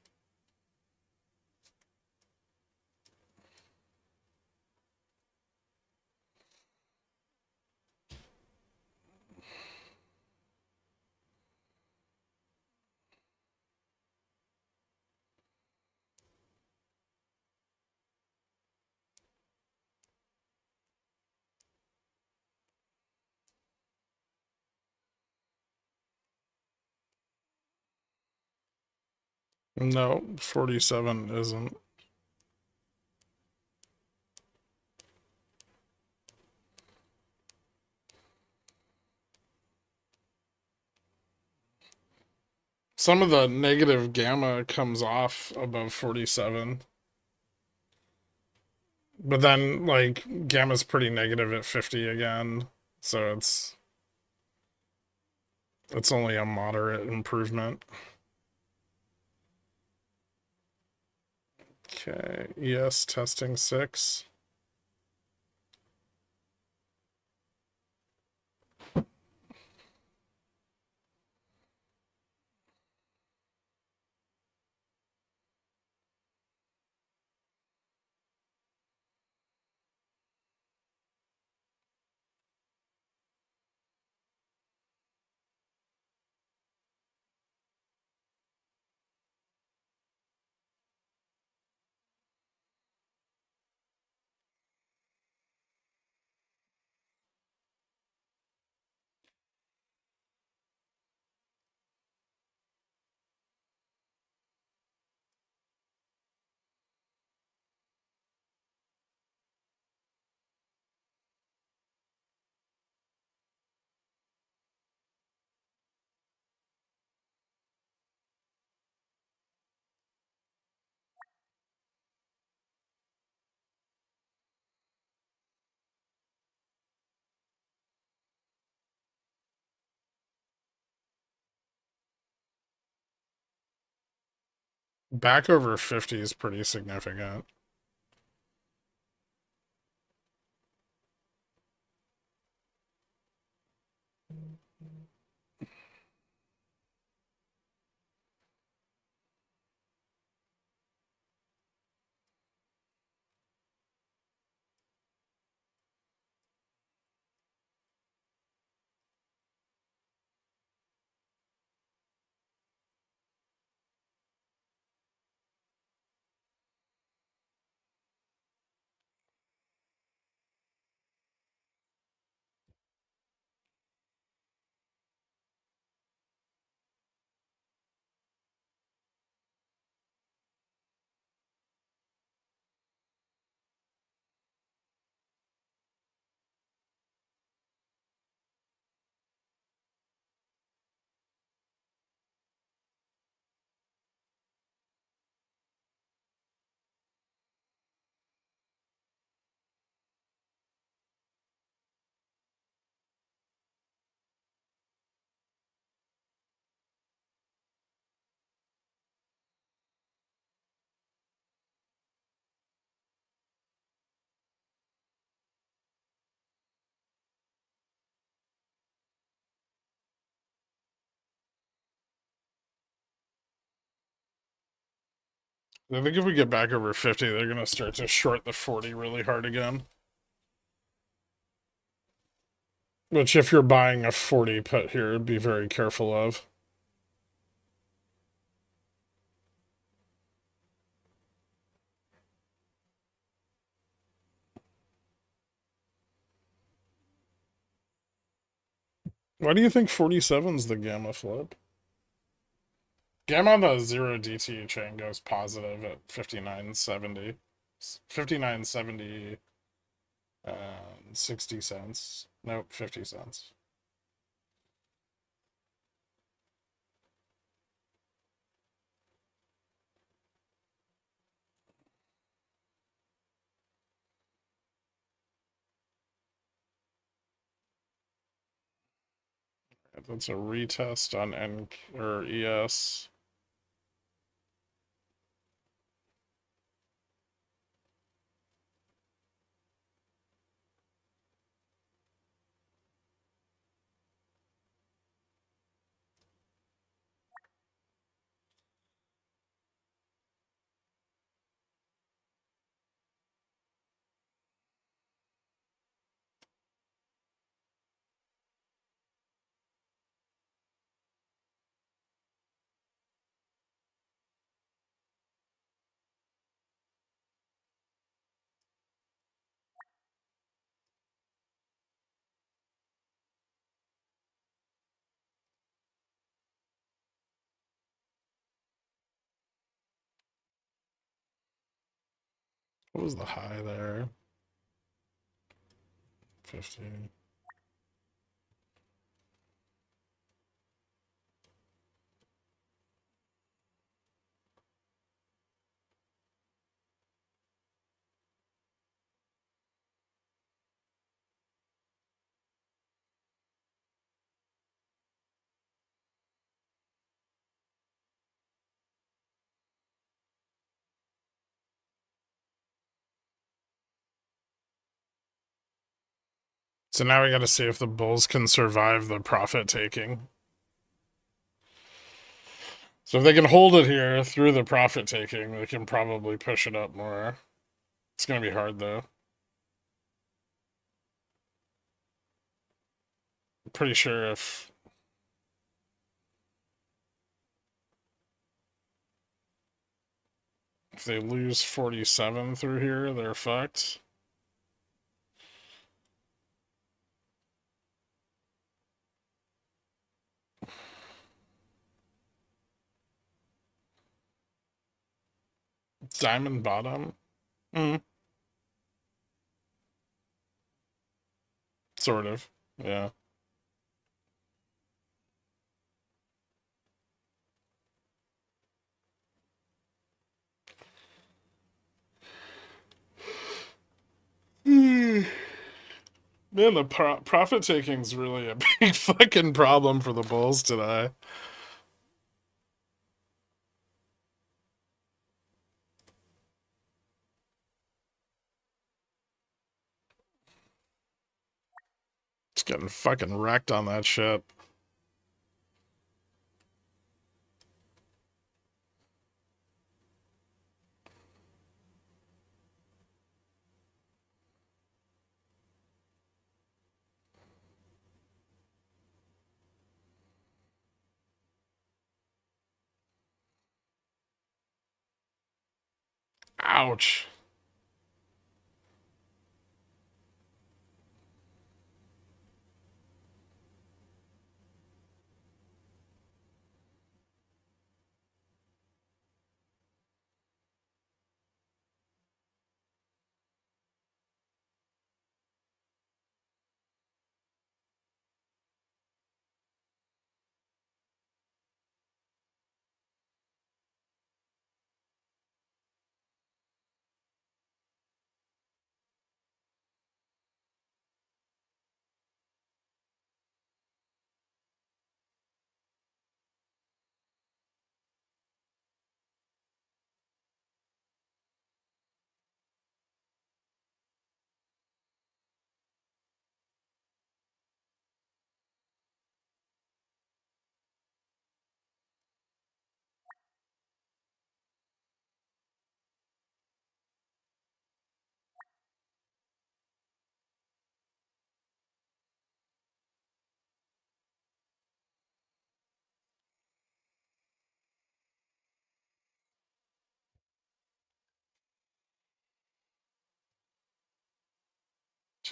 No, 47 isn't. Some of the negative gamma comes off above 47. But then, like, gamma's pretty negative at 50 again. So it's only a moderate improvement. Okay, yes, testing 6. Back over 50 is pretty significant. I think if we get back over 50, they're going to start to short the 40 really hard again. Which, if you're buying a 40 put here, be very careful of. Why do you think 47's the gamma flip? Gamma on the 0 DT chain goes positive at 59.70. 59.70 and 60 cents. Nope, 50 cents. That's a retest on N or ES. What was the high there? 50. So now we got to see if the bulls can survive the profit taking. So if they can hold it here through the profit taking, they can probably push it up more. It's going to be hard though. I'm pretty sure if they lose 47 through here, they're fucked. Diamond bottom? Sort of. Yeah. Man, the profit taking's really a big fucking problem for the bulls today. It's getting fucking wrecked on that shit. Ouch.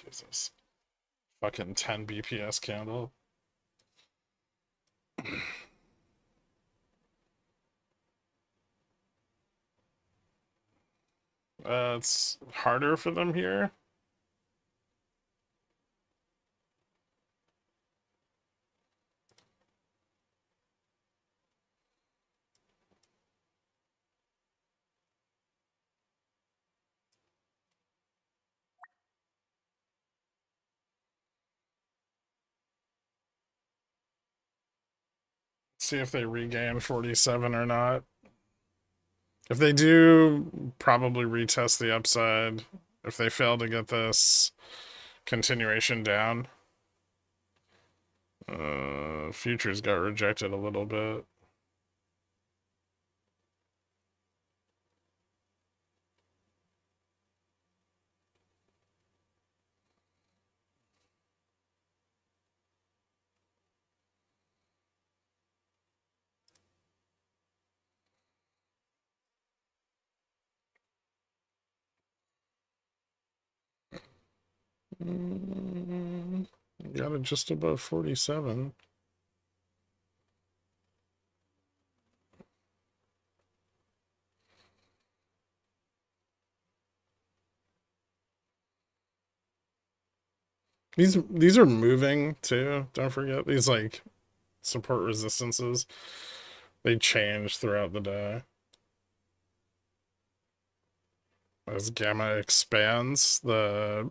Jesus. Fucking 10 BPS candle. It's harder for them here. See if they regain 47 or not. If they do, probably retest the upside. If they fail to get this continuation down, futures got rejected a little bit. Got it just above 47. These are moving too. Don't forget these like support resistances. They change throughout the day. As gamma expands, the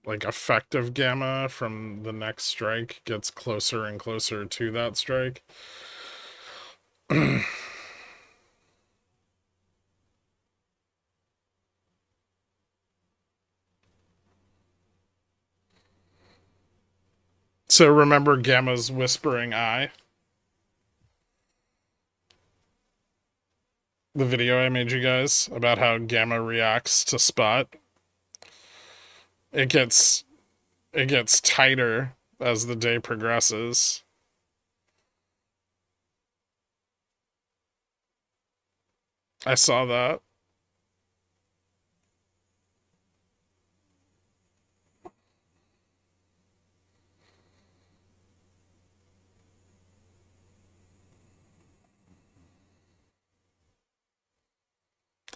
like effective gamma from the next strike gets closer and closer to that strike. So remember Gamma's whispering eye? The video I made you guys about how Gamma reacts to spot. It gets tighter as the day progresses. I saw that.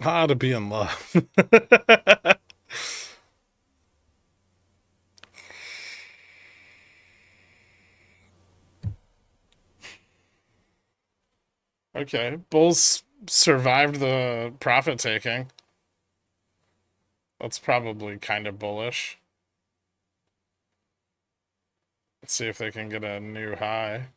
Ah, to be in love. Okay, bulls survived the profit taking. That's probably kind of bullish. Let's see if they can get a new high.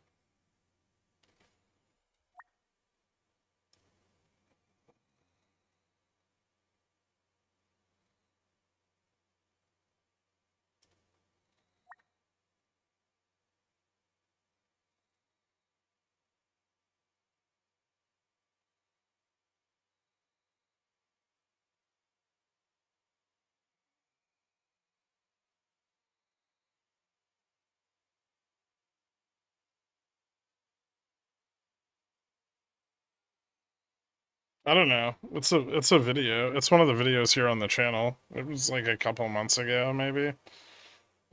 I don't know. It's a video. It's one of the videos here on the channel. It was like a couple months ago, maybe.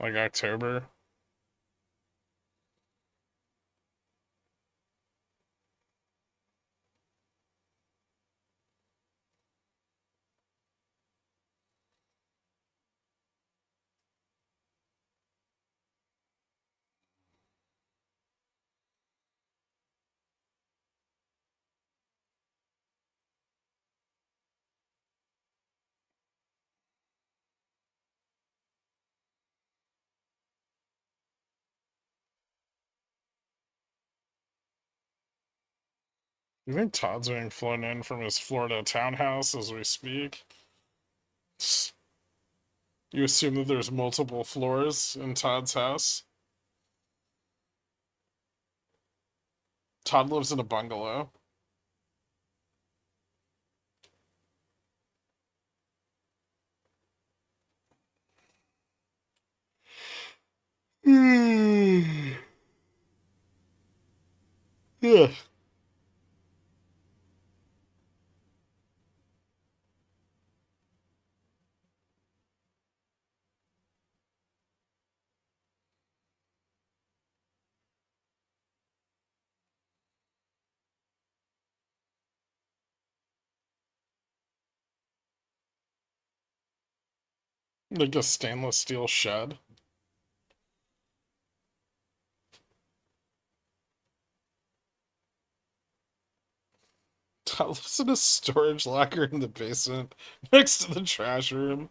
Like October. You think Todd's being flown in from his Florida townhouse as we speak? You assume that there's multiple floors in Todd's house? Todd lives in a bungalow. Yeah. Like a stainless steel shed. I lives in a storage locker in the basement next to the trash room.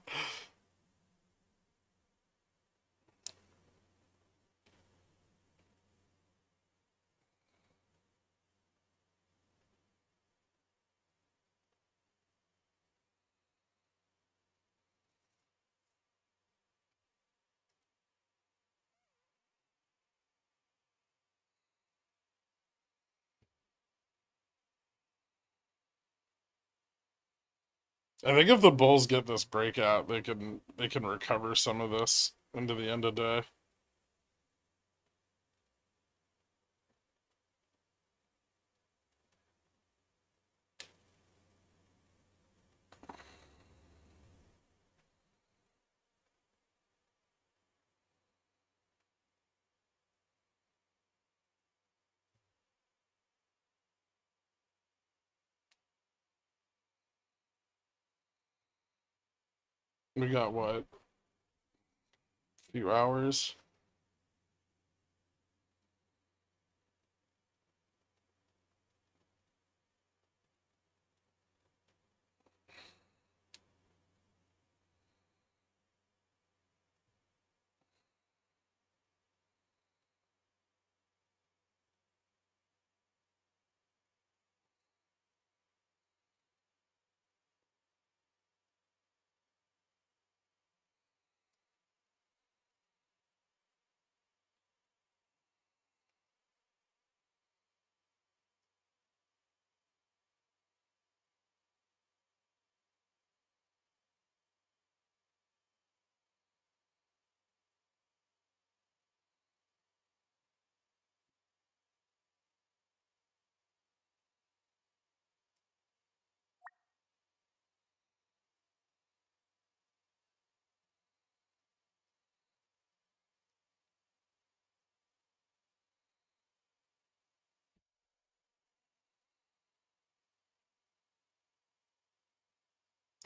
I think if the Bulls get this breakout, they can recover some of this into the end of day. We got what? A few hours.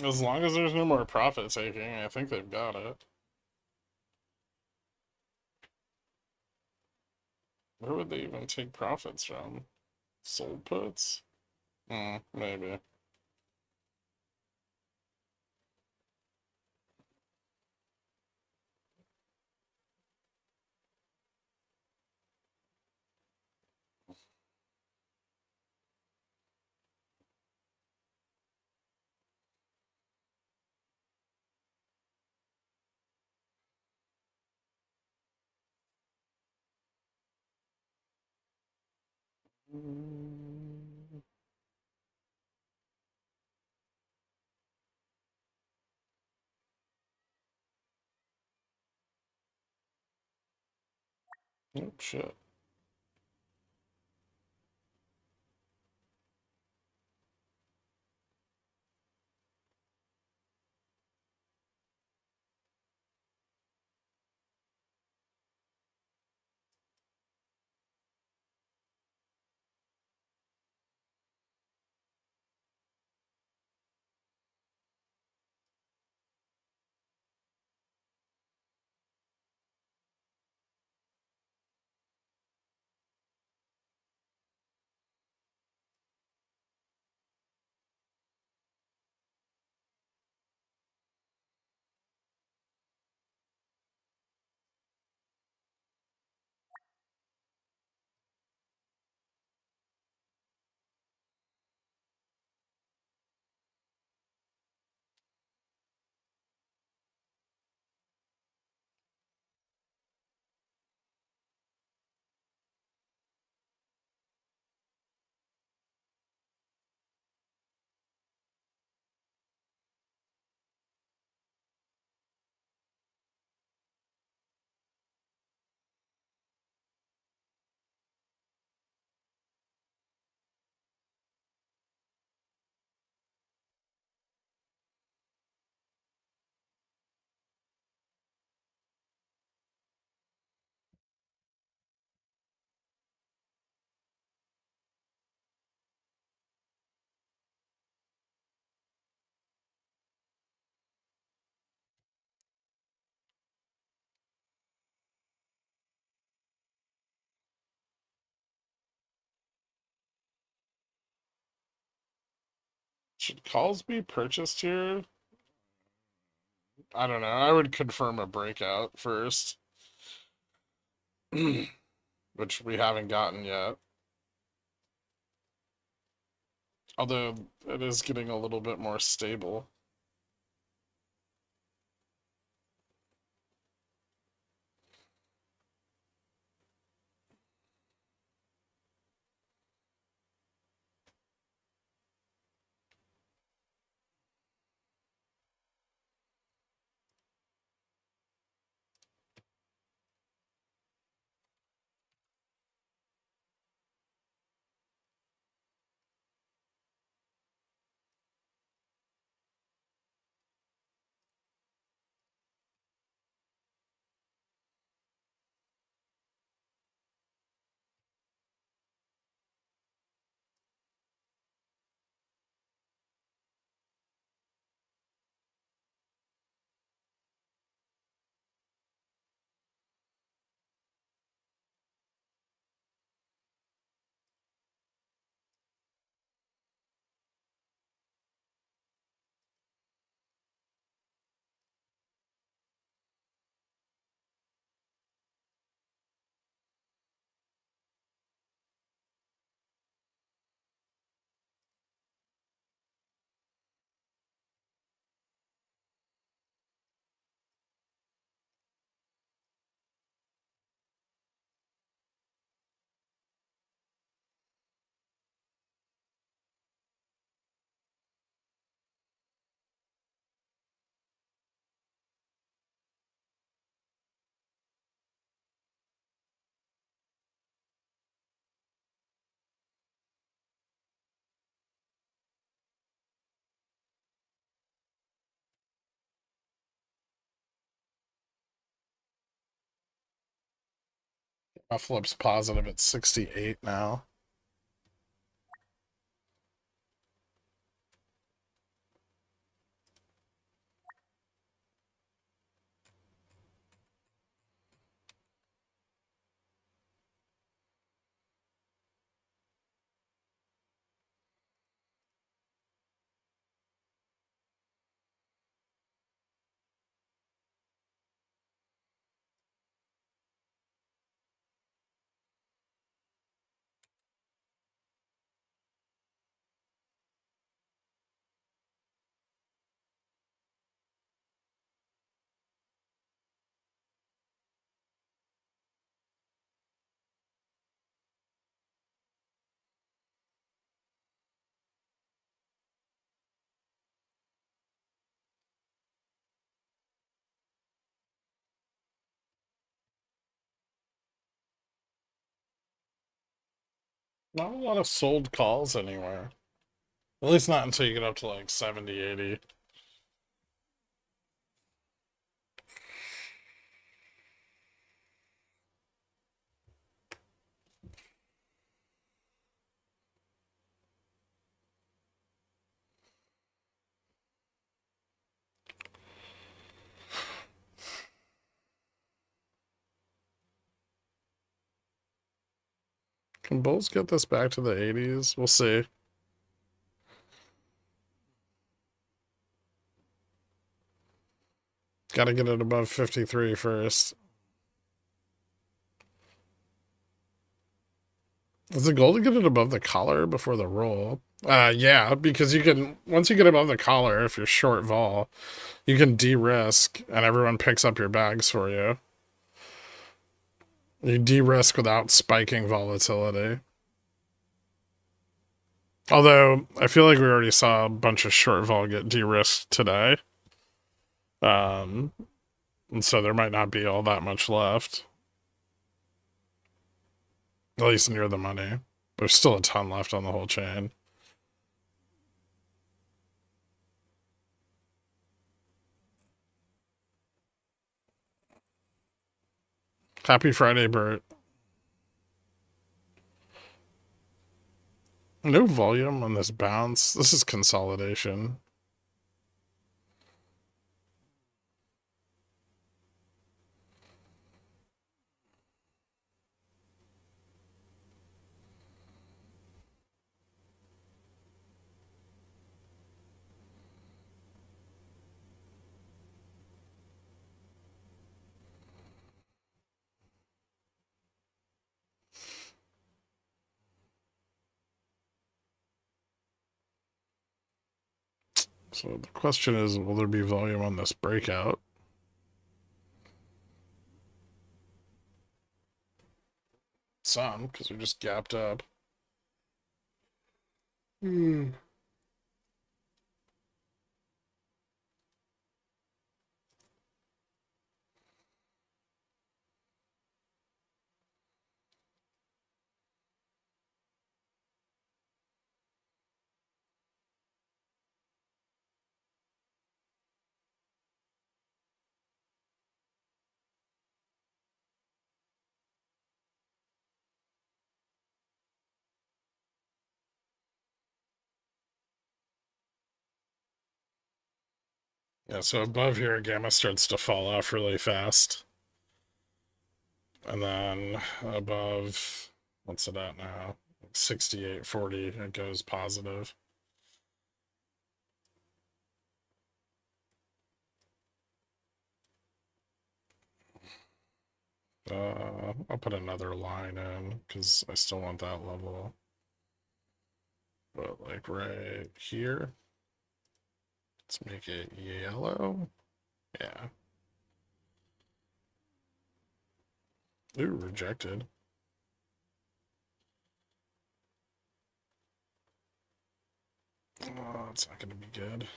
As long as there's no more profit taking, I think they've got it. Where would they even take profits from? Sold puts? Maybe. Mm, oh shit. Should calls be purchased here? I don't know. I would confirm a breakout first, which we haven't gotten yet. Although it is getting a little bit more stable. My flip's positive at 68 now. Not a lot of sold calls anywhere. At least not until you get up to like 70, 80. Can bulls get this back to the 80s? We'll see. Gotta get it above 53 first. Is the goal to get it above the collar before the roll? Yeah, because you can, once you get above the collar, if you're short vol, you can de-risk and everyone picks up your bags for you. You de-risk without spiking volatility. Although, I feel like we already saw a bunch of short vol get de-risked today. And so there might not be all that much left. At least near the money. There's still a ton left on the whole chain. Happy Friday, Bert. No volume on this bounce. This is consolidation. So the question is, will there be volume on this breakout? Some, because we just gapped up. Yeah, so above here, gamma starts to fall off really fast. And then above, what's it at now? 68.40, it goes positive. I'll put another line in because I still want that level. But like right here, let's make it yellow. Yeah. Ooh, rejected. Oh, it's not going to be good.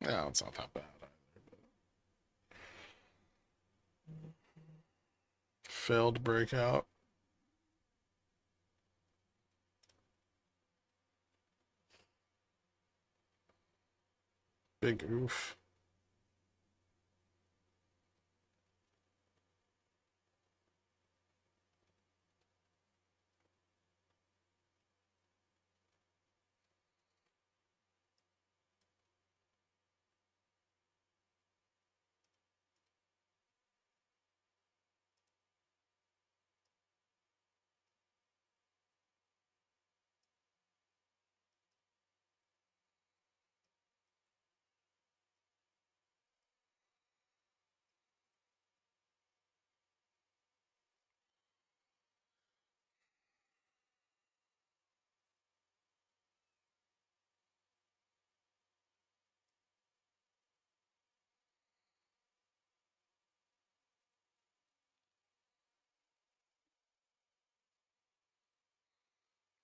No, it's not that bad either. Failed breakout. Big oof.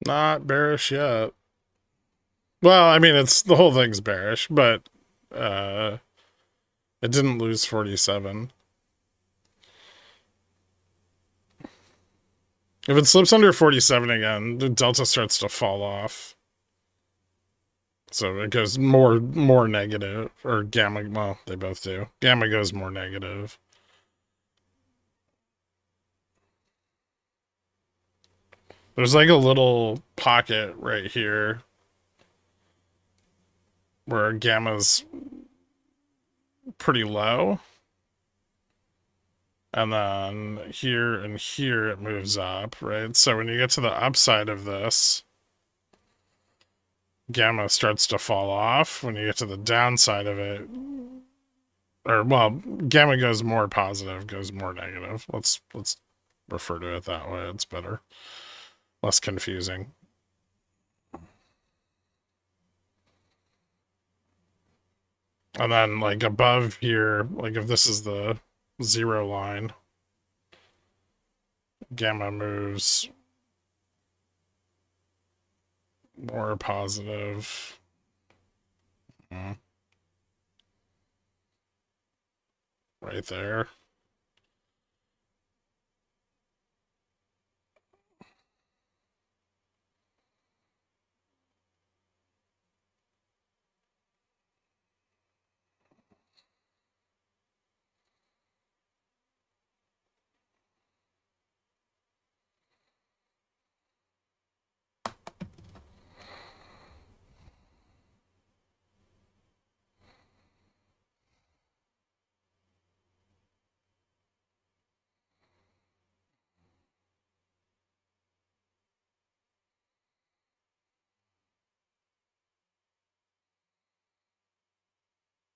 Not bearish yet. Well, I mean, it's the whole thing's bearish, but it didn't lose 47. If it slips under 47 again, the delta starts to fall off. So it goes more negative, or gamma. Well, they both do. Gamma goes more negative. There's like a little pocket right here where gamma's pretty low. And then here and here it moves up, right? So when you get to the upside of this, gamma starts to fall off. When you get to the downside of it, or well, gamma goes more positive, goes more negative. Let's refer to it that way. It's better, less confusing. And then like above here, like if this is the 0 line, gamma moves more positive. Right there.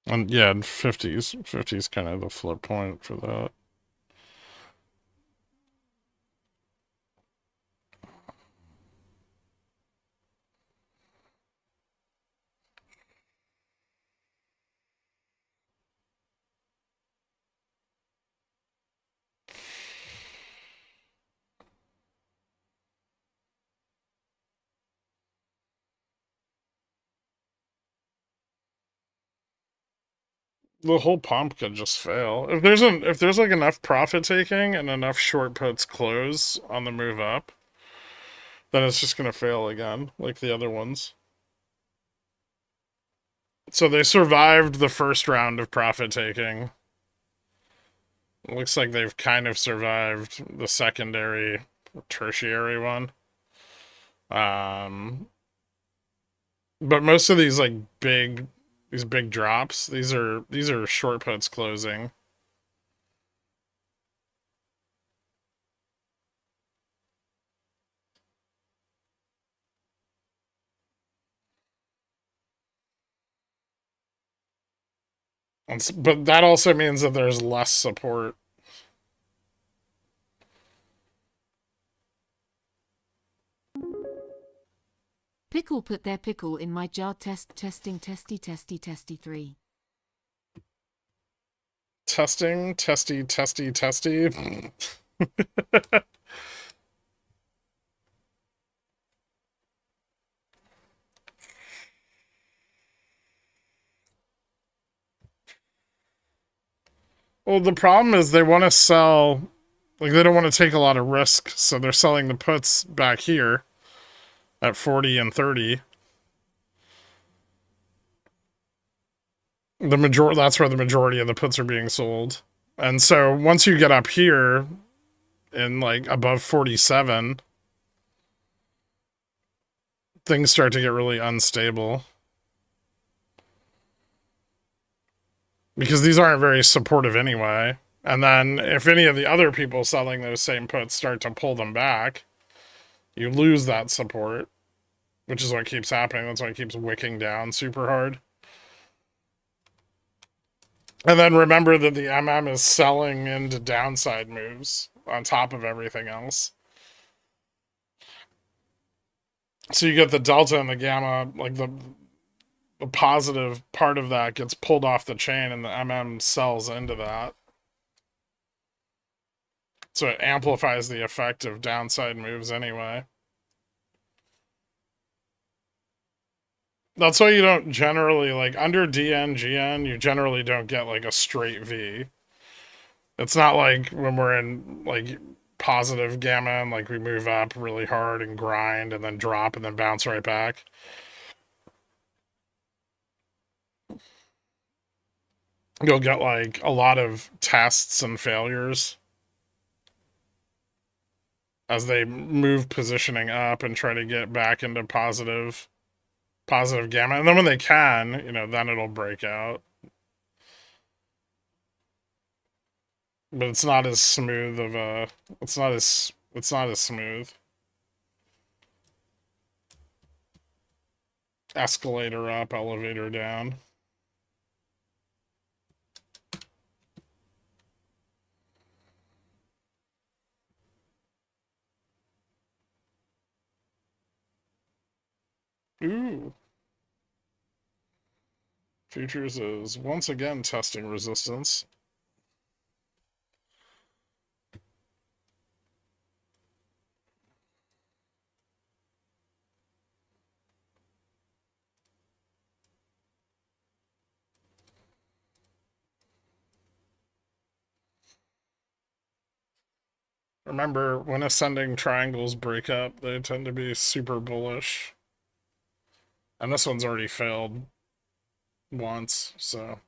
And yeah, 50's kind of the flip point for that. The whole pump could just fail. If there's like enough profit taking and enough short puts close on the move up, then it's just gonna fail again, like the other ones. So they survived the first round of profit taking. It looks like they've kind of survived the secondary, tertiary one. Um, but most of these these big drops, these are short puts closing. But that also means that there's less support. Pickle put their pickle in my jar. Testing testy 3. Testy. Well, the problem is they want to sell, like, they don't want to take a lot of risk, so they're selling the puts back here at 40 and 30. That's where the majority of the puts are being sold. And so once you get up here in like above 47, things start to get really unstable. Because these aren't very supportive anyway. And then if any of the other people selling those same puts start to pull them back, you lose that support, which is what keeps happening. That's why it keeps wicking down super hard. And then remember that the MM is selling into downside moves on top of everything else. So you get the delta and the gamma, like the positive part of that gets pulled off the chain and the MM sells into that. So it amplifies the effect of downside moves anyway. That's why you don't generally, like, under DN, GN, you generally don't get, like, a straight V. It's not like when we're in, like, positive gamma and, like, we move up really hard and grind and then drop and then bounce right back. You'll get, like, a lot of tests and failures as they move positioning up and try to get back into positive gamma. And then when they can, you know, then it'll break out. But it's not as smooth of a it's not as smooth. Escalator up, elevator down. Ooh. Futures is once again testing resistance. Remember, when ascending triangles break up, they tend to be super bullish. And this one's already failed once, so.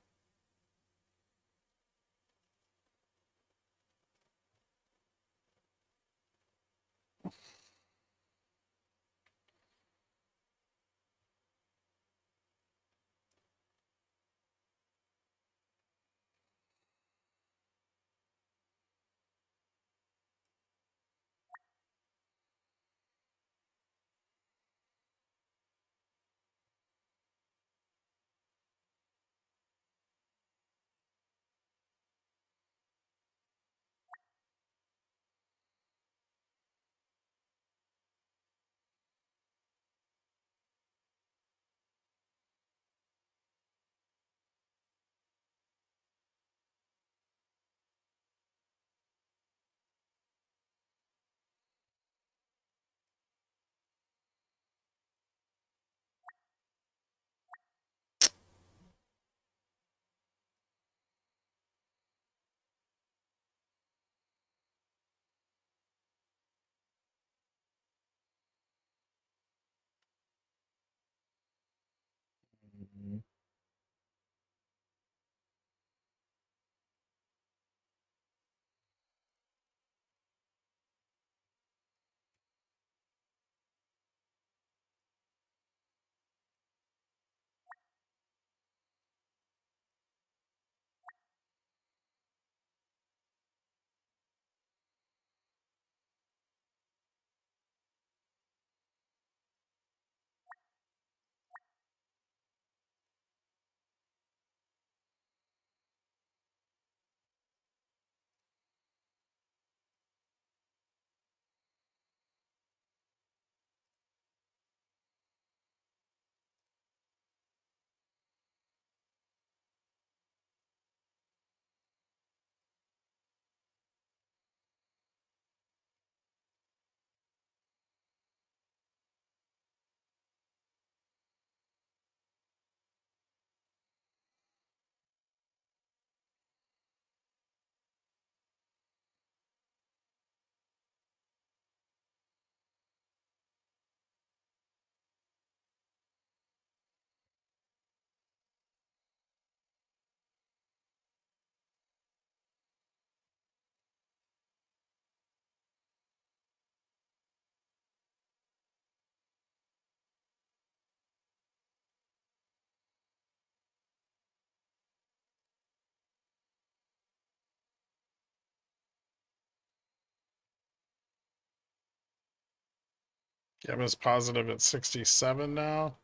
Gamma's positive at 67 now.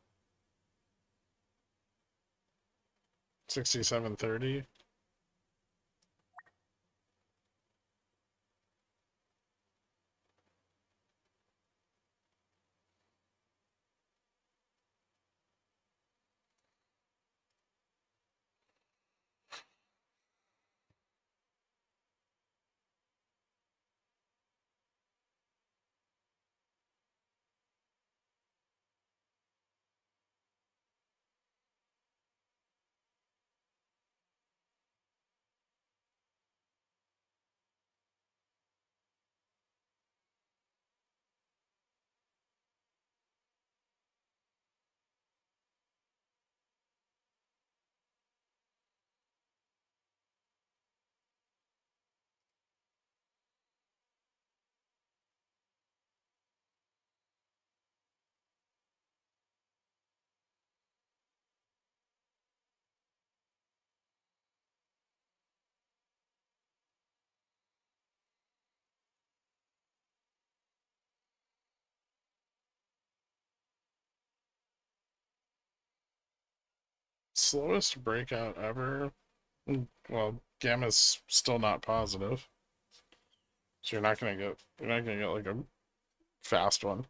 67.30. Slowest breakout ever. Well, Gamma's still not positive. So you're not gonna get like a fast one.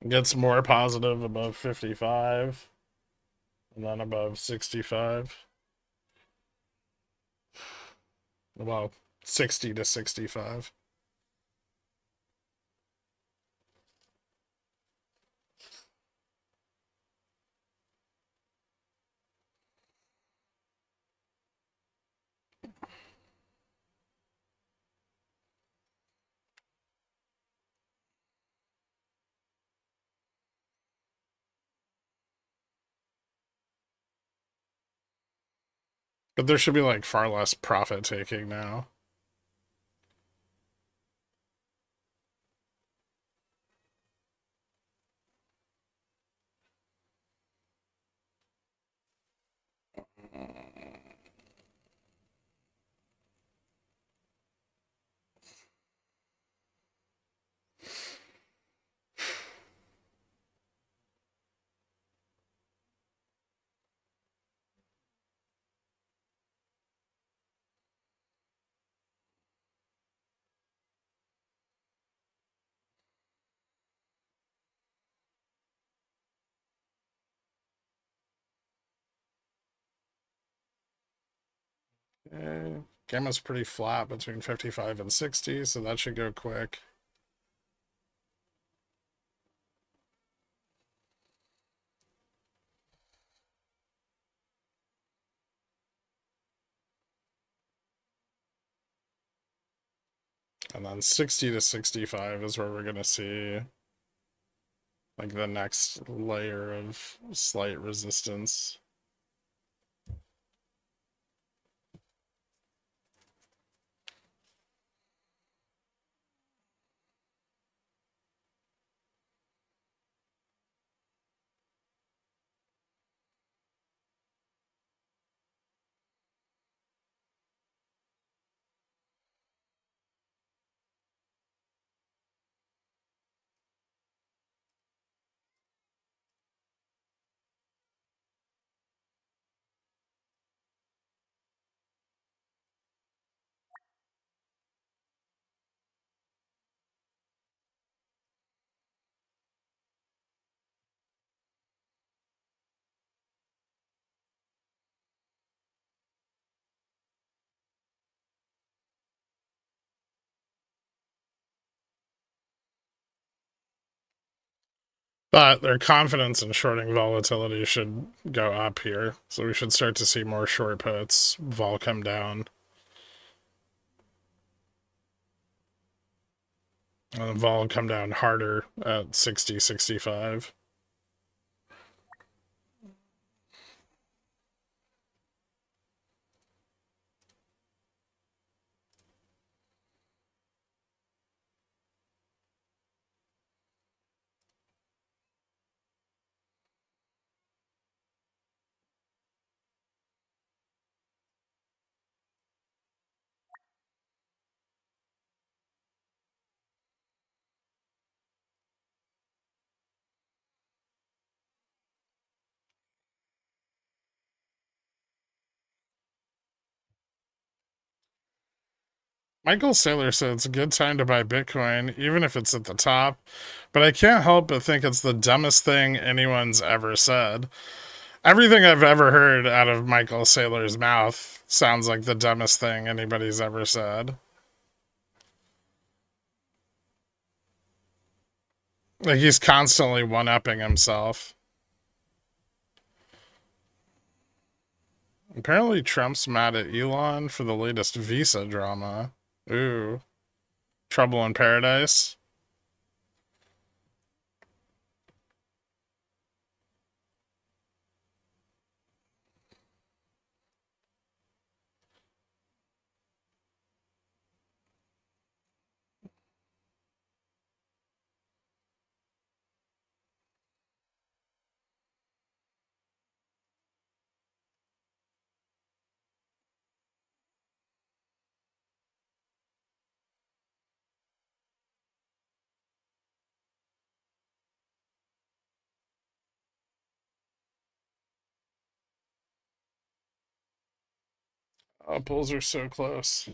It gets more positive above 55 and then above 65. Well, 60 to 65. But there should be like far less profit taking now. Okay. Gamma's pretty flat between 55 and 60, so that should go quick. And then 60 to 65 is where we're going to see like the next layer of slight resistance. But their confidence in shorting volatility should go up here. So we should start to see more short puts, vol come down. And vol come down harder at 60, 65. Michael Saylor said it's a good time to buy Bitcoin, even if it's at the top. But I can't help but think it's the dumbest thing anyone's ever said. Everything I've ever heard out of Michael Saylor's mouth sounds like the dumbest thing anybody's ever said. Like he's constantly one-upping himself. Apparently Trump's mad at Elon for the latest visa drama. Ooh. Trouble in paradise. Oh, bulls are so close.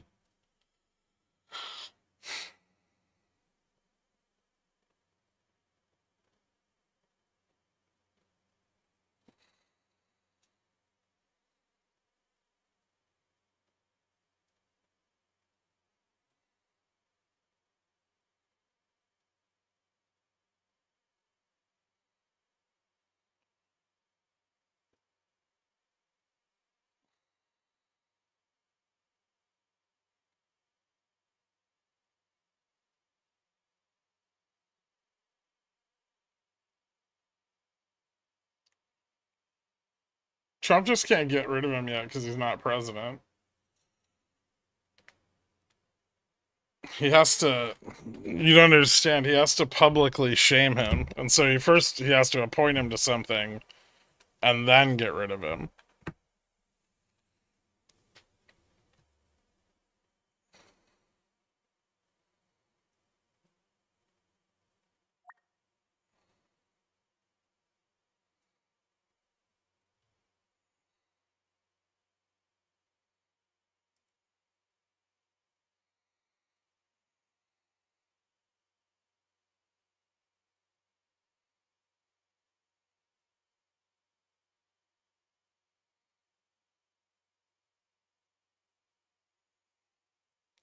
Trump just can't get rid of him yet because he's not president. He has to, you don't understand, he has to publicly shame him. And so he has to appoint him to something and then get rid of him.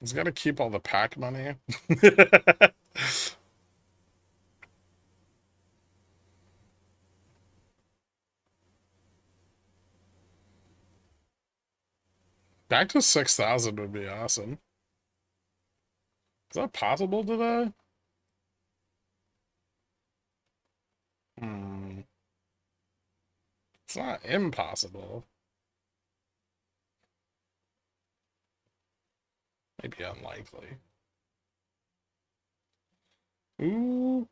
He's got to keep all the PAC money. Back to 6,000 would be awesome. Is that possible today? It's not impossible. Maybe unlikely. Ooh.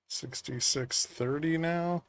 $66.30 now.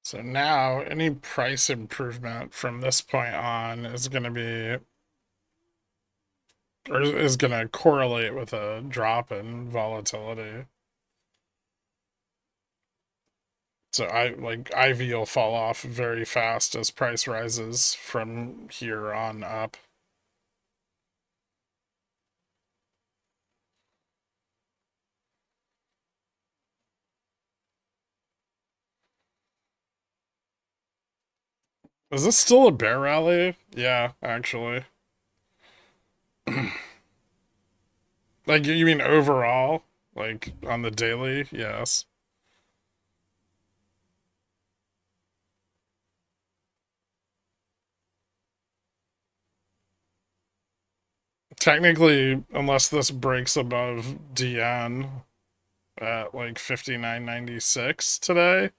So now any price improvement from this point on is going to be, or is going to correlate with a drop in volatility. So IV will fall off very fast as price rises from here on up. Is this still a bear rally? Yeah, actually. Like, you mean overall? Like, on the daily? Yes. Technically, unless this breaks above DN at like 59.96 today,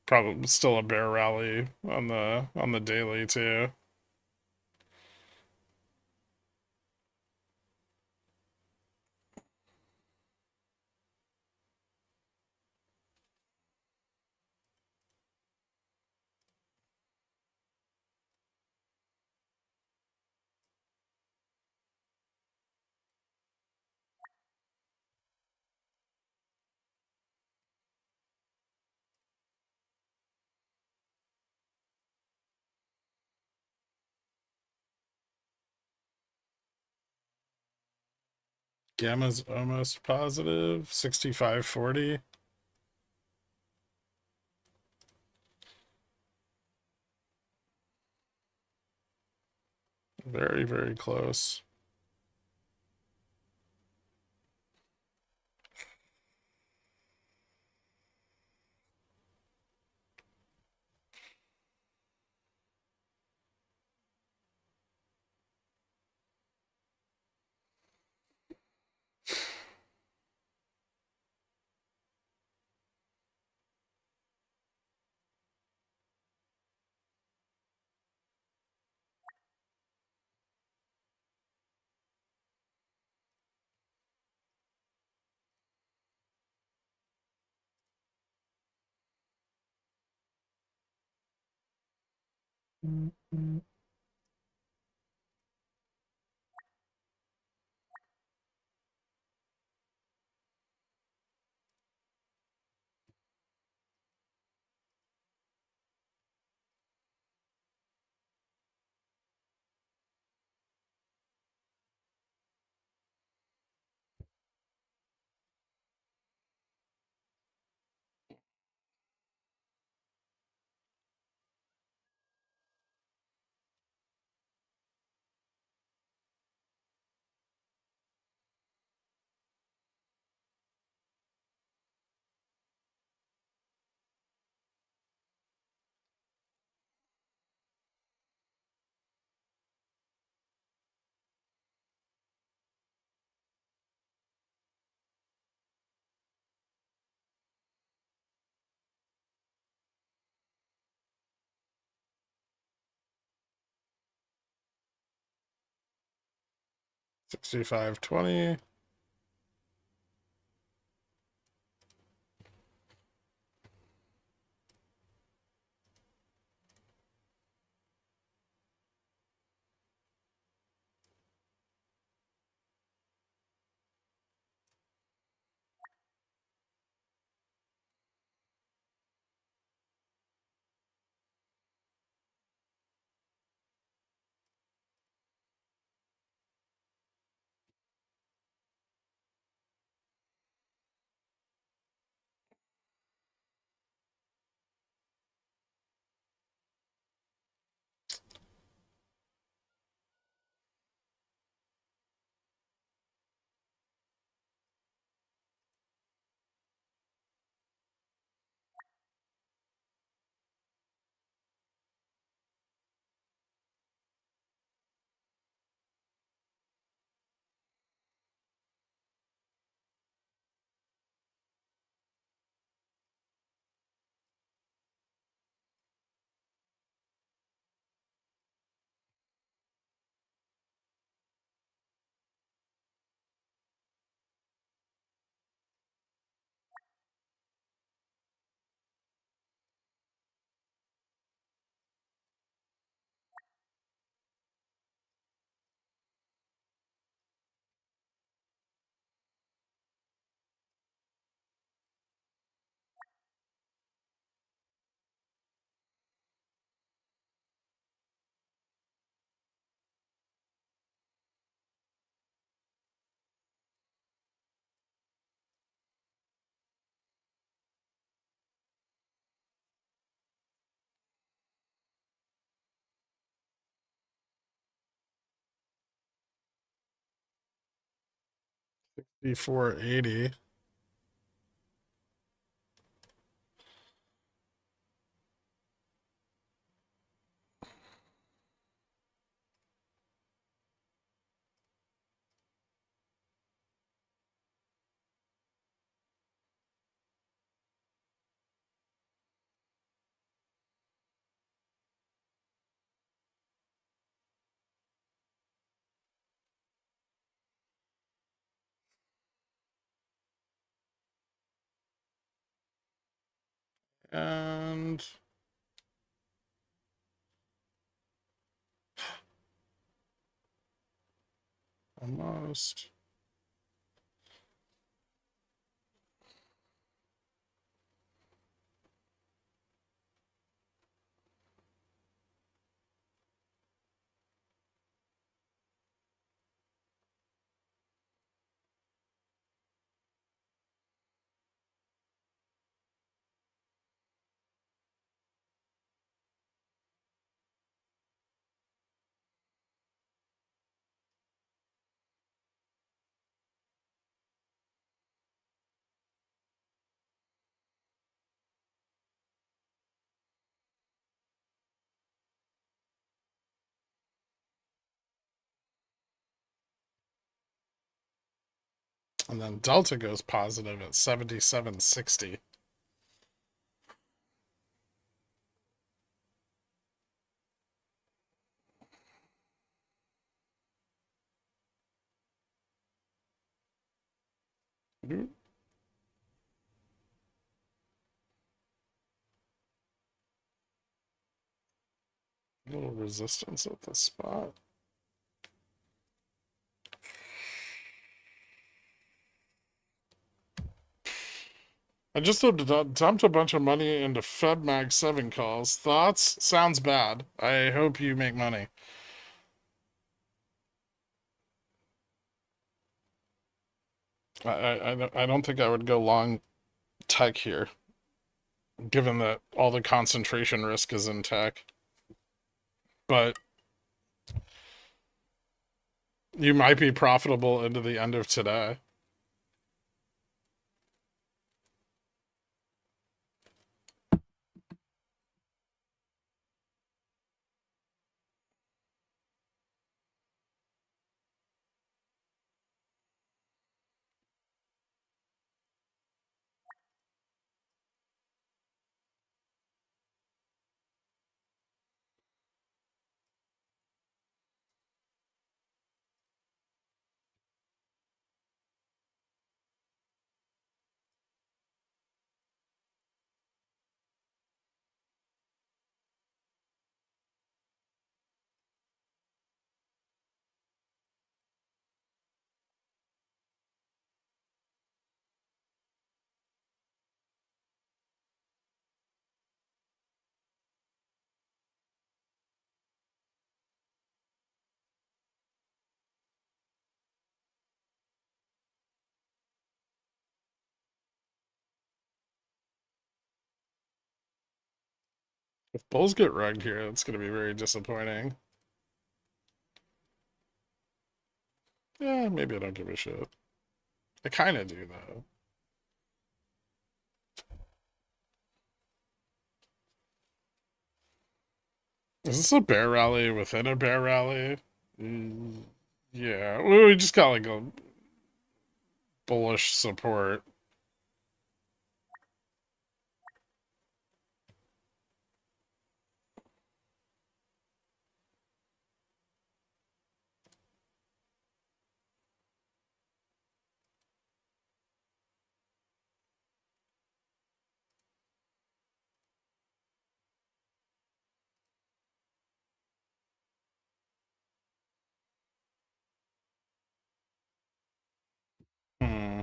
probably still a bear rally on the daily too. Gamma's almost positive, 65.40. Very, very close. Mm-hmm. 65.20. 5480. And almost. And then Delta goes positive at 77.60. A little resistance at the spot. I just dumped a bunch of money into FedMag 7 calls. Thoughts? Sounds bad. I hope you make money. I don't think I would go long tech here, given that all the concentration risk is in tech. But you might be profitable into the end of today. If bulls get rugged here, it's going to be very disappointing. Yeah, maybe I don't give a shit. I kind of do, though. Is this a bear rally within a bear rally? Mm, yeah, we just got like a bullish support. Hmm.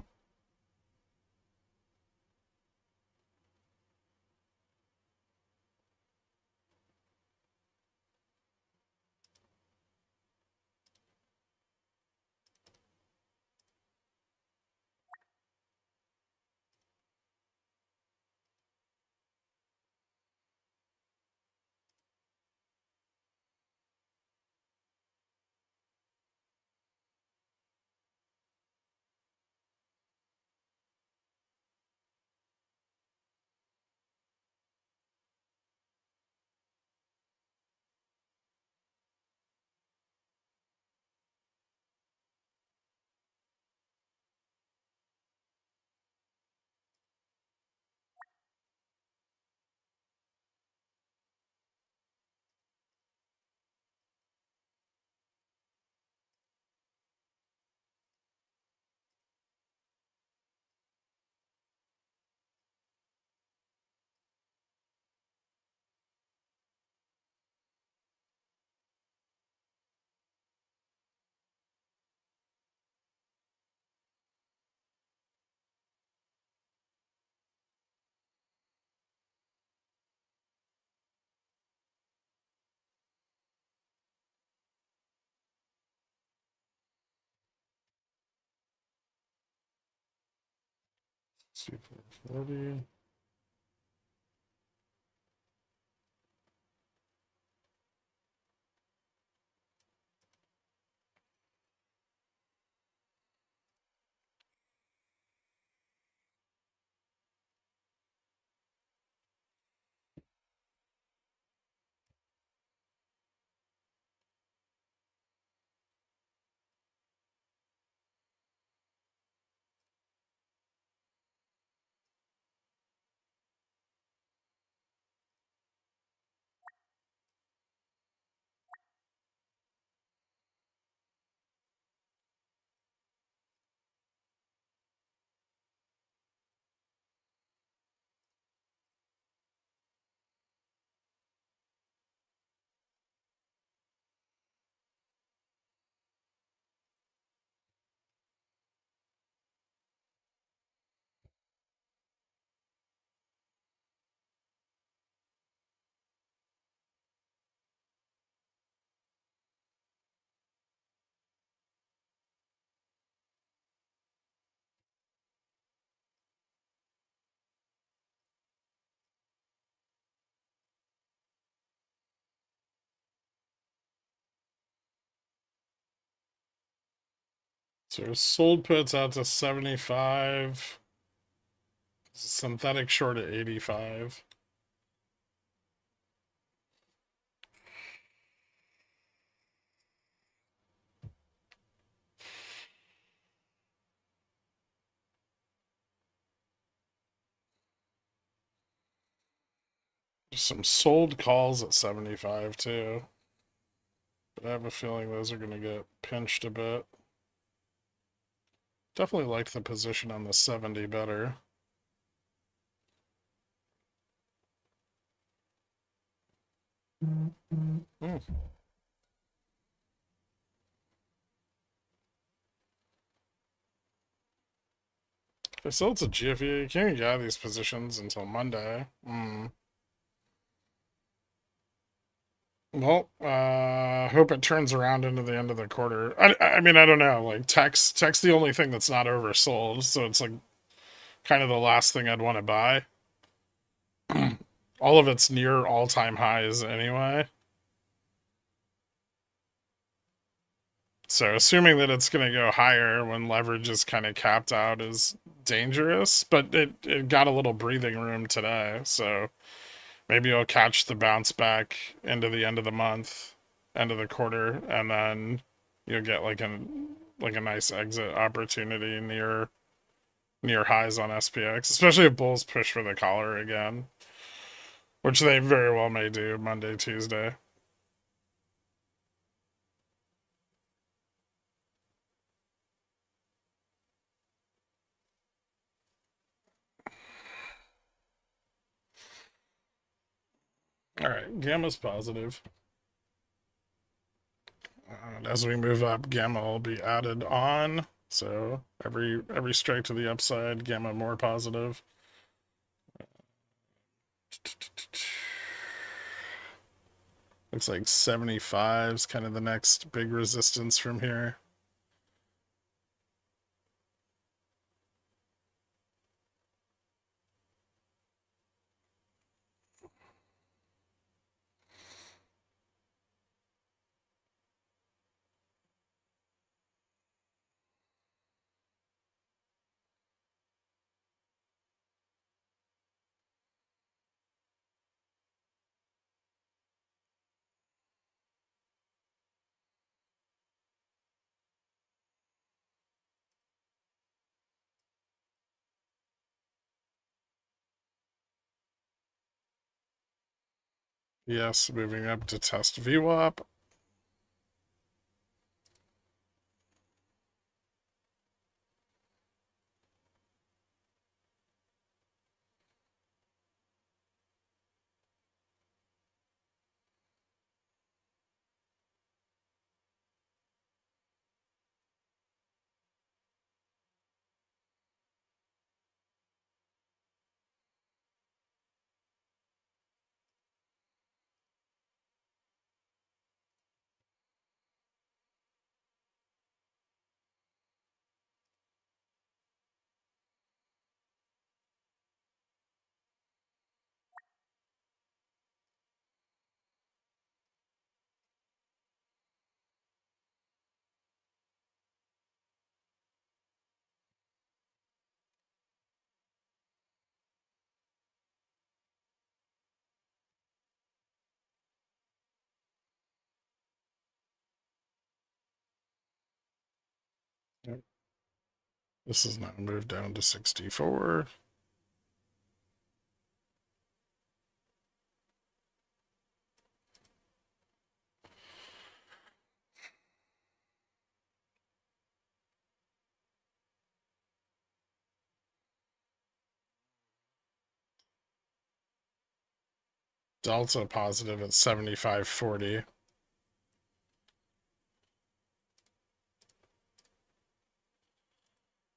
C440. So sold puts out to 75. Synthetic short at 85. There's some sold calls at 75 too. But I have a feeling those are going to get pinched a bit. Definitely liked the position on the 70 better. Mm. If I sell to GFE, you can't get out of these positions until Monday. Well, hope it turns around into the end of the quarter. I mean, I don't know. Like tech's the only thing that's not oversold, so it's like kind of the last thing I'd want to buy. All of it's near all-time highs anyway. So assuming that it's going to go higher when leverage is kind of capped out is dangerous, but it got a little breathing room today, so maybe you'll catch the bounce back into the end of the month, end of the quarter, and then you'll get like a nice exit opportunity near highs on SPX, especially if bulls push for the collar again, which they very well may do Monday, Tuesday. All right, gamma's positive. And as we move up, gamma will be added on. So every strike to the upside, gamma more positive. Looks like 75 is kind of the next big resistance from here. Yes, moving up to test VWAP. Yep. This is now moved down to 64. Delta positive at 75.40.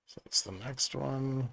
So that's the next one.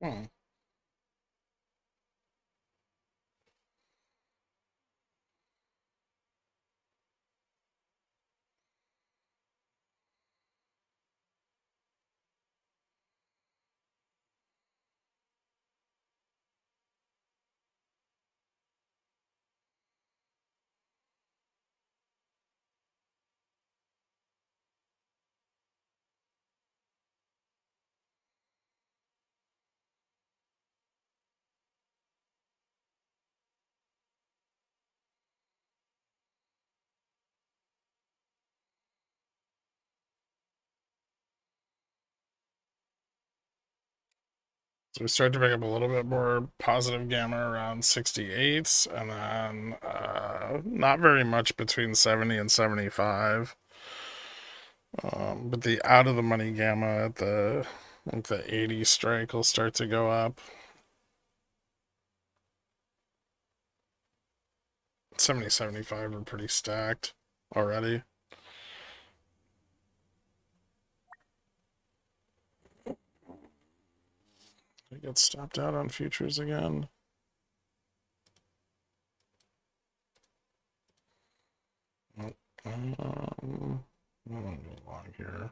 Hmm. So we start to pick up a little bit more positive gamma around 68, and then not very much between 70 and 75. But the out of the money gamma at the 80 strike will start to go up. 70, 75 are pretty stacked already. I get stopped out on futures again. I don't go long here.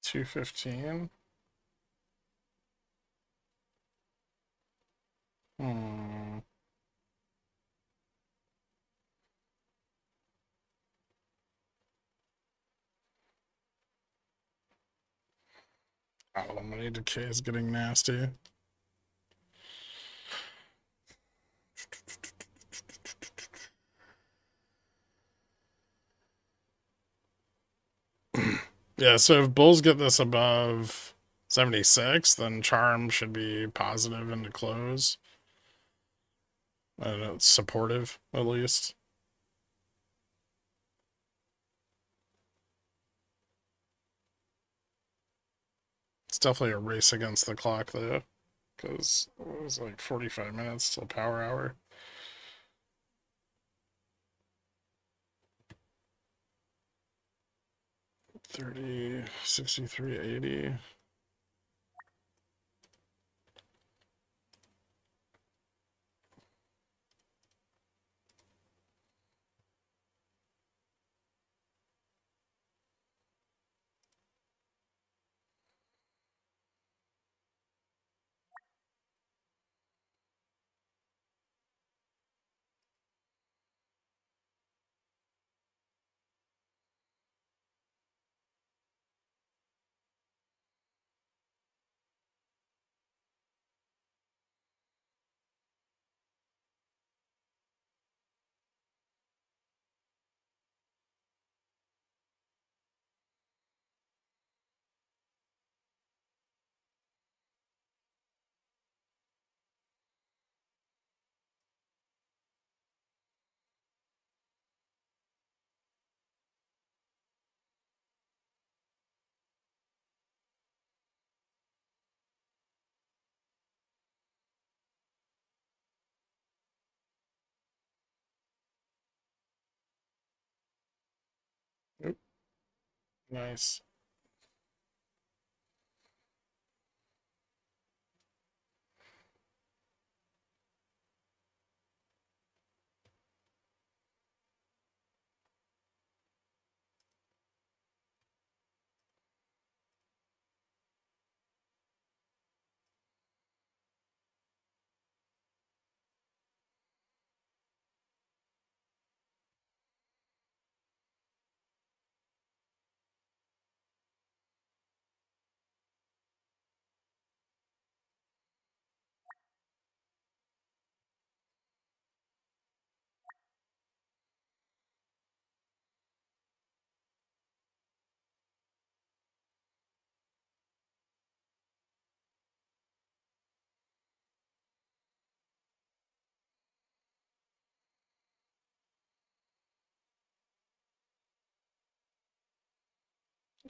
215. Hmm. Oh, money decay is getting nasty. Yeah, so if bulls get this above 76, then charm should be positive into close. And it's supportive, at least. It's definitely a race against the clock, though, because it was like 45 minutes till power hour. 30, 63, 80. Oop, nice.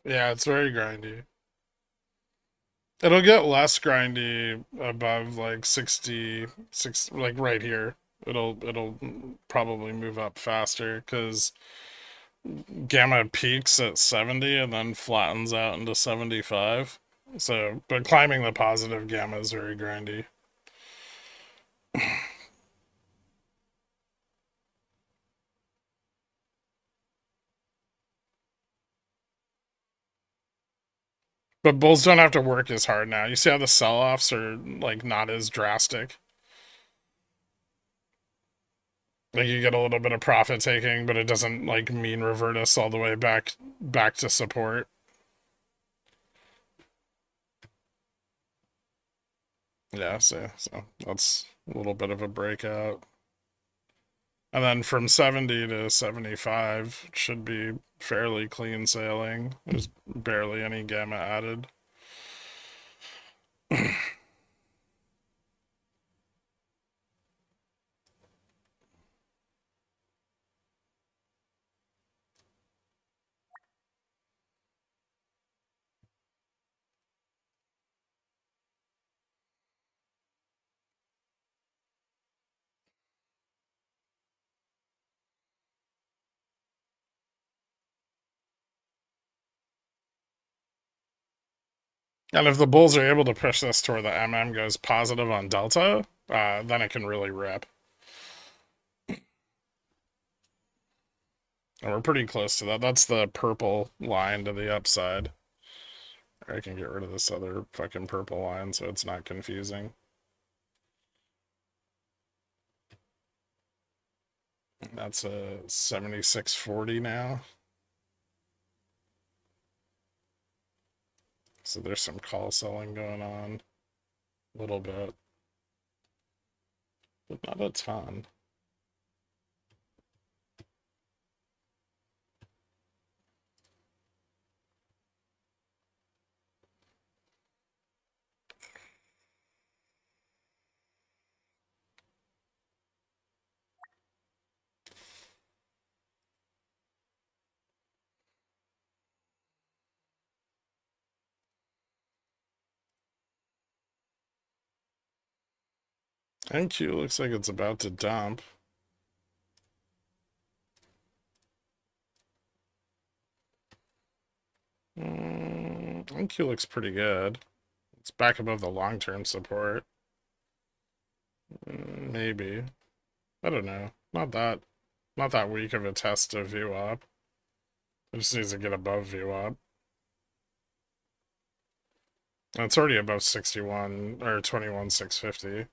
Yeah, it's very grindy. It'll get less grindy above like 66, like right here. It'll probably move up faster because gamma peaks at 70 and then flattens out into 75. So, but climbing the positive gamma is very grindy. But bulls don't have to work as hard now. You see how the sell-offs are like not as drastic. Like you get a little bit of profit taking, but it doesn't like mean revert us all the way back to support. Yeah, so that's a little bit of a breakout. And then from 70 to 75 should be fairly clean sailing. There's barely any gamma added. And if the bulls are able to push this to where the MM goes positive on delta, then it can really rip. And we're pretty close to that. That's the purple line to the upside. I can get rid of this other fucking purple line so it's not confusing. That's a 76.40 now. So there's some call selling going on. A little bit. But not a ton. NQ looks like it's about to dump. NQ looks pretty good. It's back above the long-term support. Maybe. I don't know. Not that weak of a test to view up. It just needs to get above view up. And it's already above 61 or 21,650.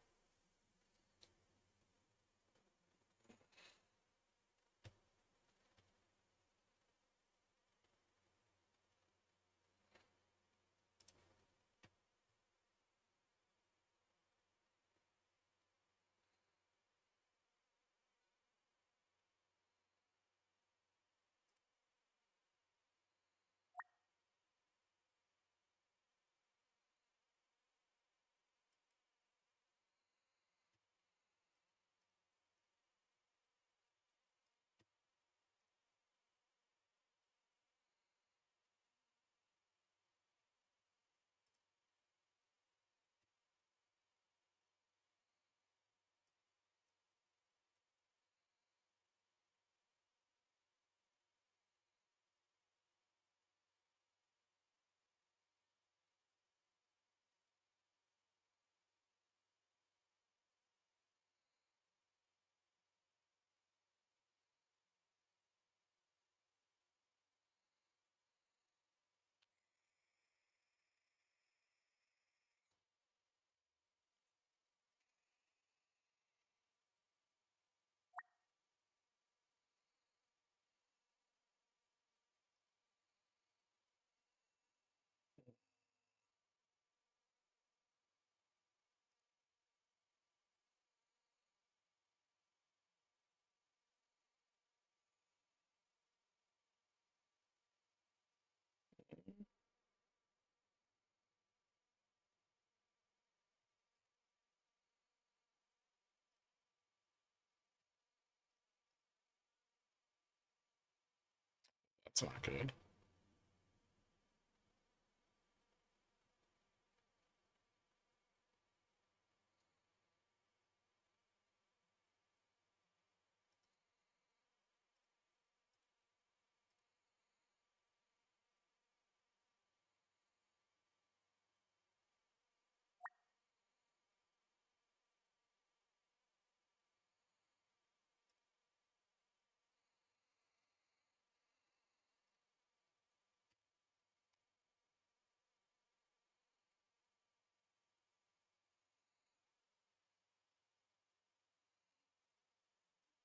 That's not good.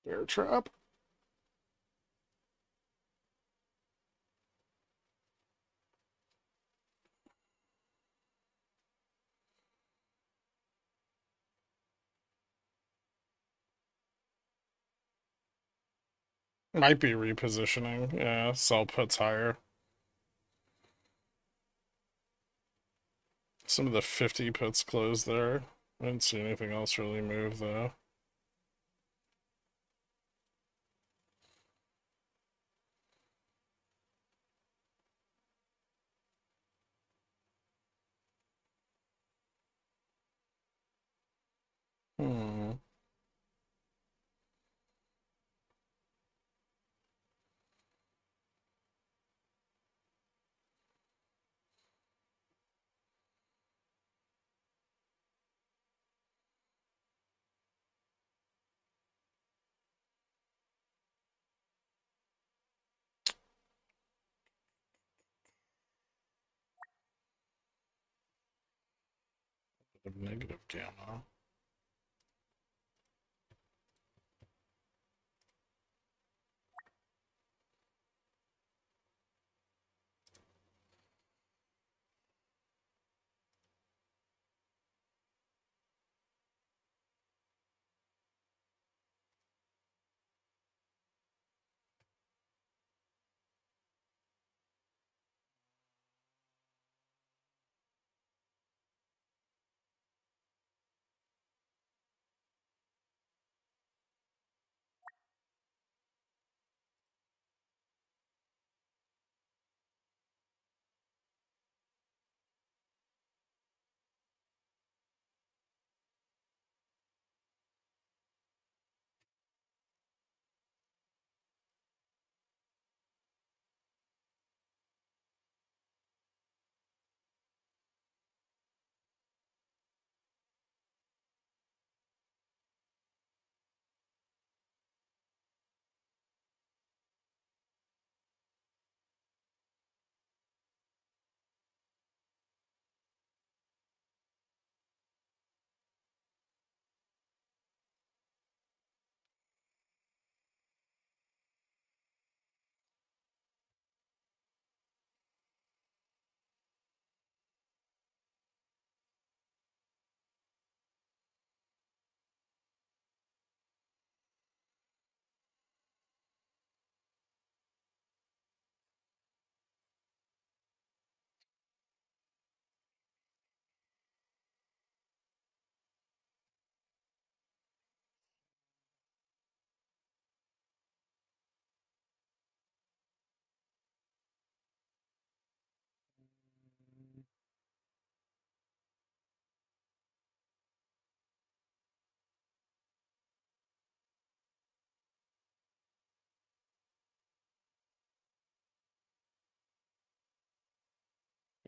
Bear trap. Might be repositioning. Yeah, sell puts higher. Some of the 50 puts closed there. I didn't see anything else really move though. Hmm. Negative gamma.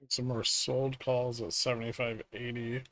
Some more sold calls at 75.80.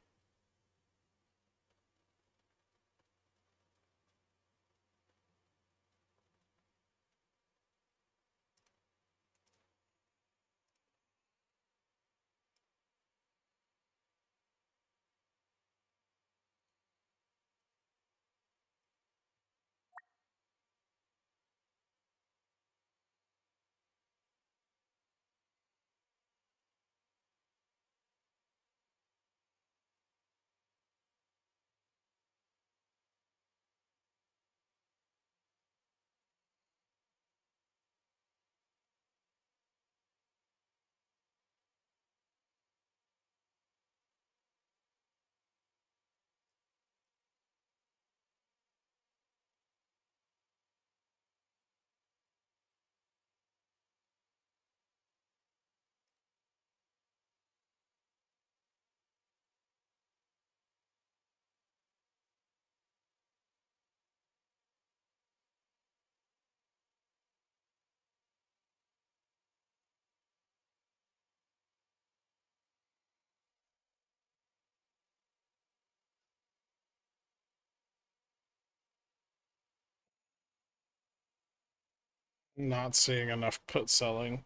Not seeing enough put selling.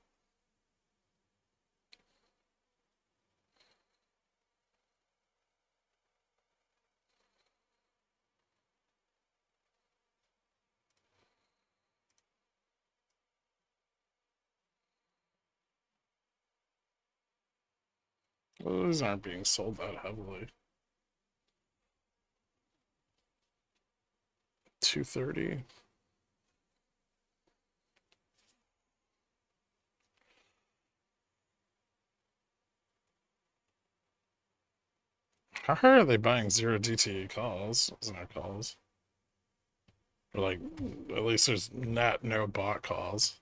Well, these aren't being sold that heavily. 230. How high are they buying 0 DTE calls? Isn't it calls? Or like, at least there's net no bot calls.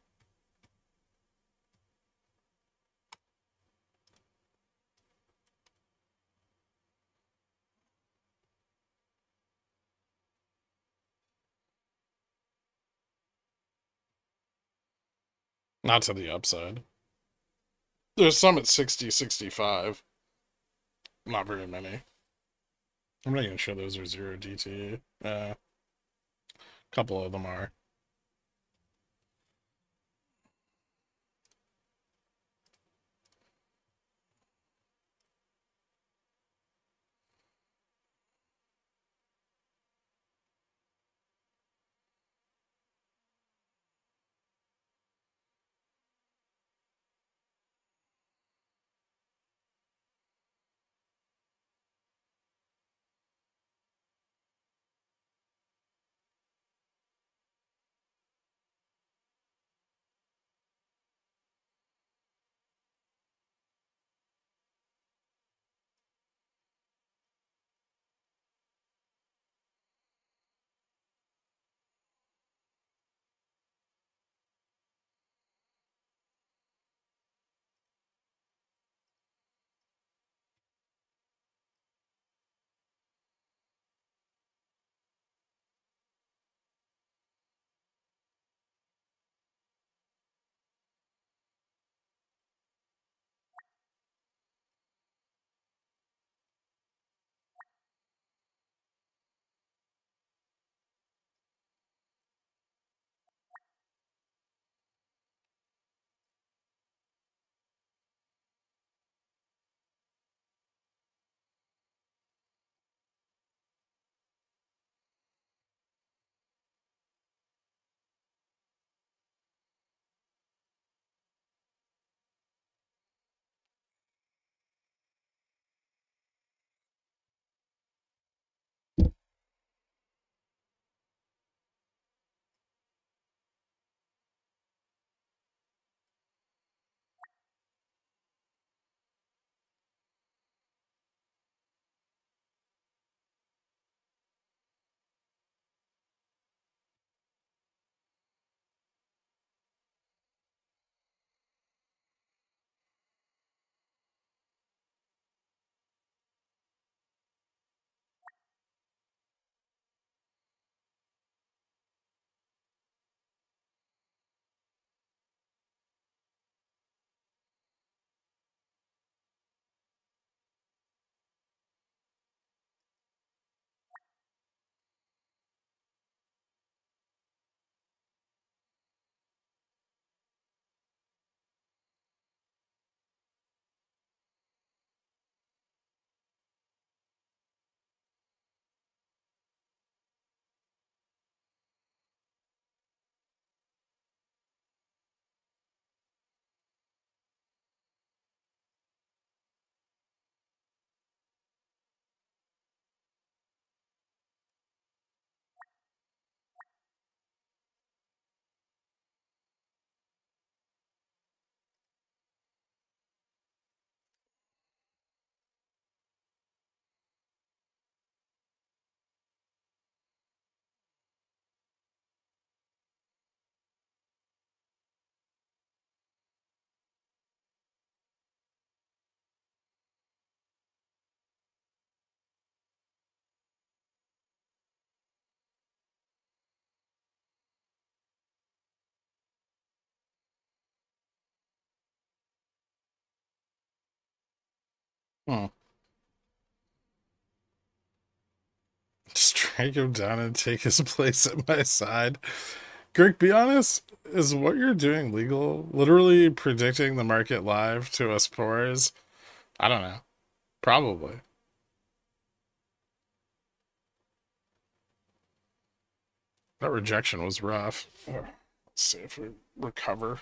Not to the upside. There's some at 60, 65. Not very many. I'm not even sure those are 0 DTE. A couple of them are. Hmm. Strike him down and take his place at my side. Greg, be honest, is what you're doing legal? Literally predicting the market live to us poors? I don't know. Probably. That rejection was rough. Oh, let's see if we recover.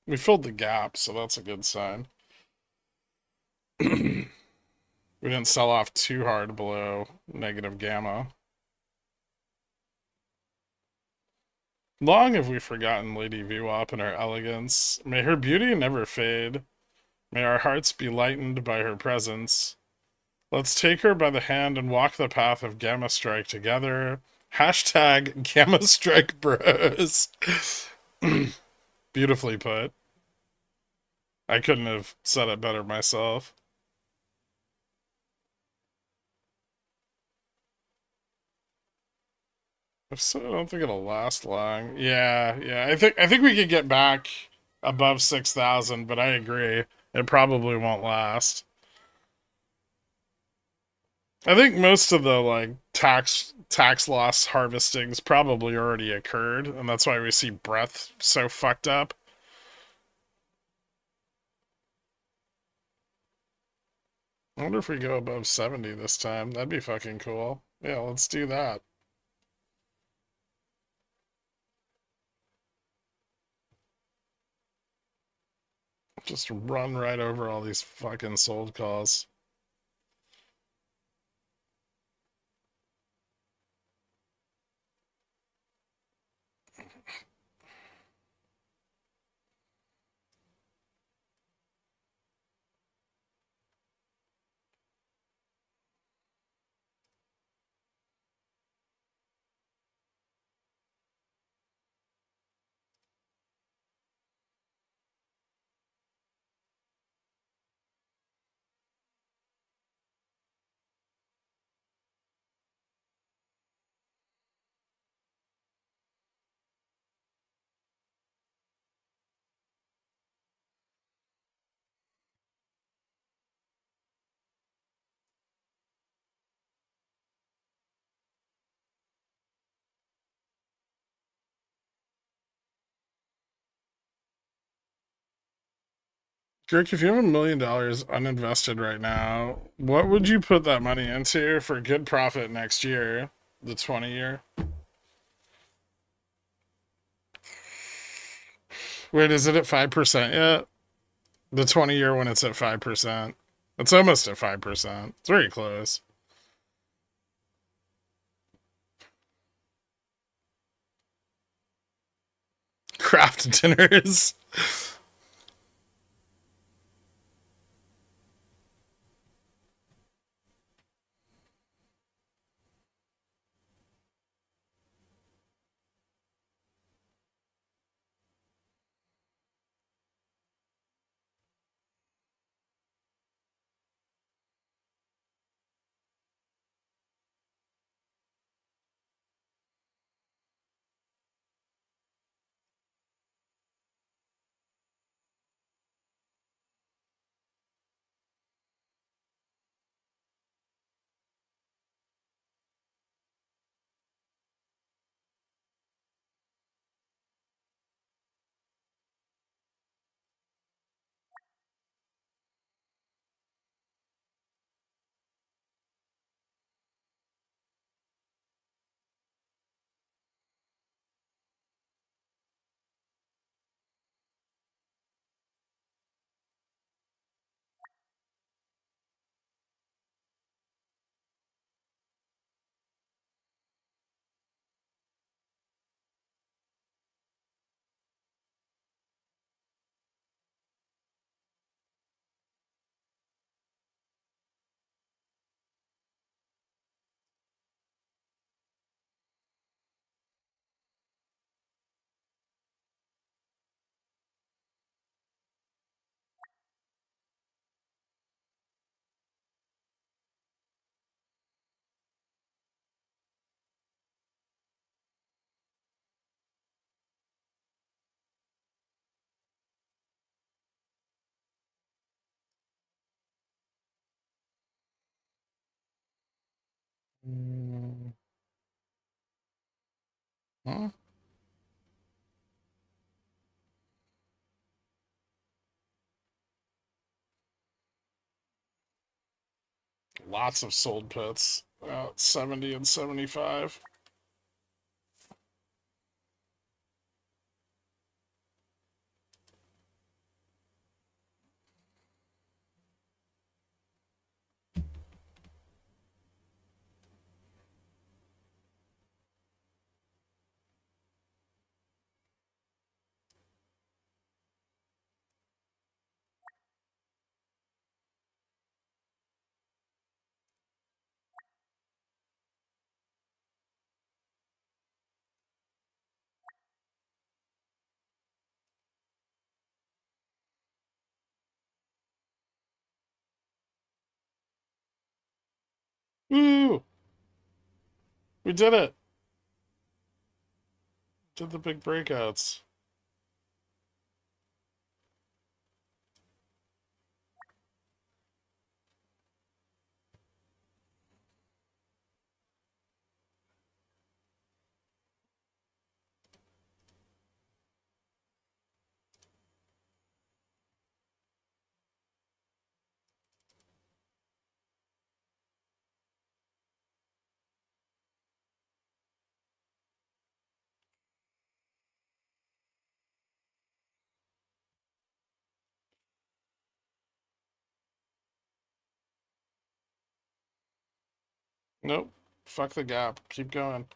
We filled the gap, so that's a good sign. We didn't sell off too hard below negative gamma. Long have we forgotten Lady VWAP and her elegance. May her beauty never fade. May our hearts be lightened by her presence. Let's take her by the hand and walk the path of Gamma Strike together. Hashtag Gamma Strike Bros. Beautifully put. I couldn't have said it better myself. If so, I don't think it'll last long. Yeah. I think we could get back above 6,000, but I agree. It probably won't last. I think most of the like tax loss harvesting's probably already occurred, and that's why we see breadth so fucked up. I wonder if we go above 70 this time. That'd be fucking cool. Yeah, let's do that. Just run right over all these fucking sold calls. Girk, if you have $1 million uninvested right now, what would you put that money into for good profit next year? The 20 year? Wait, is it at 5% yet? The 20 year when it's at 5%. It's almost at 5%. It's very close. Craft dinners. Mm, huh? Lots of sold puts. 70 and 75. Woo! We did it! Did the big breakouts. Nope. Fuck the gap. Keep going.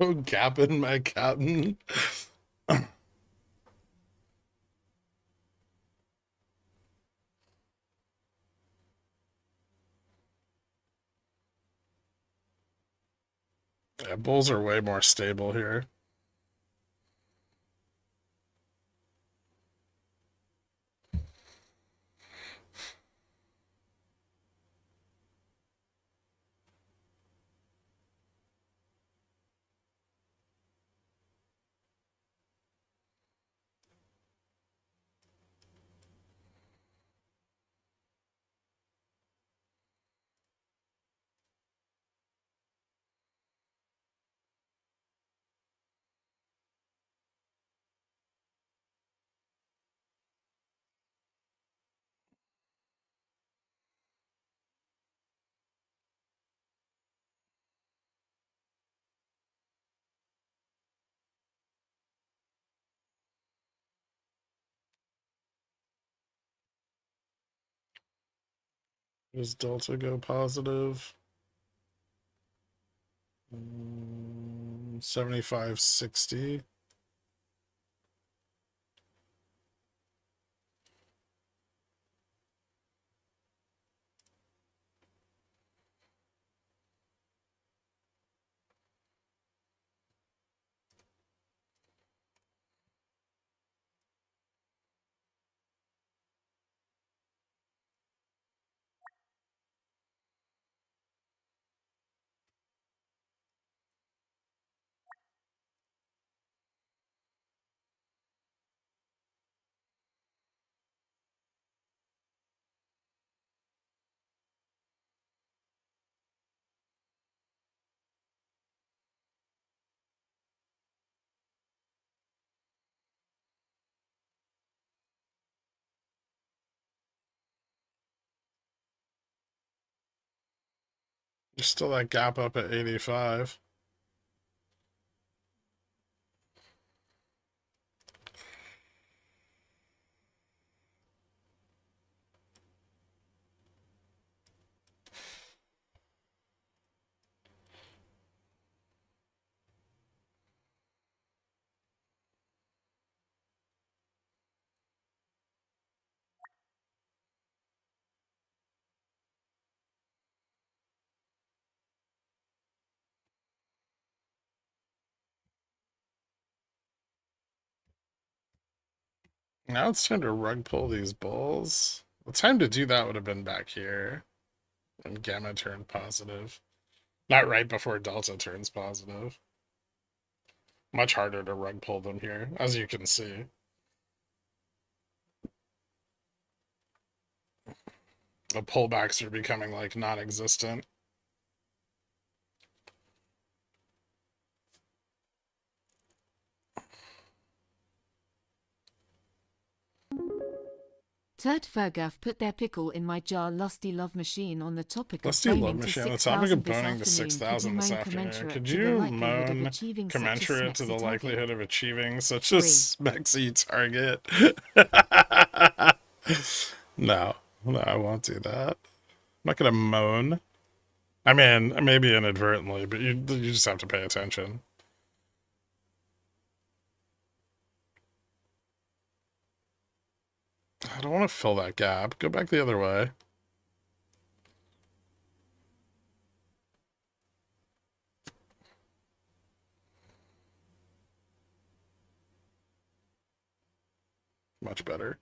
Oh, gapping my captain. Yeah, bulls are way more stable here. Does Delta go positive? 75.60. There's still that gap up at 85. Now it's time to rug pull these bulls. The time to do that would have been back here when gamma turned positive. Not right before delta turns positive. Much harder to rug pull them here, as you can see. The pullbacks are becoming like non-existent. Turd Fergaff put their pickle in my jar. Lusty love machine on the topic of Lusty love boning to machine. The topic of 6,000 this boning to afternoon. Could you 6,000 this moan afternoon. commensurate Could to the you likelihood of moan achieving such a commensurate to the smexy likelihood target? of achieving such a 3. smexy target? No, no, I won't do that. I'm not gonna moan. I mean, maybe inadvertently, but you just have to pay attention. I don't want to fill that gap. Go back the other way. Much better.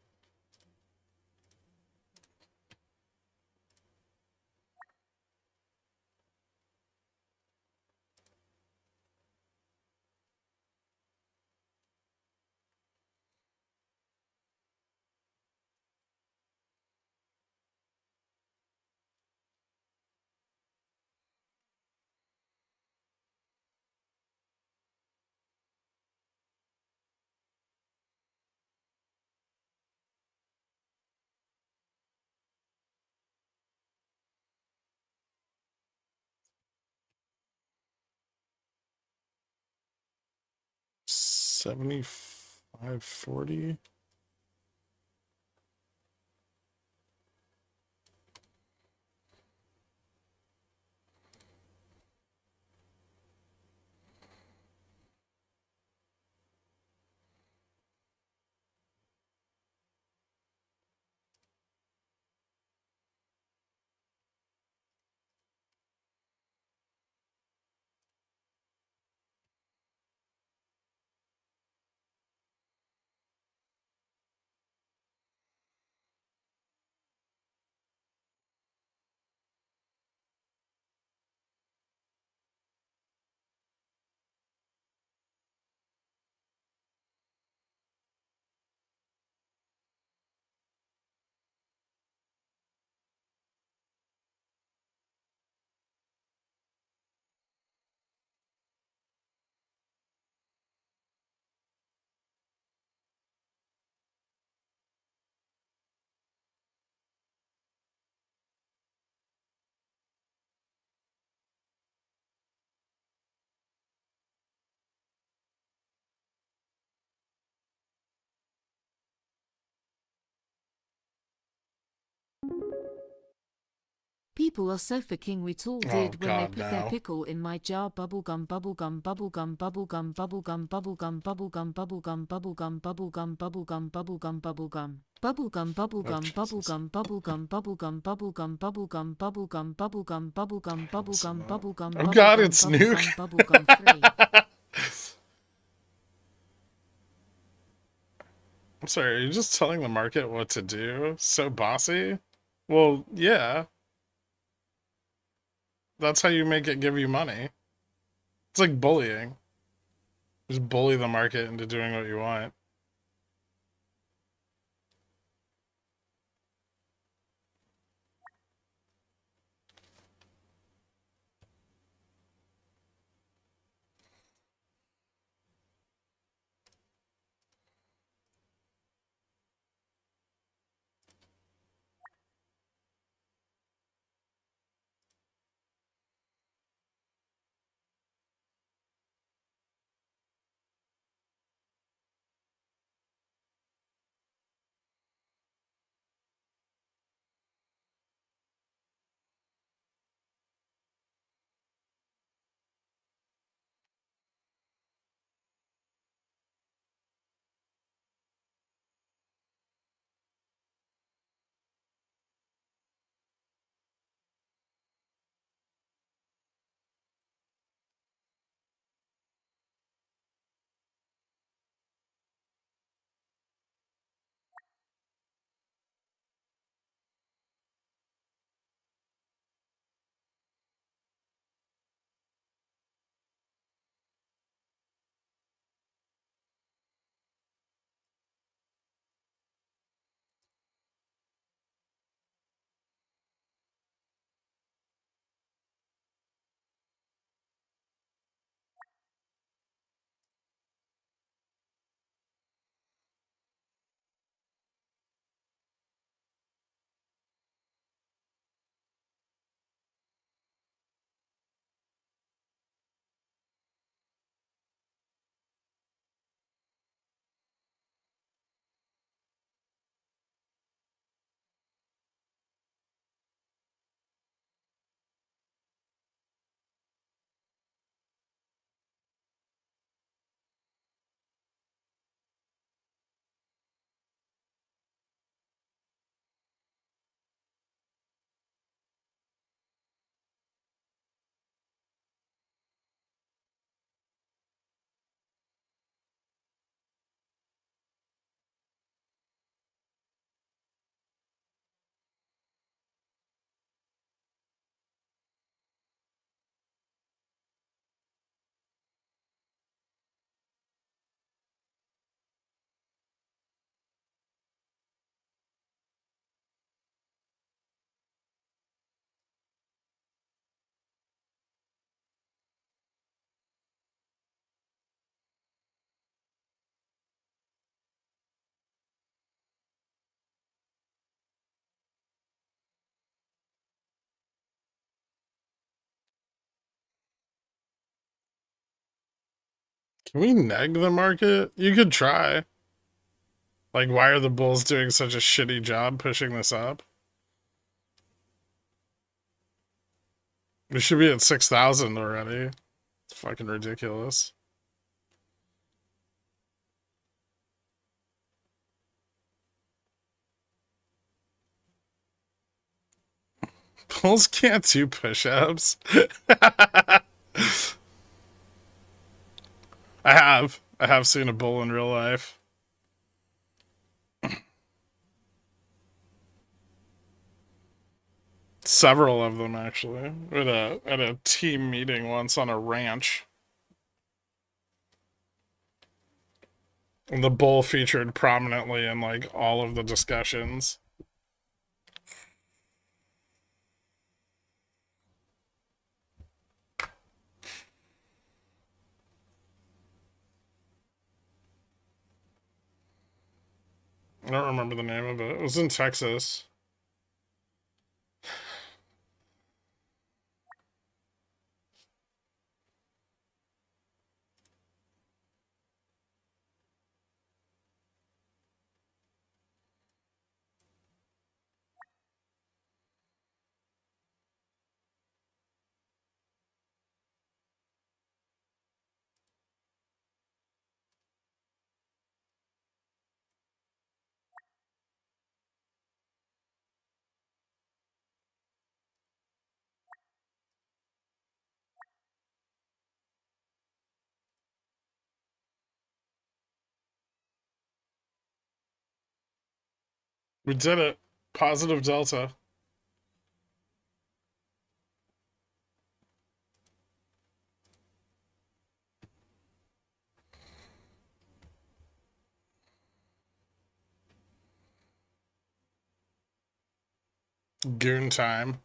$75.40. People are so fucking retarded when they God, put their no. pickle in my jar. Bubblegum, bubblegum, bubblegum, bubblegum, bubblegum, bubblegum, bubblegum, bubblegum, bubblegum, bubblegum, bubblegum, bubblegum, bubblegum. Bubblegum, Oh, bubblegum, Jesus. bubblegum, bubblegum, bubblegum, bubblegum, bubblegum, bubblegum, bubblegum, bubblegum, bubblegum, bubblegum, Oh, God, bubblegum, it's Nuke. bubblegum, bubblegum 3. I'm sorry, are you just telling the market what to do? So bossy? Well, yeah. That's how you make it give you money. It's like bullying. Just bully the market into doing what you want. Can we neg the market? You could try. Like, why are the bulls doing such a shitty job pushing this up? We should be at 6,000 already. It's fucking ridiculous. Bulls can't do push-ups. I have. I have seen a bull in real life. Several of them, actually. At a team meeting once on a ranch. And the bull featured prominently in, like, all of the discussions. I don't remember the name of it. It was in Texas. We did it. Positive delta. Goon time.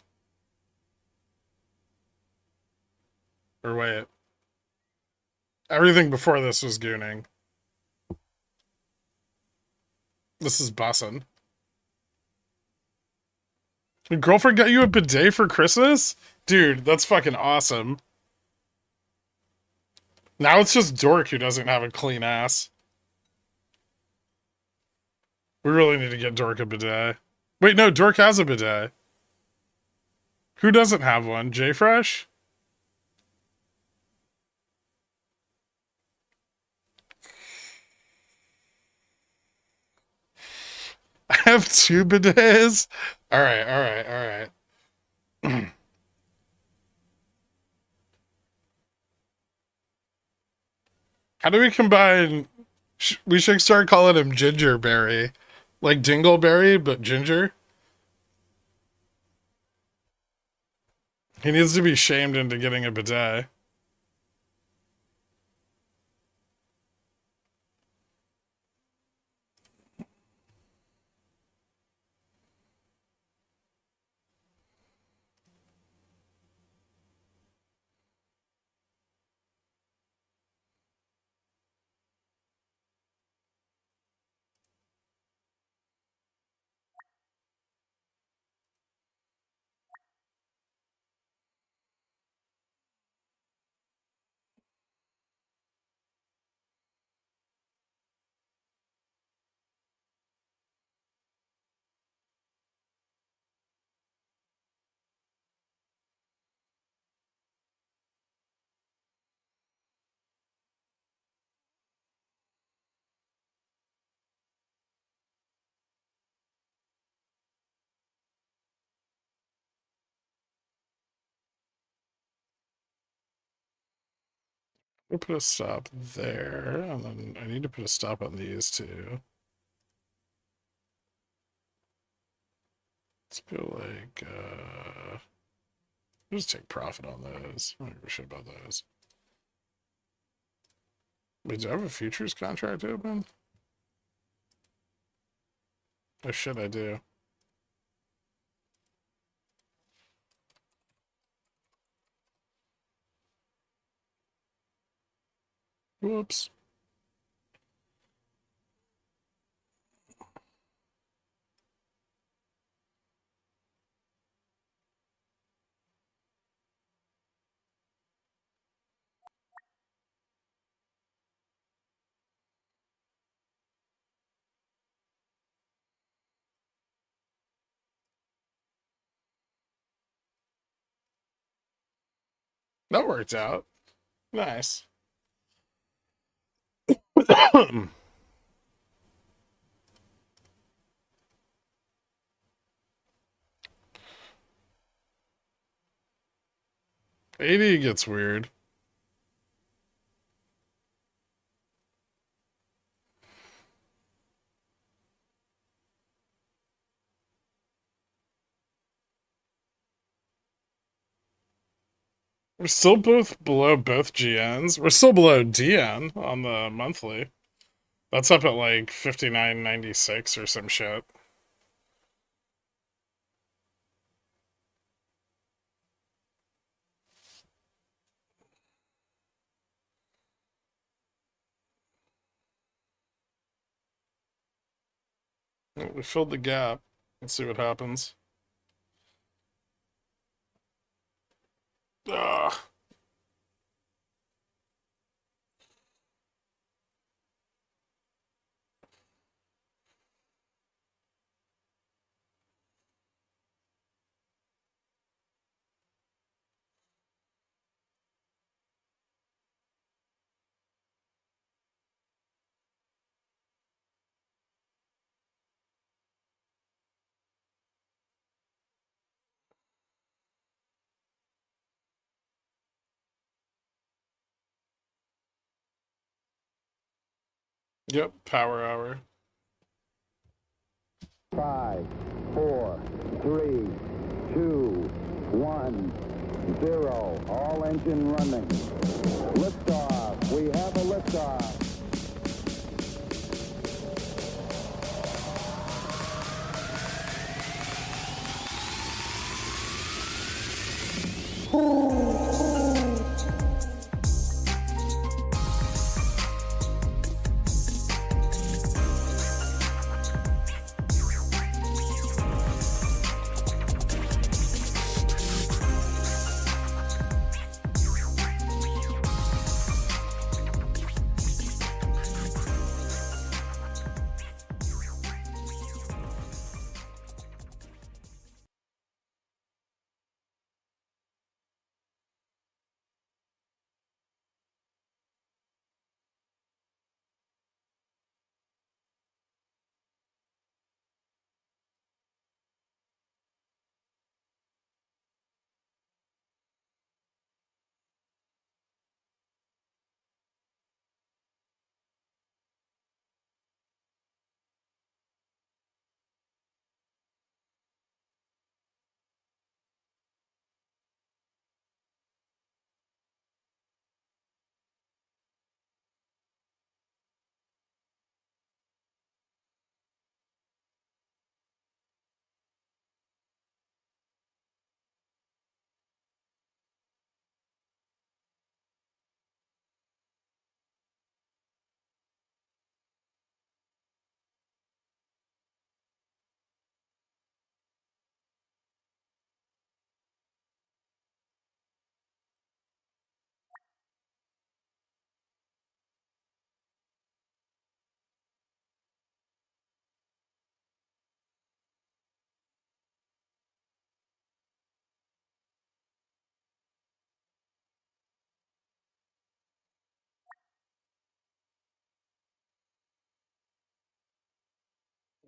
Or wait. Everything before this was gooning. This is bussin'. Your girlfriend got you a bidet for Christmas? Dude, that's fucking awesome. Now it's just Dork who doesn't have a clean ass. We really need to get Dork a bidet. Wait, no, Dork has a bidet. Who doesn't have one? J-Fresh? I have two bidets? Alright, alright, alright. How do we combine... We should start calling him Gingerberry. Like Dingleberry, but ginger. He needs to be shamed into getting a bidet. We'll put a stop there, and then I need to put a stop on these two. Let's go like, I'll just take profit on those. I don't give a shit about those. Wait, do I have a futures contract open? Oh shit, I do. Whoops. That worked out. Nice. 80 gets weird. We're still both below both GNs. We're still below DN on the monthly. That's up at like 59.96 or some shit. Well, we filled the gap. Let's see what happens. Ugh. Yep, power hour. 5, 4, 3, 2, 1, 0. All engine running. Liftoff. We have a liftoff.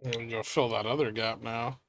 I'm gonna go fill that other gap now.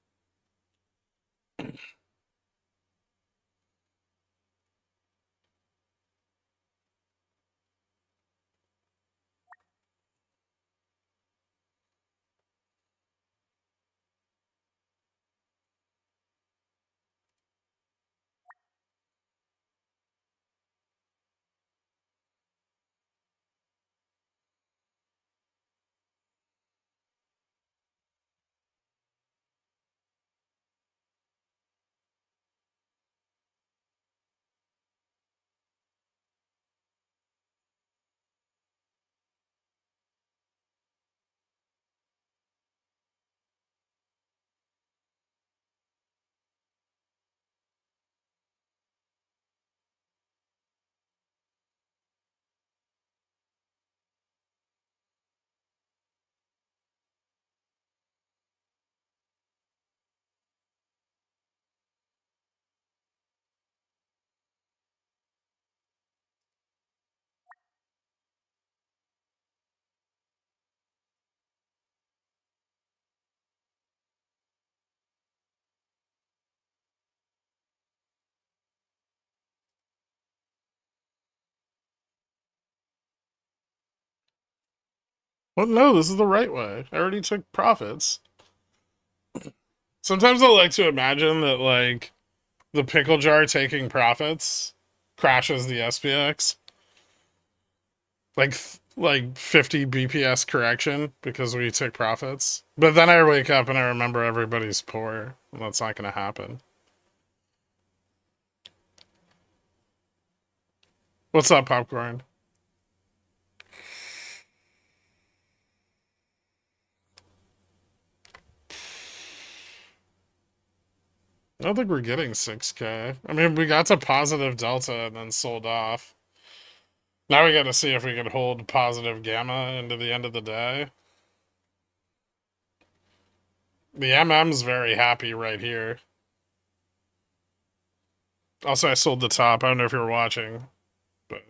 Well, no, this is the right way. I already took profits. Sometimes I like to imagine that, like, the pickle jar taking profits crashes the SPX. Like 50 BPS correction because we took profits. But then I wake up and I remember everybody's poor. And that's not going to happen. What's up, Popcorn? I don't think we're getting 6K. I mean, we got to positive delta and then sold off. Now we got to see if we can hold positive gamma into the end of the day. The MM's very happy right here. Also, I sold the top. I don't know if you were watching, but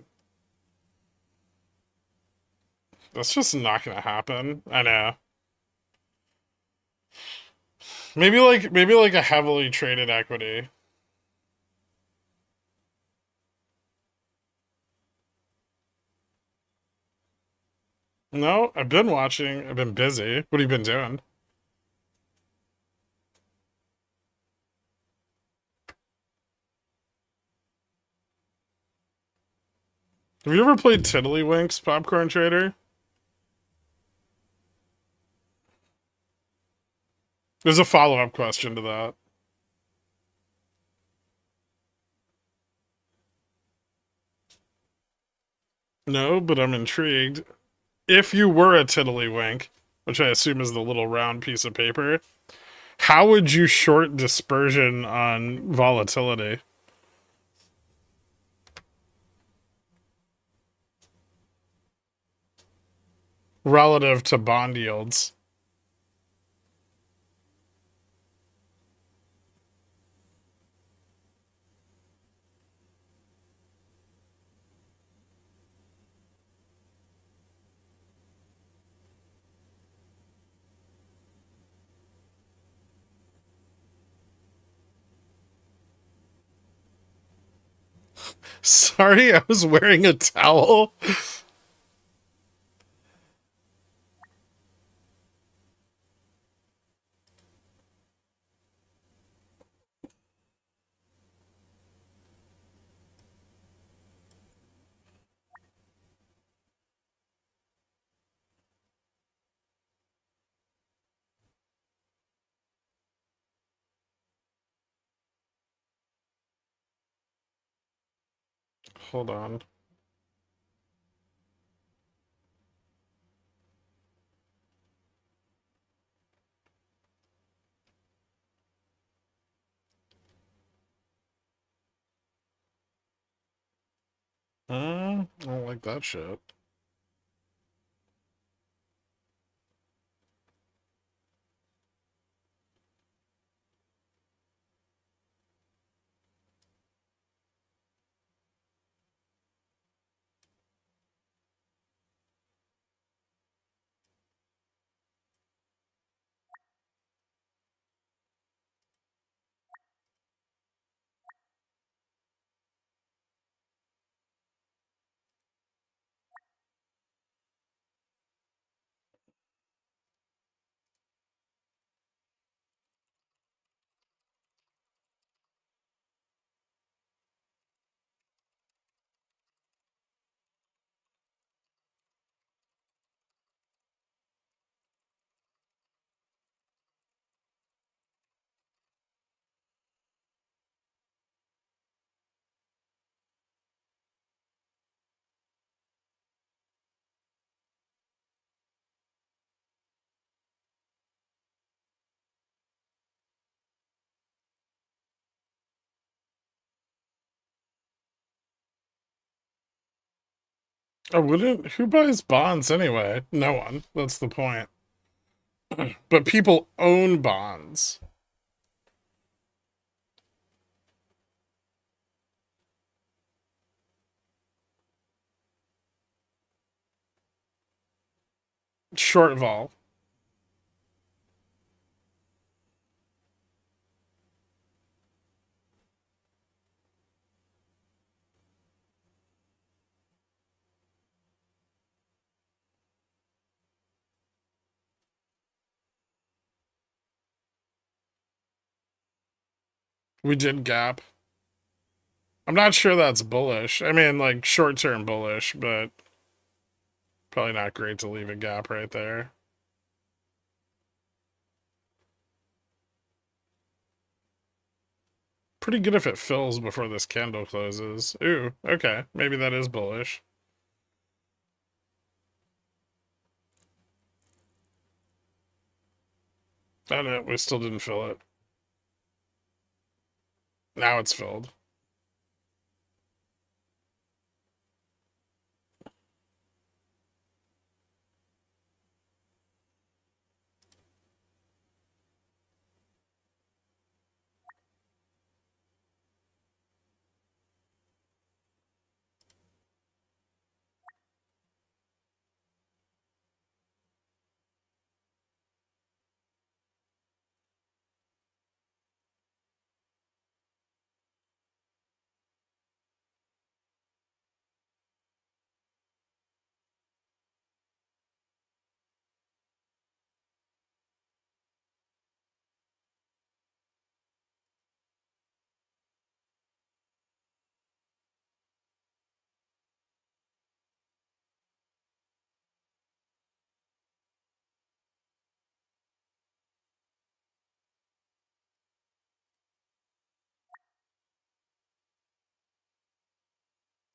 that's just not going to happen. I know. Maybe like a heavily traded equity. No, I've been watching. I've been busy. What have you been doing? Have you ever played Tiddlywinks, Popcorn Trader? There's a follow-up question to that. No, but I'm intrigued. If you were a Tiddlywink, which I assume is the little round piece of paper, how would you short dispersion on volatility? Relative to bond yields? Sorry, I was wearing a towel. Hold on. I don't like that shit. I wouldn't. Who buys bonds anyway? No one. That's the point. But people own bonds. Short vol. We did gap. I'm not sure that's bullish. I mean, like, short-term bullish, but probably not great to leave a gap right there. Pretty good if it fills before this candle closes. Ooh, okay. Maybe that is bullish. Oh no, we still didn't fill it. Now it's filled.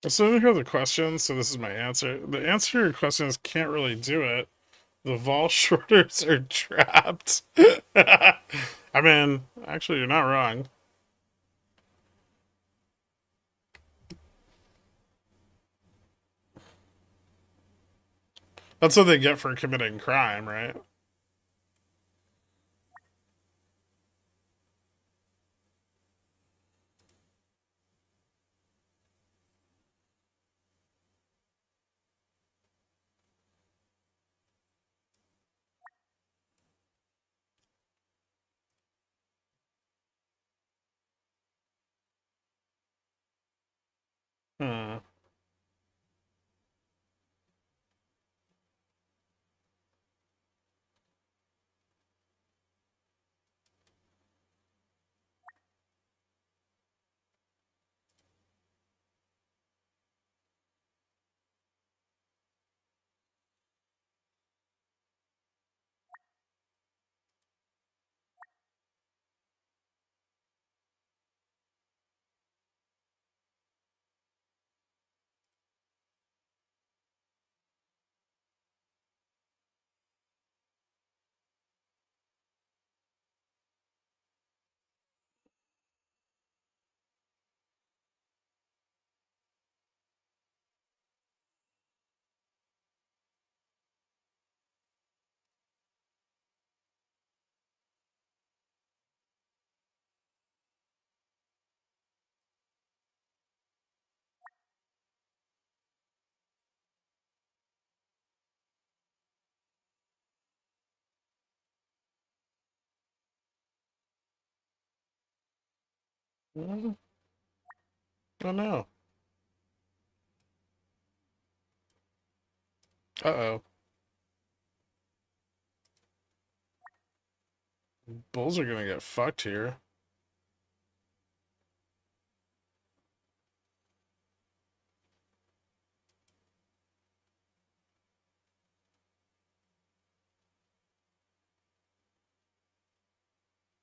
So I didn't hear the question, so this is my answer. The answer to your question is can't really do it. The vol shorters are trapped. I mean, actually, you're not wrong. That's what they get for committing crime, right? Hmm. Oh no. Uh-oh. Bulls are gonna get fucked here.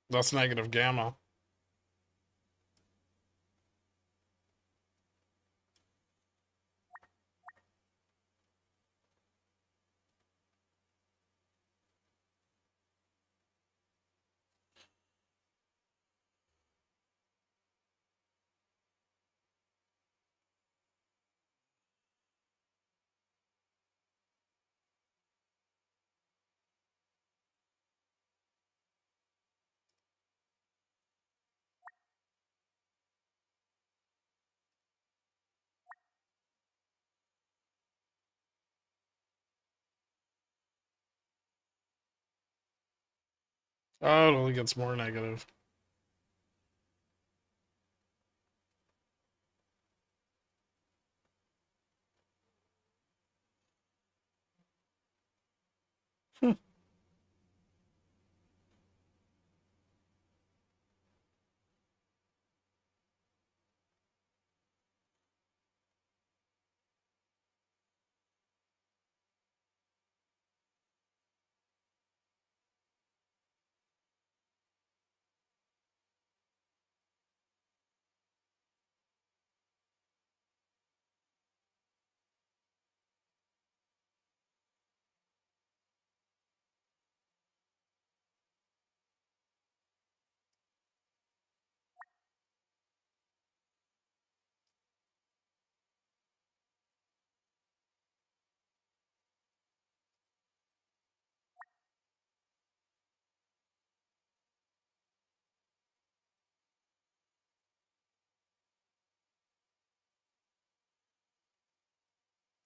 That's negative gamma. Oh, it only gets more negative.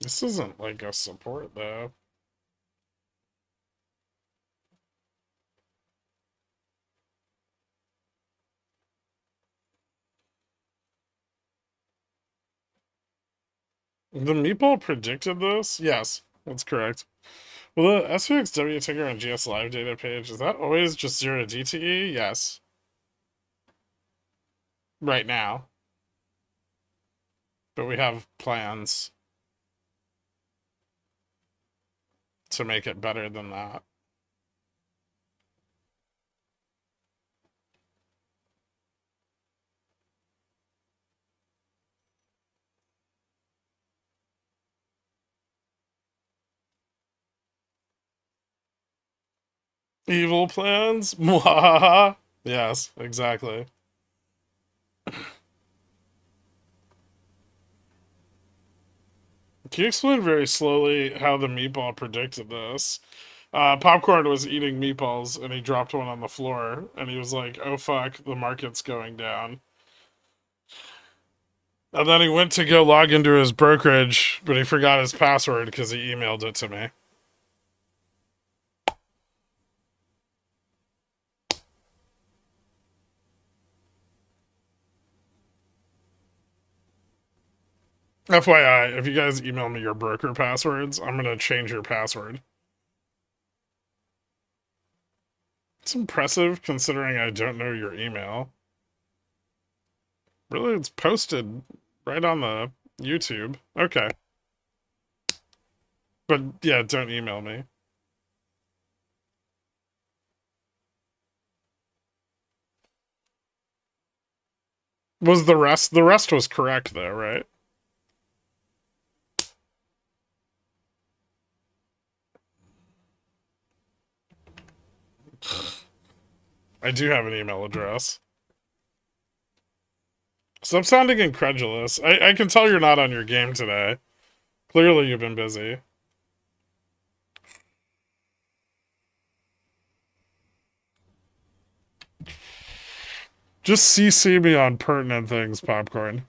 This isn't like a support though. The meatball predicted this? Yes, that's correct. Well, the SPXW ticker on GS Live data page, is that always just 0 DTE? Yes. Right now. But we have plans to make it better than that. Evil plans? Mwahaha. Yes, exactly. Can you explain very slowly how the meatball predicted this? Popcorn was eating meatballs and he dropped one on the floor and he was like, oh fuck, the market's going down. And then he went to go log into his brokerage, but he forgot his password because he emailed it to me. FYI, if you guys email me your broker passwords, I'm going to change your password. It's impressive considering I don't know your email. Really, it's posted right on the YouTube. Okay. But yeah, don't email me. Was the rest was correct though, right? I do have an email address. Stop sounding incredulous. I can tell you're not on your game today. Clearly you've been busy. Just CC me on pertinent things, Popcorn.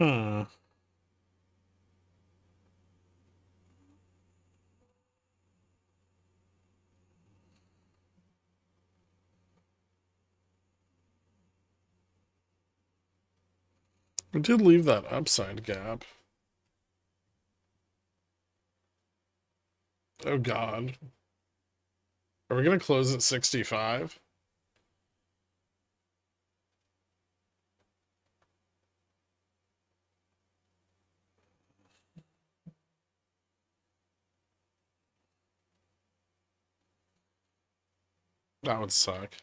Hmm. We did leave that upside gap. Oh god. Are we gonna close at 65? That would suck.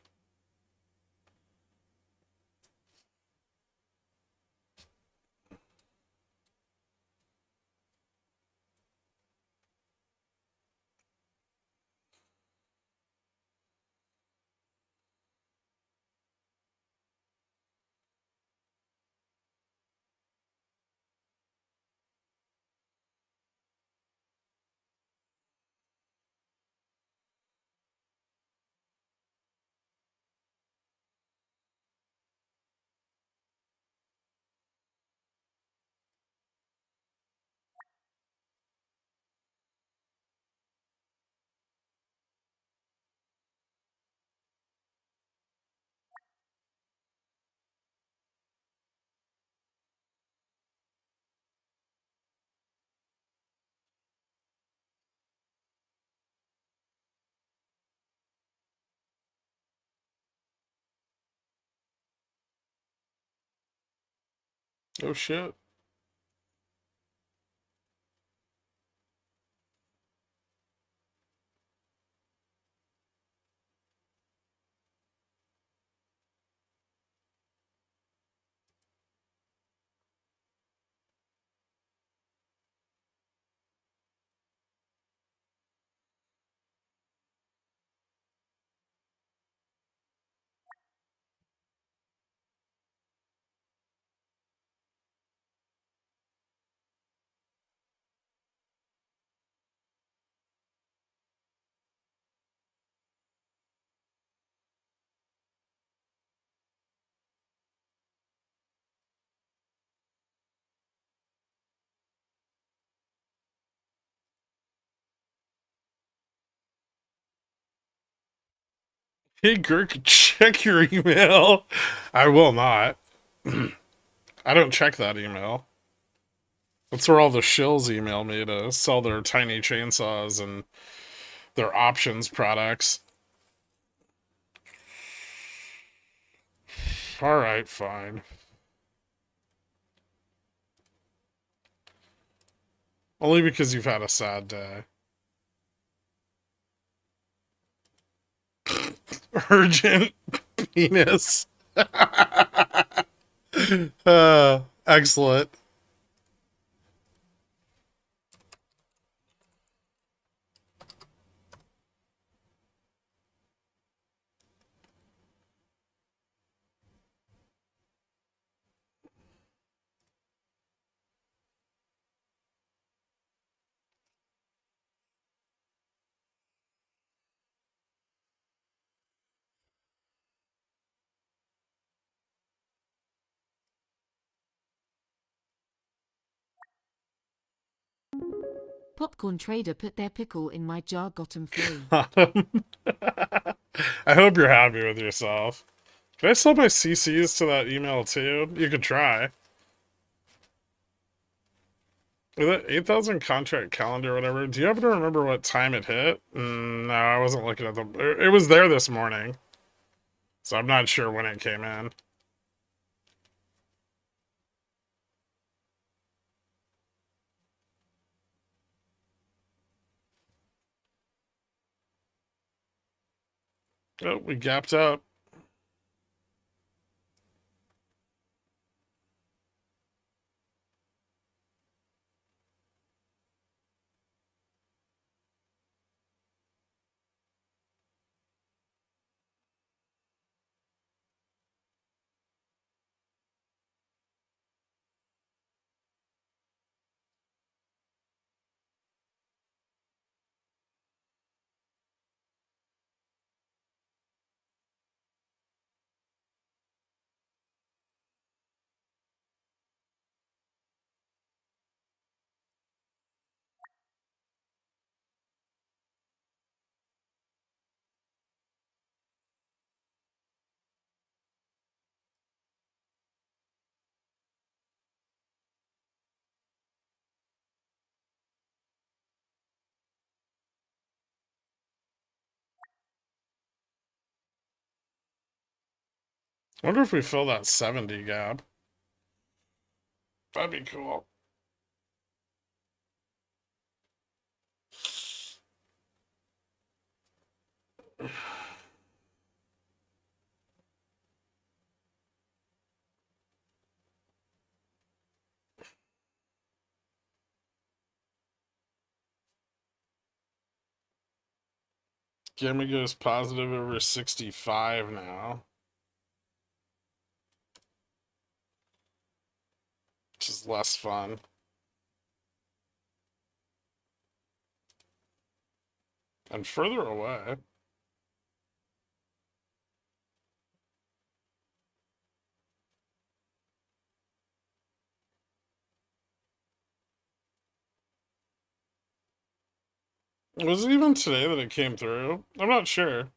Oh shit. Hey, Gherkin, check your email. I will not. I don't check that email. That's where all the shills email me to sell their tiny chainsaws and their options products. Alright, fine. Only because you've had a sad day. Urgent penis. Excellent. Popcorn trader put their pickle in my jar, got 'em free. I hope you're happy with yourself. Can I sell my CCs to that email too? You could try. With that 8,000 contract calendar or whatever, do you happen to remember what time it hit? No, I wasn't looking at them. It was there this morning. So I'm not sure when it came in. Oh, we gapped up. I wonder if we fill that 70 gap. That'd be cool. Gamma goes positive over 65 now. Which is less fun. And further away. Was it even today that it came through? I'm not sure.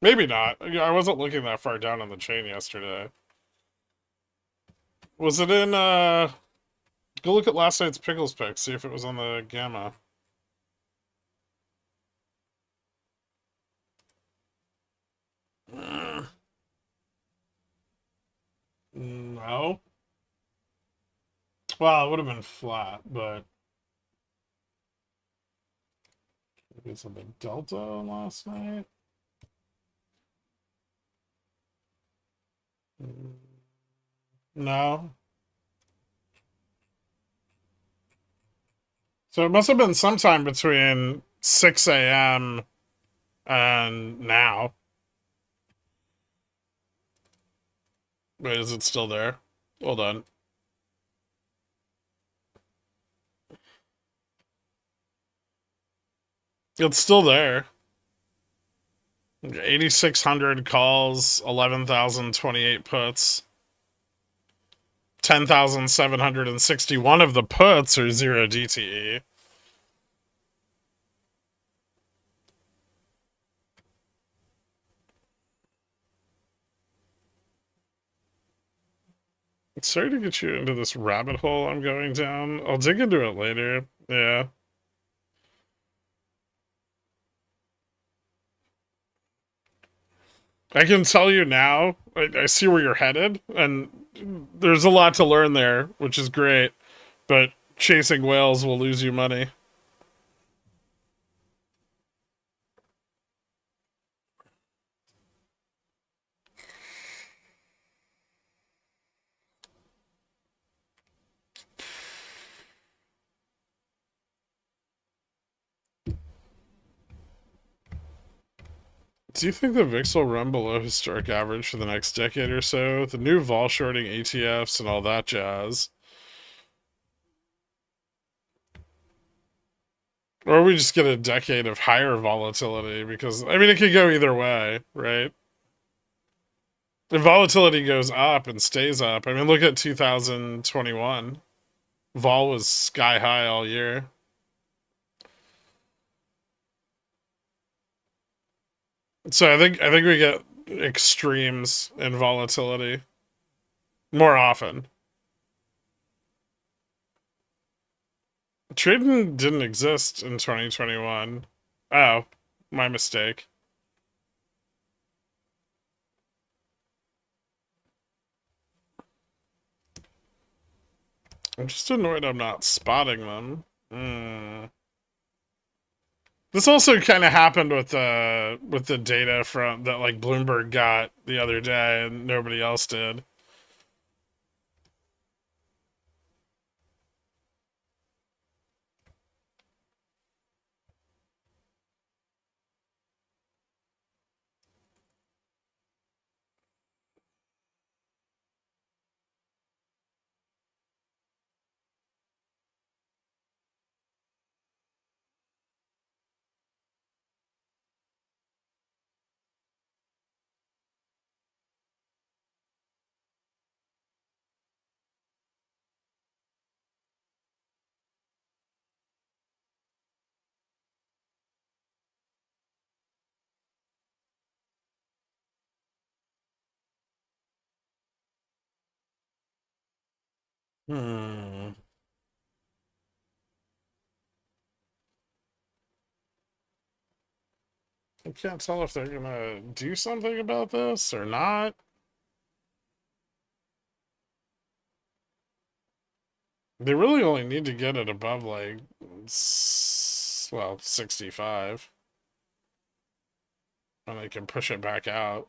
Maybe not. I wasn't looking that far down on the chain yesterday. Was it in, go look at last night's Pickles pick, see if it was on the Gamma. No. Well, it would have been flat, but it's a bit delta last night. No. So it must have been sometime between 6 a.m. and now. Wait, is it still there? Hold on. It's still there. 8,600 calls, 11,028 puts. 10,761 of the puts are 0 DTE. Sorry to get you into this rabbit hole I'm going down. I'll dig into it later. Yeah. I can tell you now, I see where you're headed, and there's a lot to learn there, which is great, but chasing whales will lose you money. Do you think the VIX will run below historic average for the next decade or so? The new vol shorting ETFs and all that jazz. Or we just get a decade of higher volatility because, I mean, it could go either way, right? If volatility goes up and stays up, I mean, look at 2021. Vol was sky high all year. So I think we get extremes in volatility more often. Trading didn't exist in 2021. Oh, my mistake. I'm just annoyed I'm not spotting them. This also kind of happened with the data from that like Bloomberg got the other day and nobody else did. Hmm. I can't tell if they're gonna do something about this or not. They really only need to get it above like, well, 65, and they can push it back out.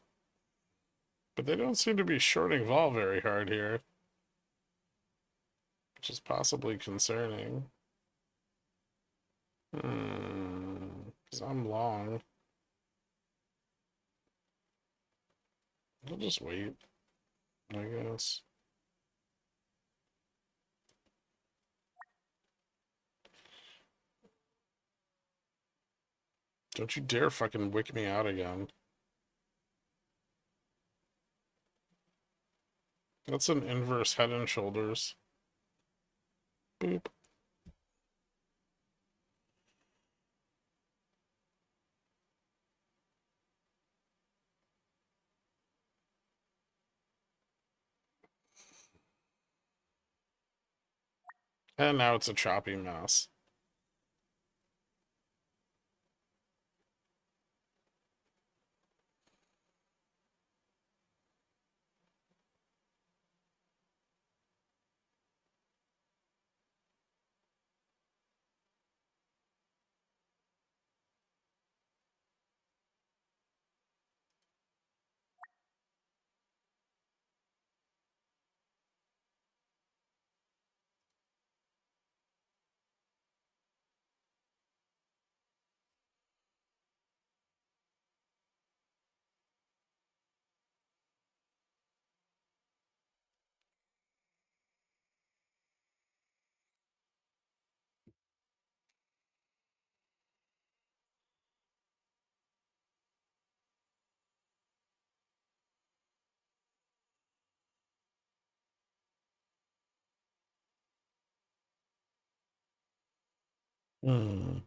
But they don't seem to be shorting vol very hard here, which is possibly concerning. Because I'm long. I'll just wait, I guess. Don't you dare fucking wick me out again. That's an inverse head and shoulders. Boop. And now it's a choppy mess. Hmm.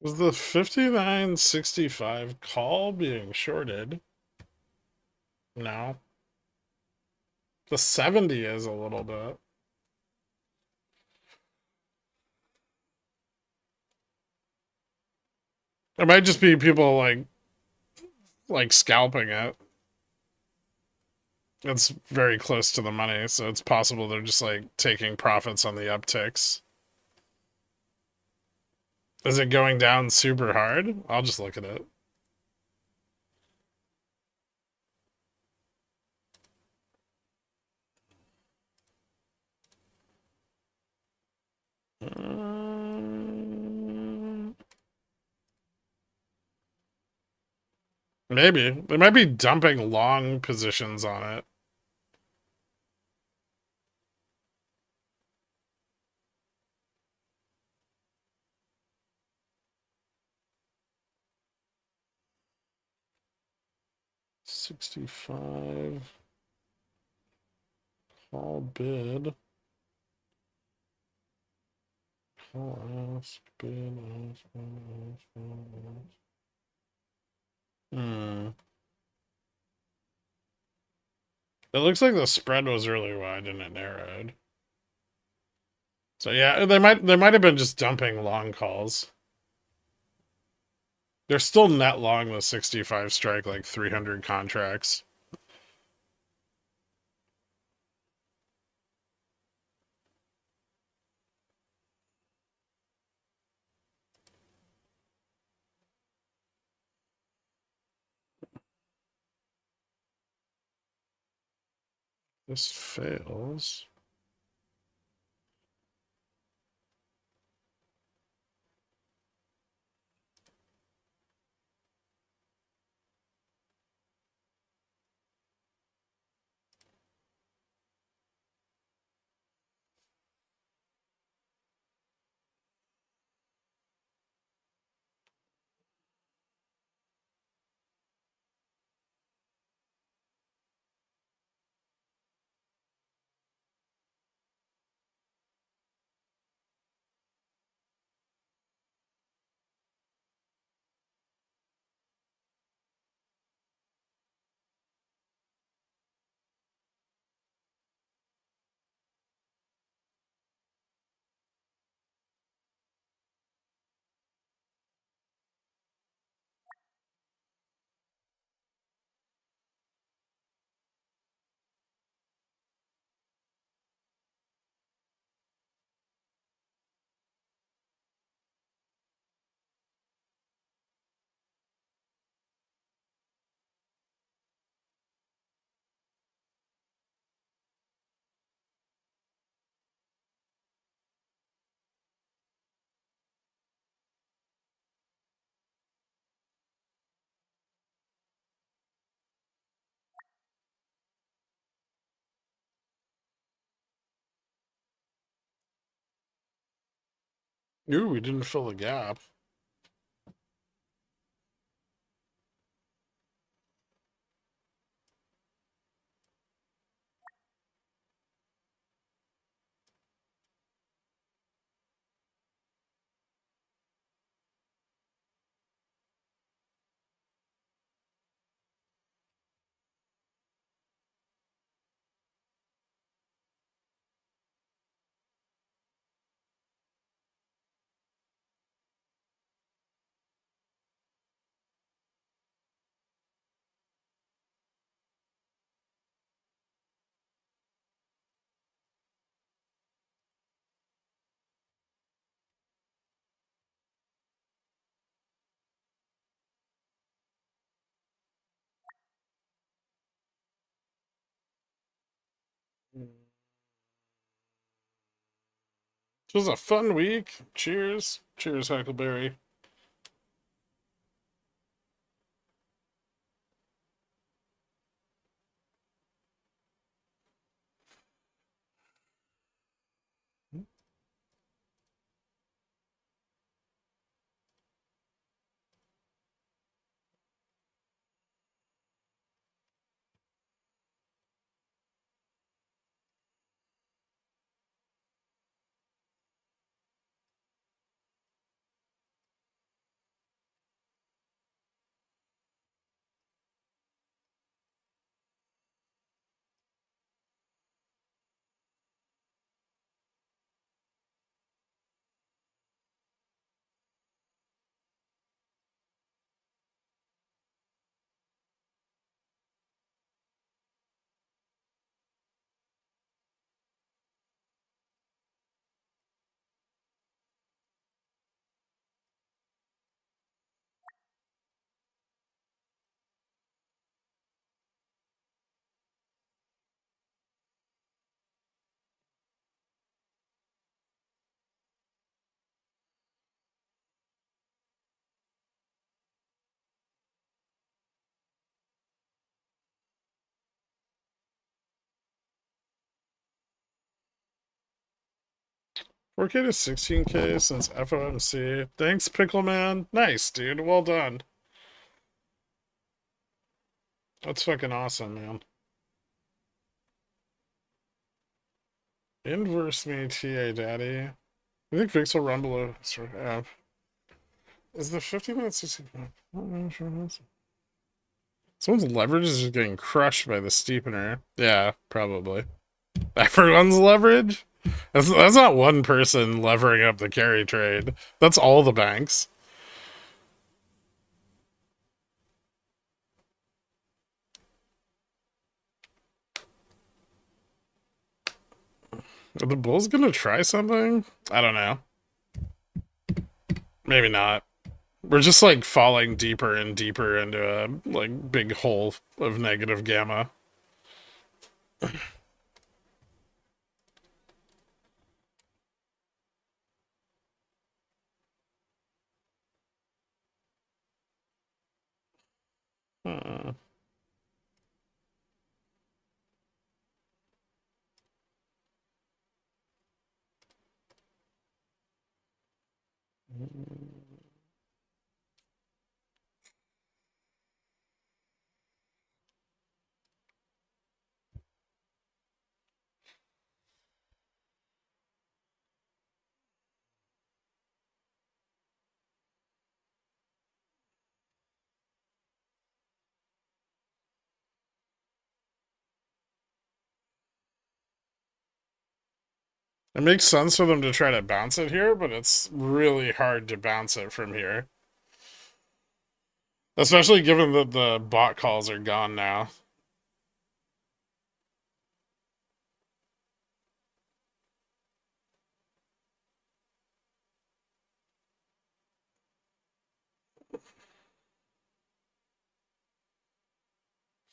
Is the 59.65 call being shorted? No. The 70 is a little bit. It might just be people like scalping it. It's very close to the money, so it's possible they're just like taking profits on the upticks. Is it going down super hard? I'll just look at it. Maybe. They might be dumping long positions on it. $65. Call bid. Call ask bid. Ask, ask. Hmm. It looks like the spread was really wide and it narrowed. So yeah, they might have been just dumping long calls. They're still net long the 65 strike, like 300 contracts. This fails. Ooh, we didn't fill the gap. It was a fun week. Cheers. Cheers, Huckleberry. $4K to $16K since FOMC. Thanks, Pickleman. Nice, dude. Well done. That's fucking awesome, man. Inverse me, TA Daddy. I think VIX will run below sort of app. Is the 50-minute 60? Someone's leverage is just getting crushed by the steepener. Yeah, probably. Everyone's leverage? That's not one person levering up the carry trade. That's all the banks. Are the Bulls gonna try something? I don't know. Maybe not. We're just like falling deeper and deeper into a like big hole of negative gamma. Uh, it makes sense for them to try to bounce it here, but it's really hard to bounce it from here. Especially given that the bot calls are gone now.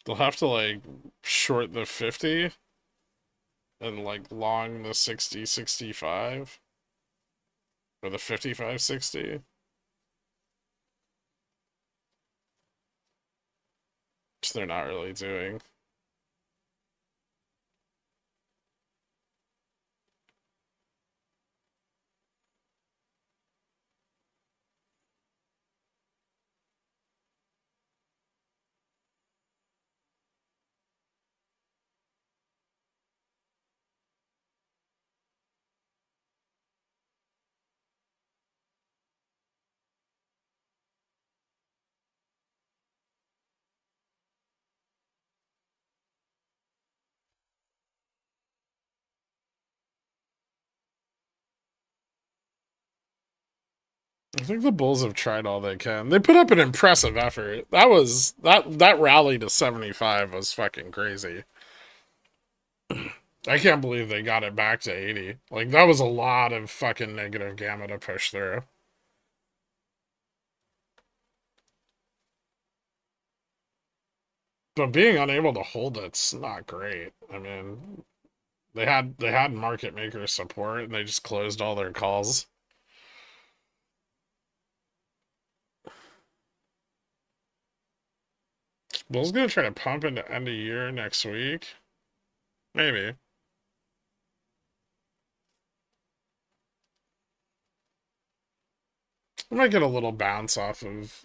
They'll have to like short the 50 and like long the 60-65 or the 55-60, which they're not really doing. I think the Bulls have tried all they can. They put up an impressive effort. That rally to 75 was fucking crazy. I can't believe they got it back to 80. Like that was a lot of fucking negative gamma to push through. But being unable to hold it's not great. I mean, They had market maker support and they just closed all their calls. Bull's gonna try to pump into end of year next week. Maybe. We might get a little bounce off of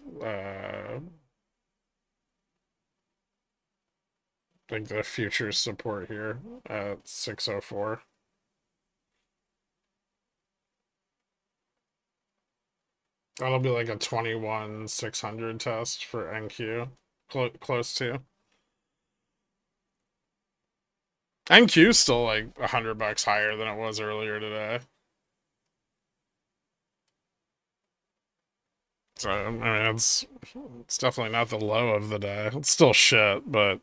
like the futures support here at 604. That'll be like a 21,600 test for NQ. Close to. NQ's still like $100 higher than it was earlier today. So I mean, it's definitely not the low of the day. It's still shit, but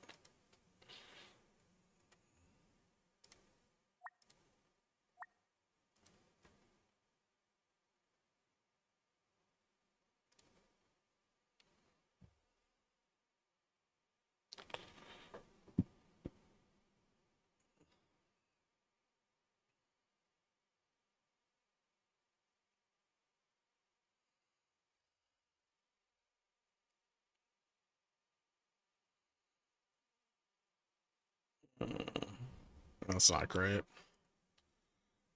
that's not great.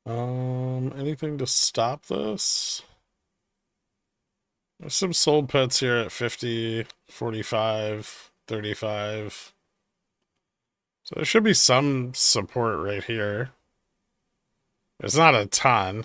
Anything to stop this? There's some sold puts here at 50, 45, 35. So there should be some support right here. It's not a ton.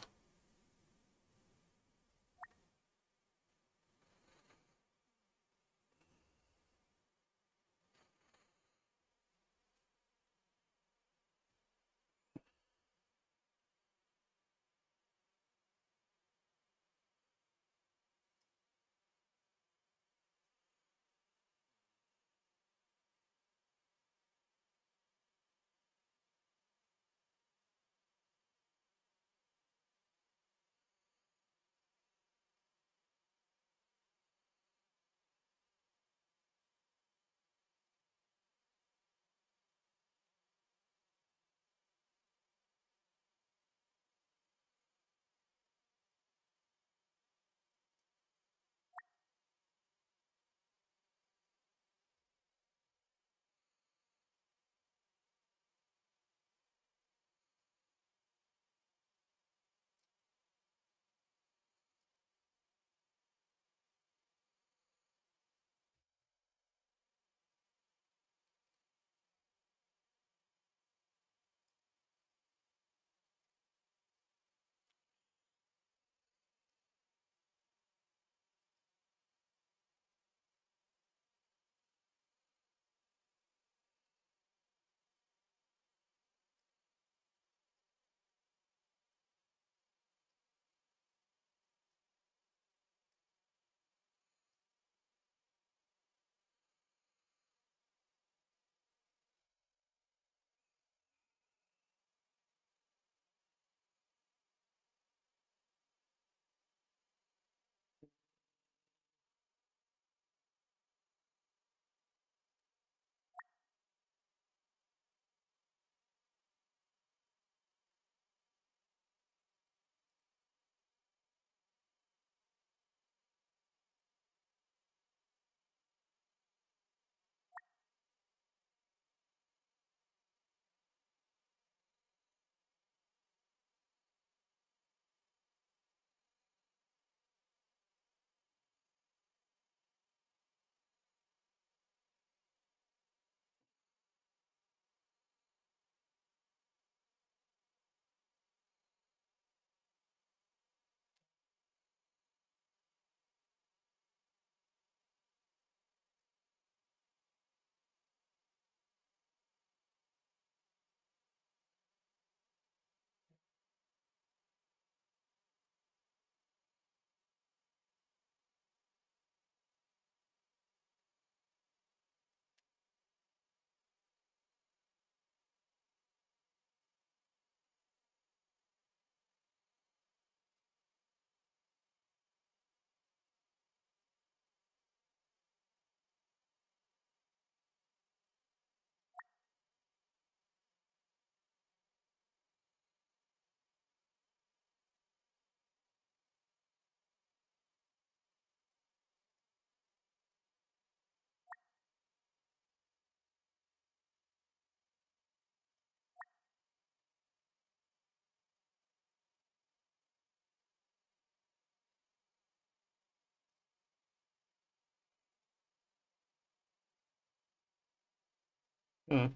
Hmm.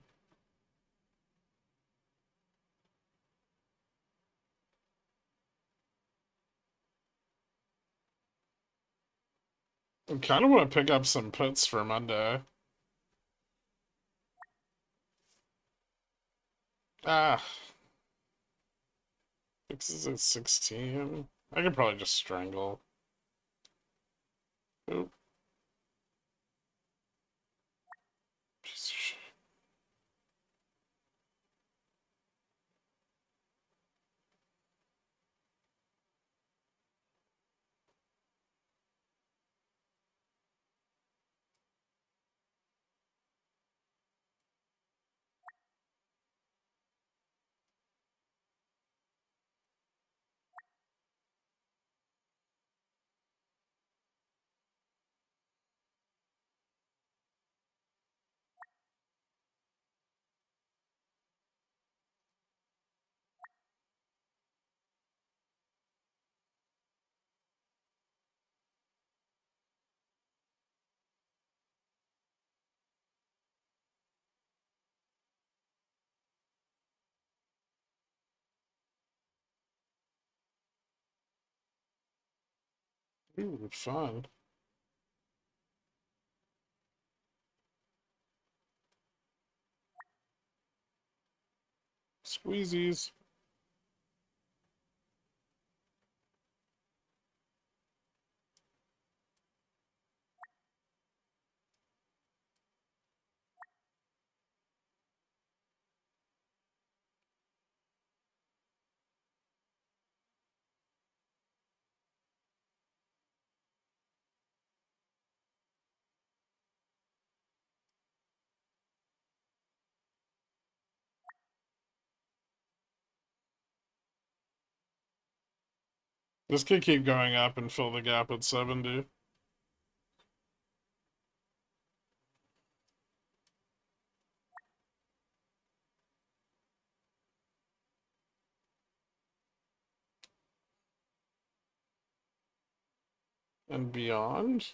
I kind of want to pick up some puts for Monday. Ah, fixes at 16. I could probably just strangle. Oop. Piece of shit. Ooh, fun. Squeezies. This could keep going up and fill the gap at 70. And beyond.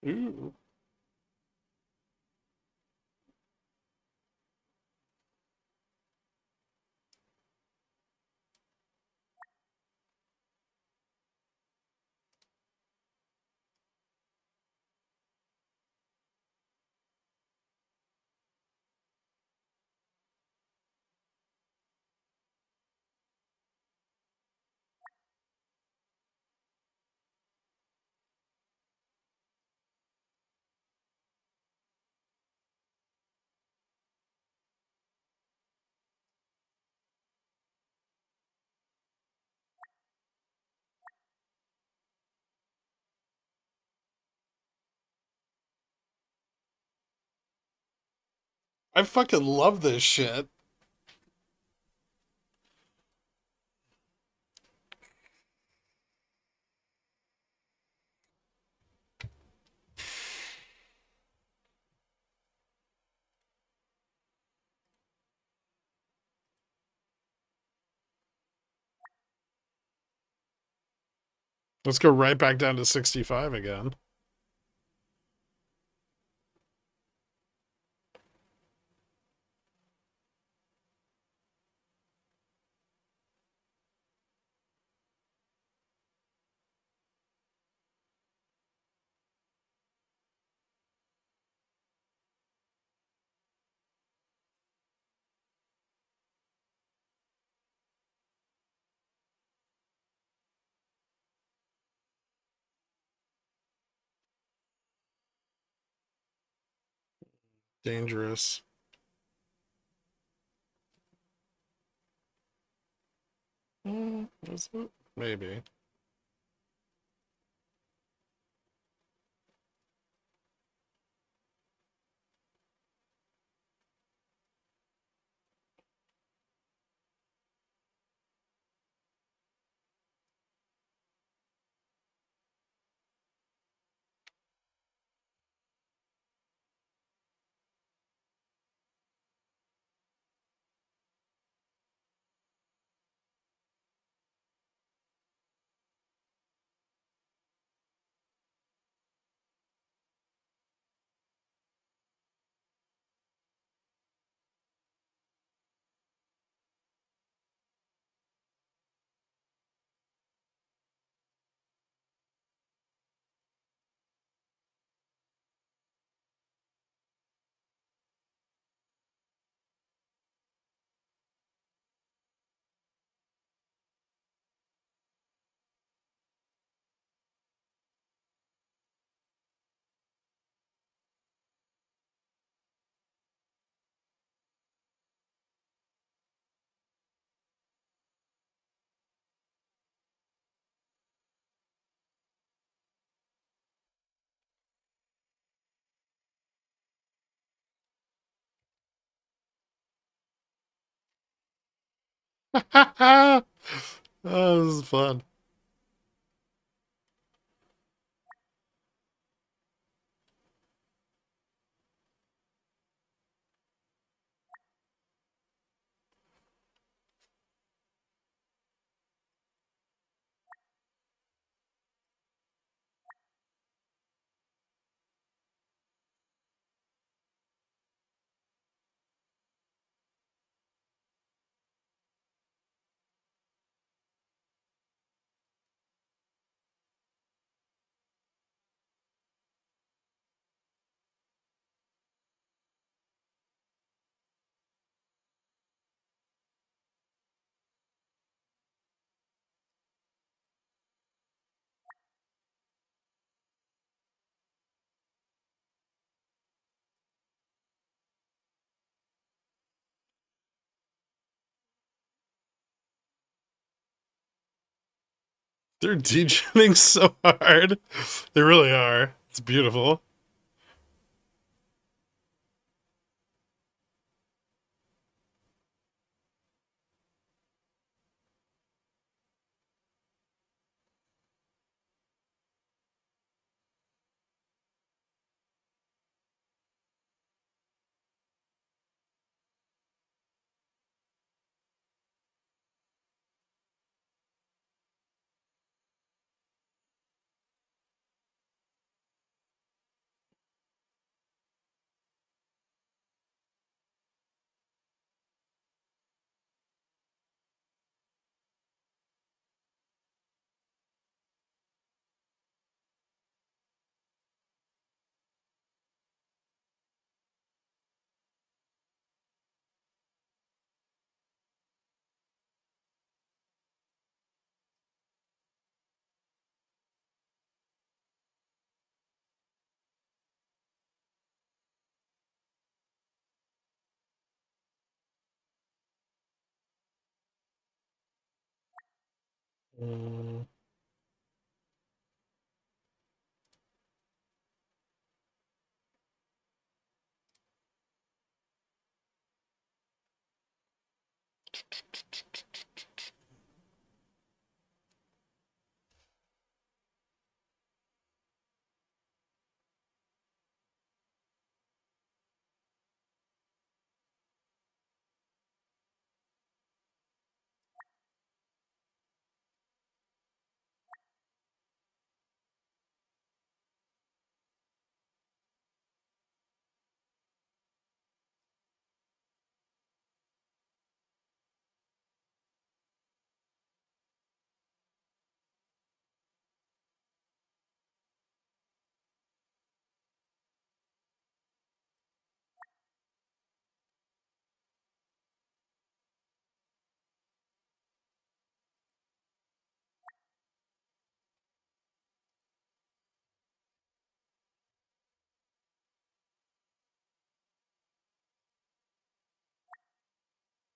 Ooh. I fucking love this shit. Let's go right back down to 65 again. Dangerous. Is it? Maybe. Oh, this is fun. They're degening so hard. They really are. It's beautiful. Mm.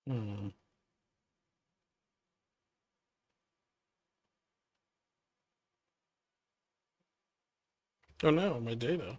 Hmm. Oh no, my data.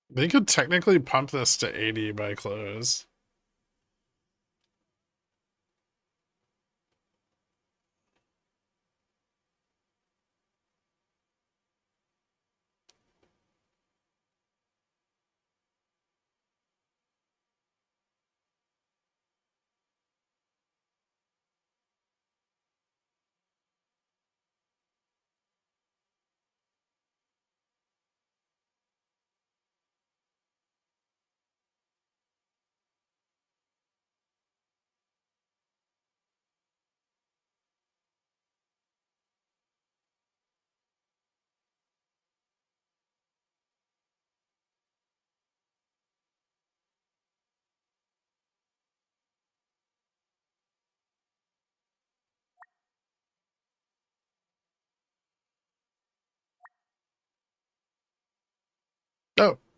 They could technically pump this to 80 by close.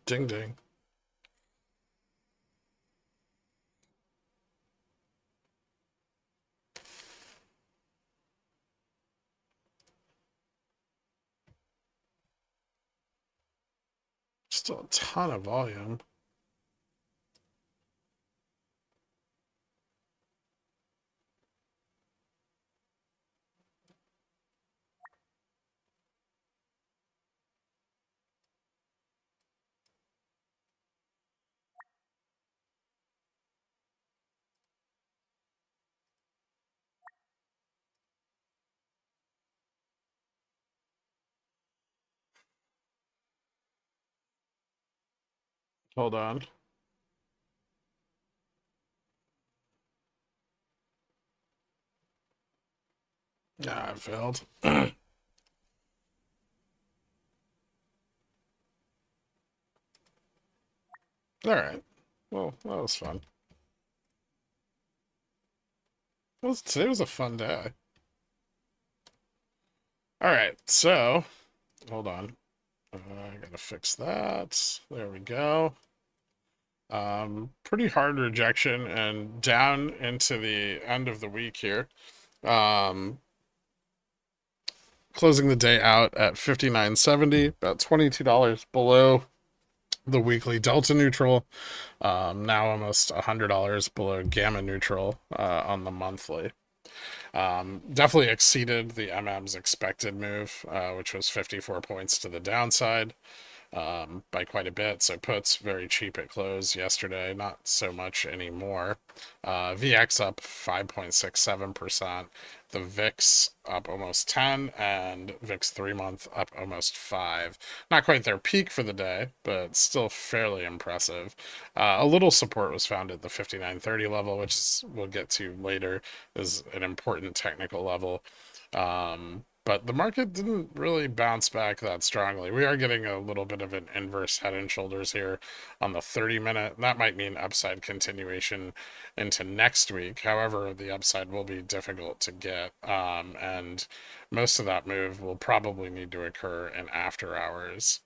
Ding ding. Still a ton of volume. Hold on. Ah, I failed. All right. Well, that was fun. Today was a fun day. All right, so hold on. I gotta fix that. There we go. Pretty hard rejection and down into the end of the week here. Closing the day out at 59.70, about $22 below the weekly delta neutral. Now almost $100 below gamma neutral on the monthly. Definitely exceeded the MM's expected move, which was 54 points to the downside. By quite a bit. So puts very cheap at close yesterday, not so much anymore. VX up 5.67%. The VIX up almost 10, and VIX 3-month up almost 5. Not quite their peak for the day, but still fairly impressive. A little support was found at the 59.30 level, which we'll get to later, is an important technical level. But the market didn't really bounce back that strongly. We are getting a little bit of an inverse head and shoulders here on the 30-minute. That might mean upside continuation into next week. However, the upside will be difficult to get. And most of that move will probably need to occur in after hours.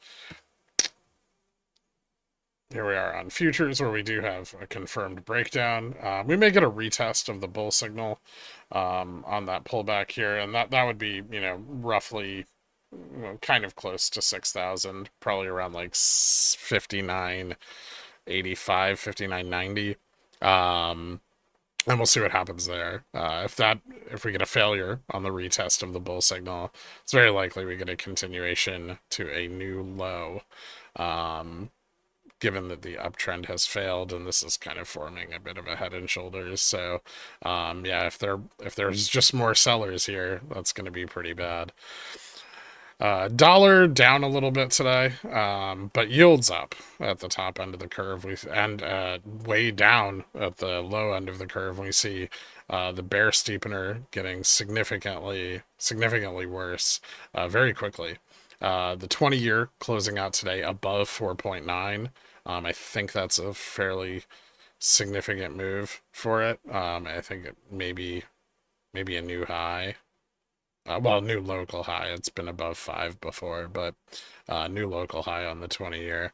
Here we are on futures, where we do have a confirmed breakdown. We may get a retest of the bull signal on that pullback here, and that would be, roughly, kind of close to 6,000, probably around like 59.85, 59.90. And we'll see what happens there. If we get a failure on the retest of the bull signal, it's very likely we get a continuation to a new low. Given that the uptrend has failed, and this is kind of forming a bit of a head and shoulders. So, yeah, if there's just more sellers here, that's going to be pretty bad. Dollar down a little bit today, but yields up at the top end of the curve. And way down at the low end of the curve. We see the bear steepener getting significantly worse very quickly. The 20-year closing out today above 4.9. I think that's a fairly significant move for it. I think it maybe a new high. Well, new local high. It's been above 5 before, but new local high on the 20-year.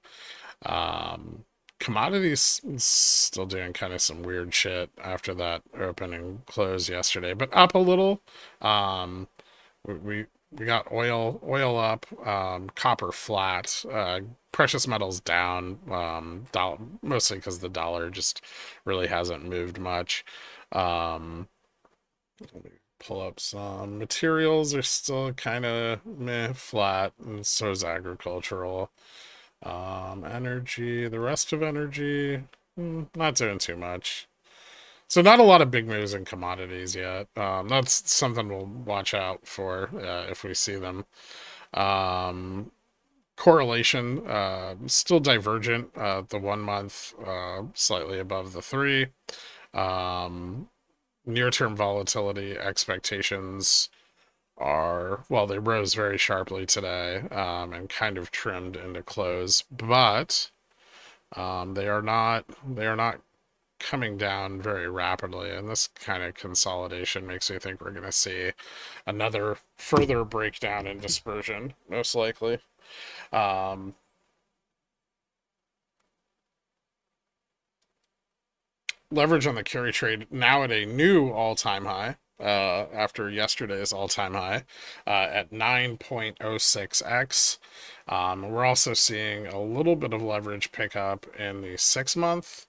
Commodities still doing kind of some weird shit after that open and close yesterday, but up a little. We got oil up, copper flat, precious metals down, mostly because the dollar just really hasn't moved much. Let me pull up some materials, are still kind of meh, flat, and so is agricultural. Energy, the rest of energy, not doing too much. So not a lot of big moves in commodities yet. That's something we'll watch out for if we see them. Correlation, still divergent. The 1 month slightly above the 3. Near-term volatility expectations are, well, they rose very sharply today and kind of trimmed into close, but they are not coming down very rapidly, and this kind of consolidation makes me think we're going to see another further breakdown and dispersion, most likely. leverage on the carry trade now at a new all-time high, after yesterday's all-time high, at 9.06x. We're also seeing a little bit of leverage pick up in the 6-month,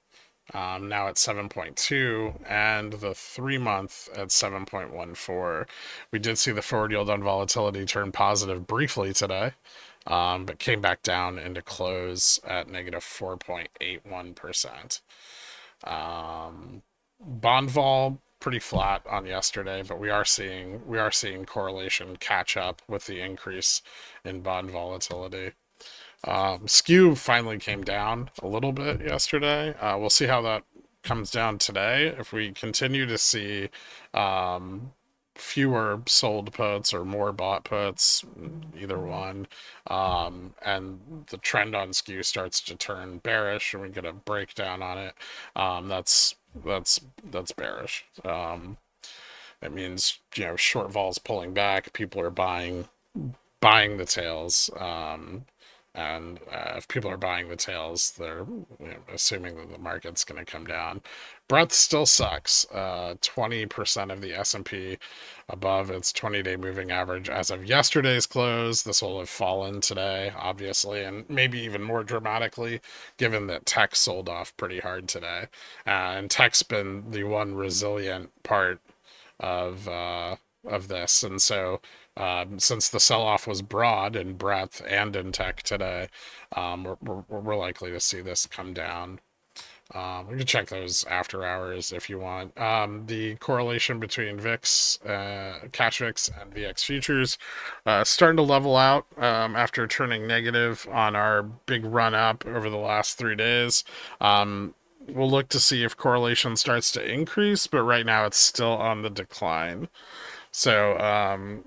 now at 7.2, and the 3-month at 7.14. We did see the forward yield on volatility turn positive briefly today, but came back down into close at negative 4.81%. Bond vol pretty flat on yesterday, but we are seeing correlation catch up with the increase in bond volatility. Skew finally came down a little bit yesterday. We'll see how that comes down today. If we continue to see fewer sold puts or more bought puts, either one, and the trend on skew starts to turn bearish and we get a breakdown on it, that's bearish. It means, short vols pulling back, people are buying the tails, and if people are buying the tails, they're assuming that the market's going to come down. Breadth still sucks. 20% of the S&P above its 20-day moving average as of yesterday's close. This will have fallen today, obviously, and maybe even more dramatically, given that tech sold off pretty hard today. And tech's been the one resilient part of this, and so since the sell-off was broad in breadth and in tech today, we're likely to see this come down. We can check those after hours if you want. The correlation between VIX, cash VIX, and VX futures starting to level out after turning negative on our big run up over the last 3 days. We'll look to see if correlation starts to increase, but right now it's still on the decline. So,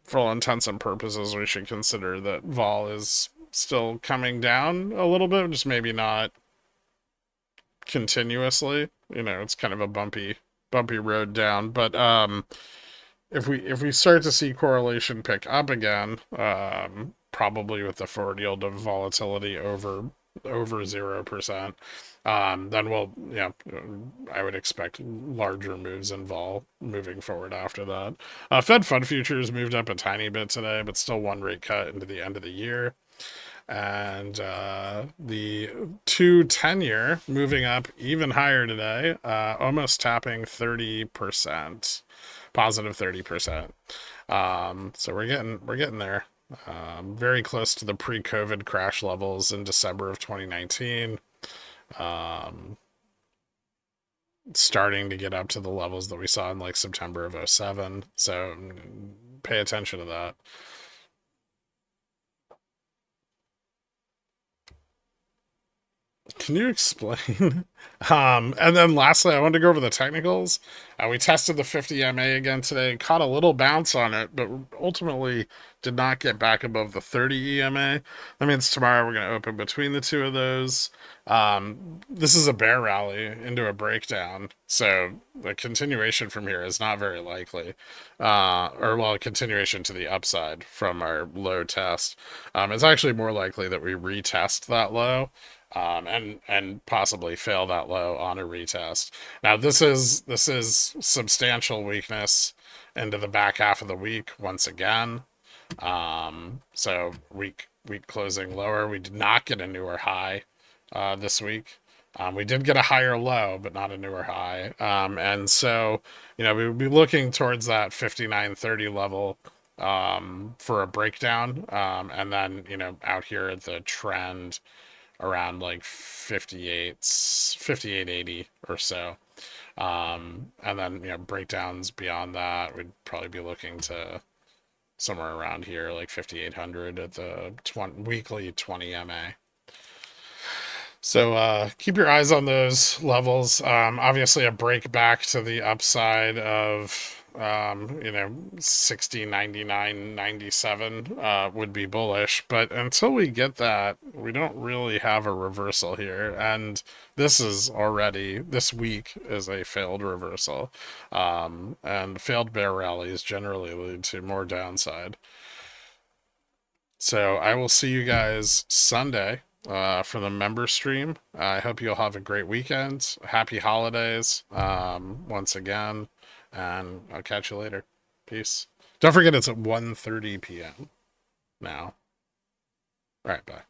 for all intents and purposes, we should consider that vol is still coming down a little bit, just maybe not continuously. It's kind of a bumpy road down. But if we start to see correlation pick up again, probably with the forward yield of volatility over 0%, then I would expect larger moves in vol moving forward after that. Fed fund futures moved up a tiny bit today, but still one rate cut into the end of the year. And the 2-10-year moving up even higher today, almost tapping 30%, positive 30%. So we're getting there. Very close to the pre-COVID crash levels in December of 2019. Starting to get up to the levels that we saw in like September of 2007. So pay attention to that. Can you explain? And then lastly, I wanted to go over the technicals. We tested the 50 MA again today, caught a little bounce on it, but ultimately did not get back above the 30 EMA. That means tomorrow we're going to open between the two of those. This is a bear rally into a breakdown, so the continuation from here is not very likely. A continuation to the upside from our low test. It's actually more likely that we retest that low. And possibly fail that low on a retest. Now this is substantial weakness into the back half of the week once again. So week closing lower. We did not get a newer high this week. We did get a higher low, but not a newer high. And so we would be looking towards that 59.30 level for a breakdown. And then out here at the trend around like 58.80 or so. And then, breakdowns beyond that, we'd probably be looking to somewhere around here, like 5,800 at the weekly 20 MA. So keep your eyes on those levels. Obviously a break back to the upside of 60, 99, 97 would be bullish, but until we get that, we don't really have a reversal here, and this week is a failed reversal, and failed bear rallies generally lead to more downside. So I will see you guys Sunday for the member stream. I hope you'll have a great weekend. Happy holidays, once again, and I'll catch you later. Peace. Don't forget it's at 1:30 p.m. now. All right, bye.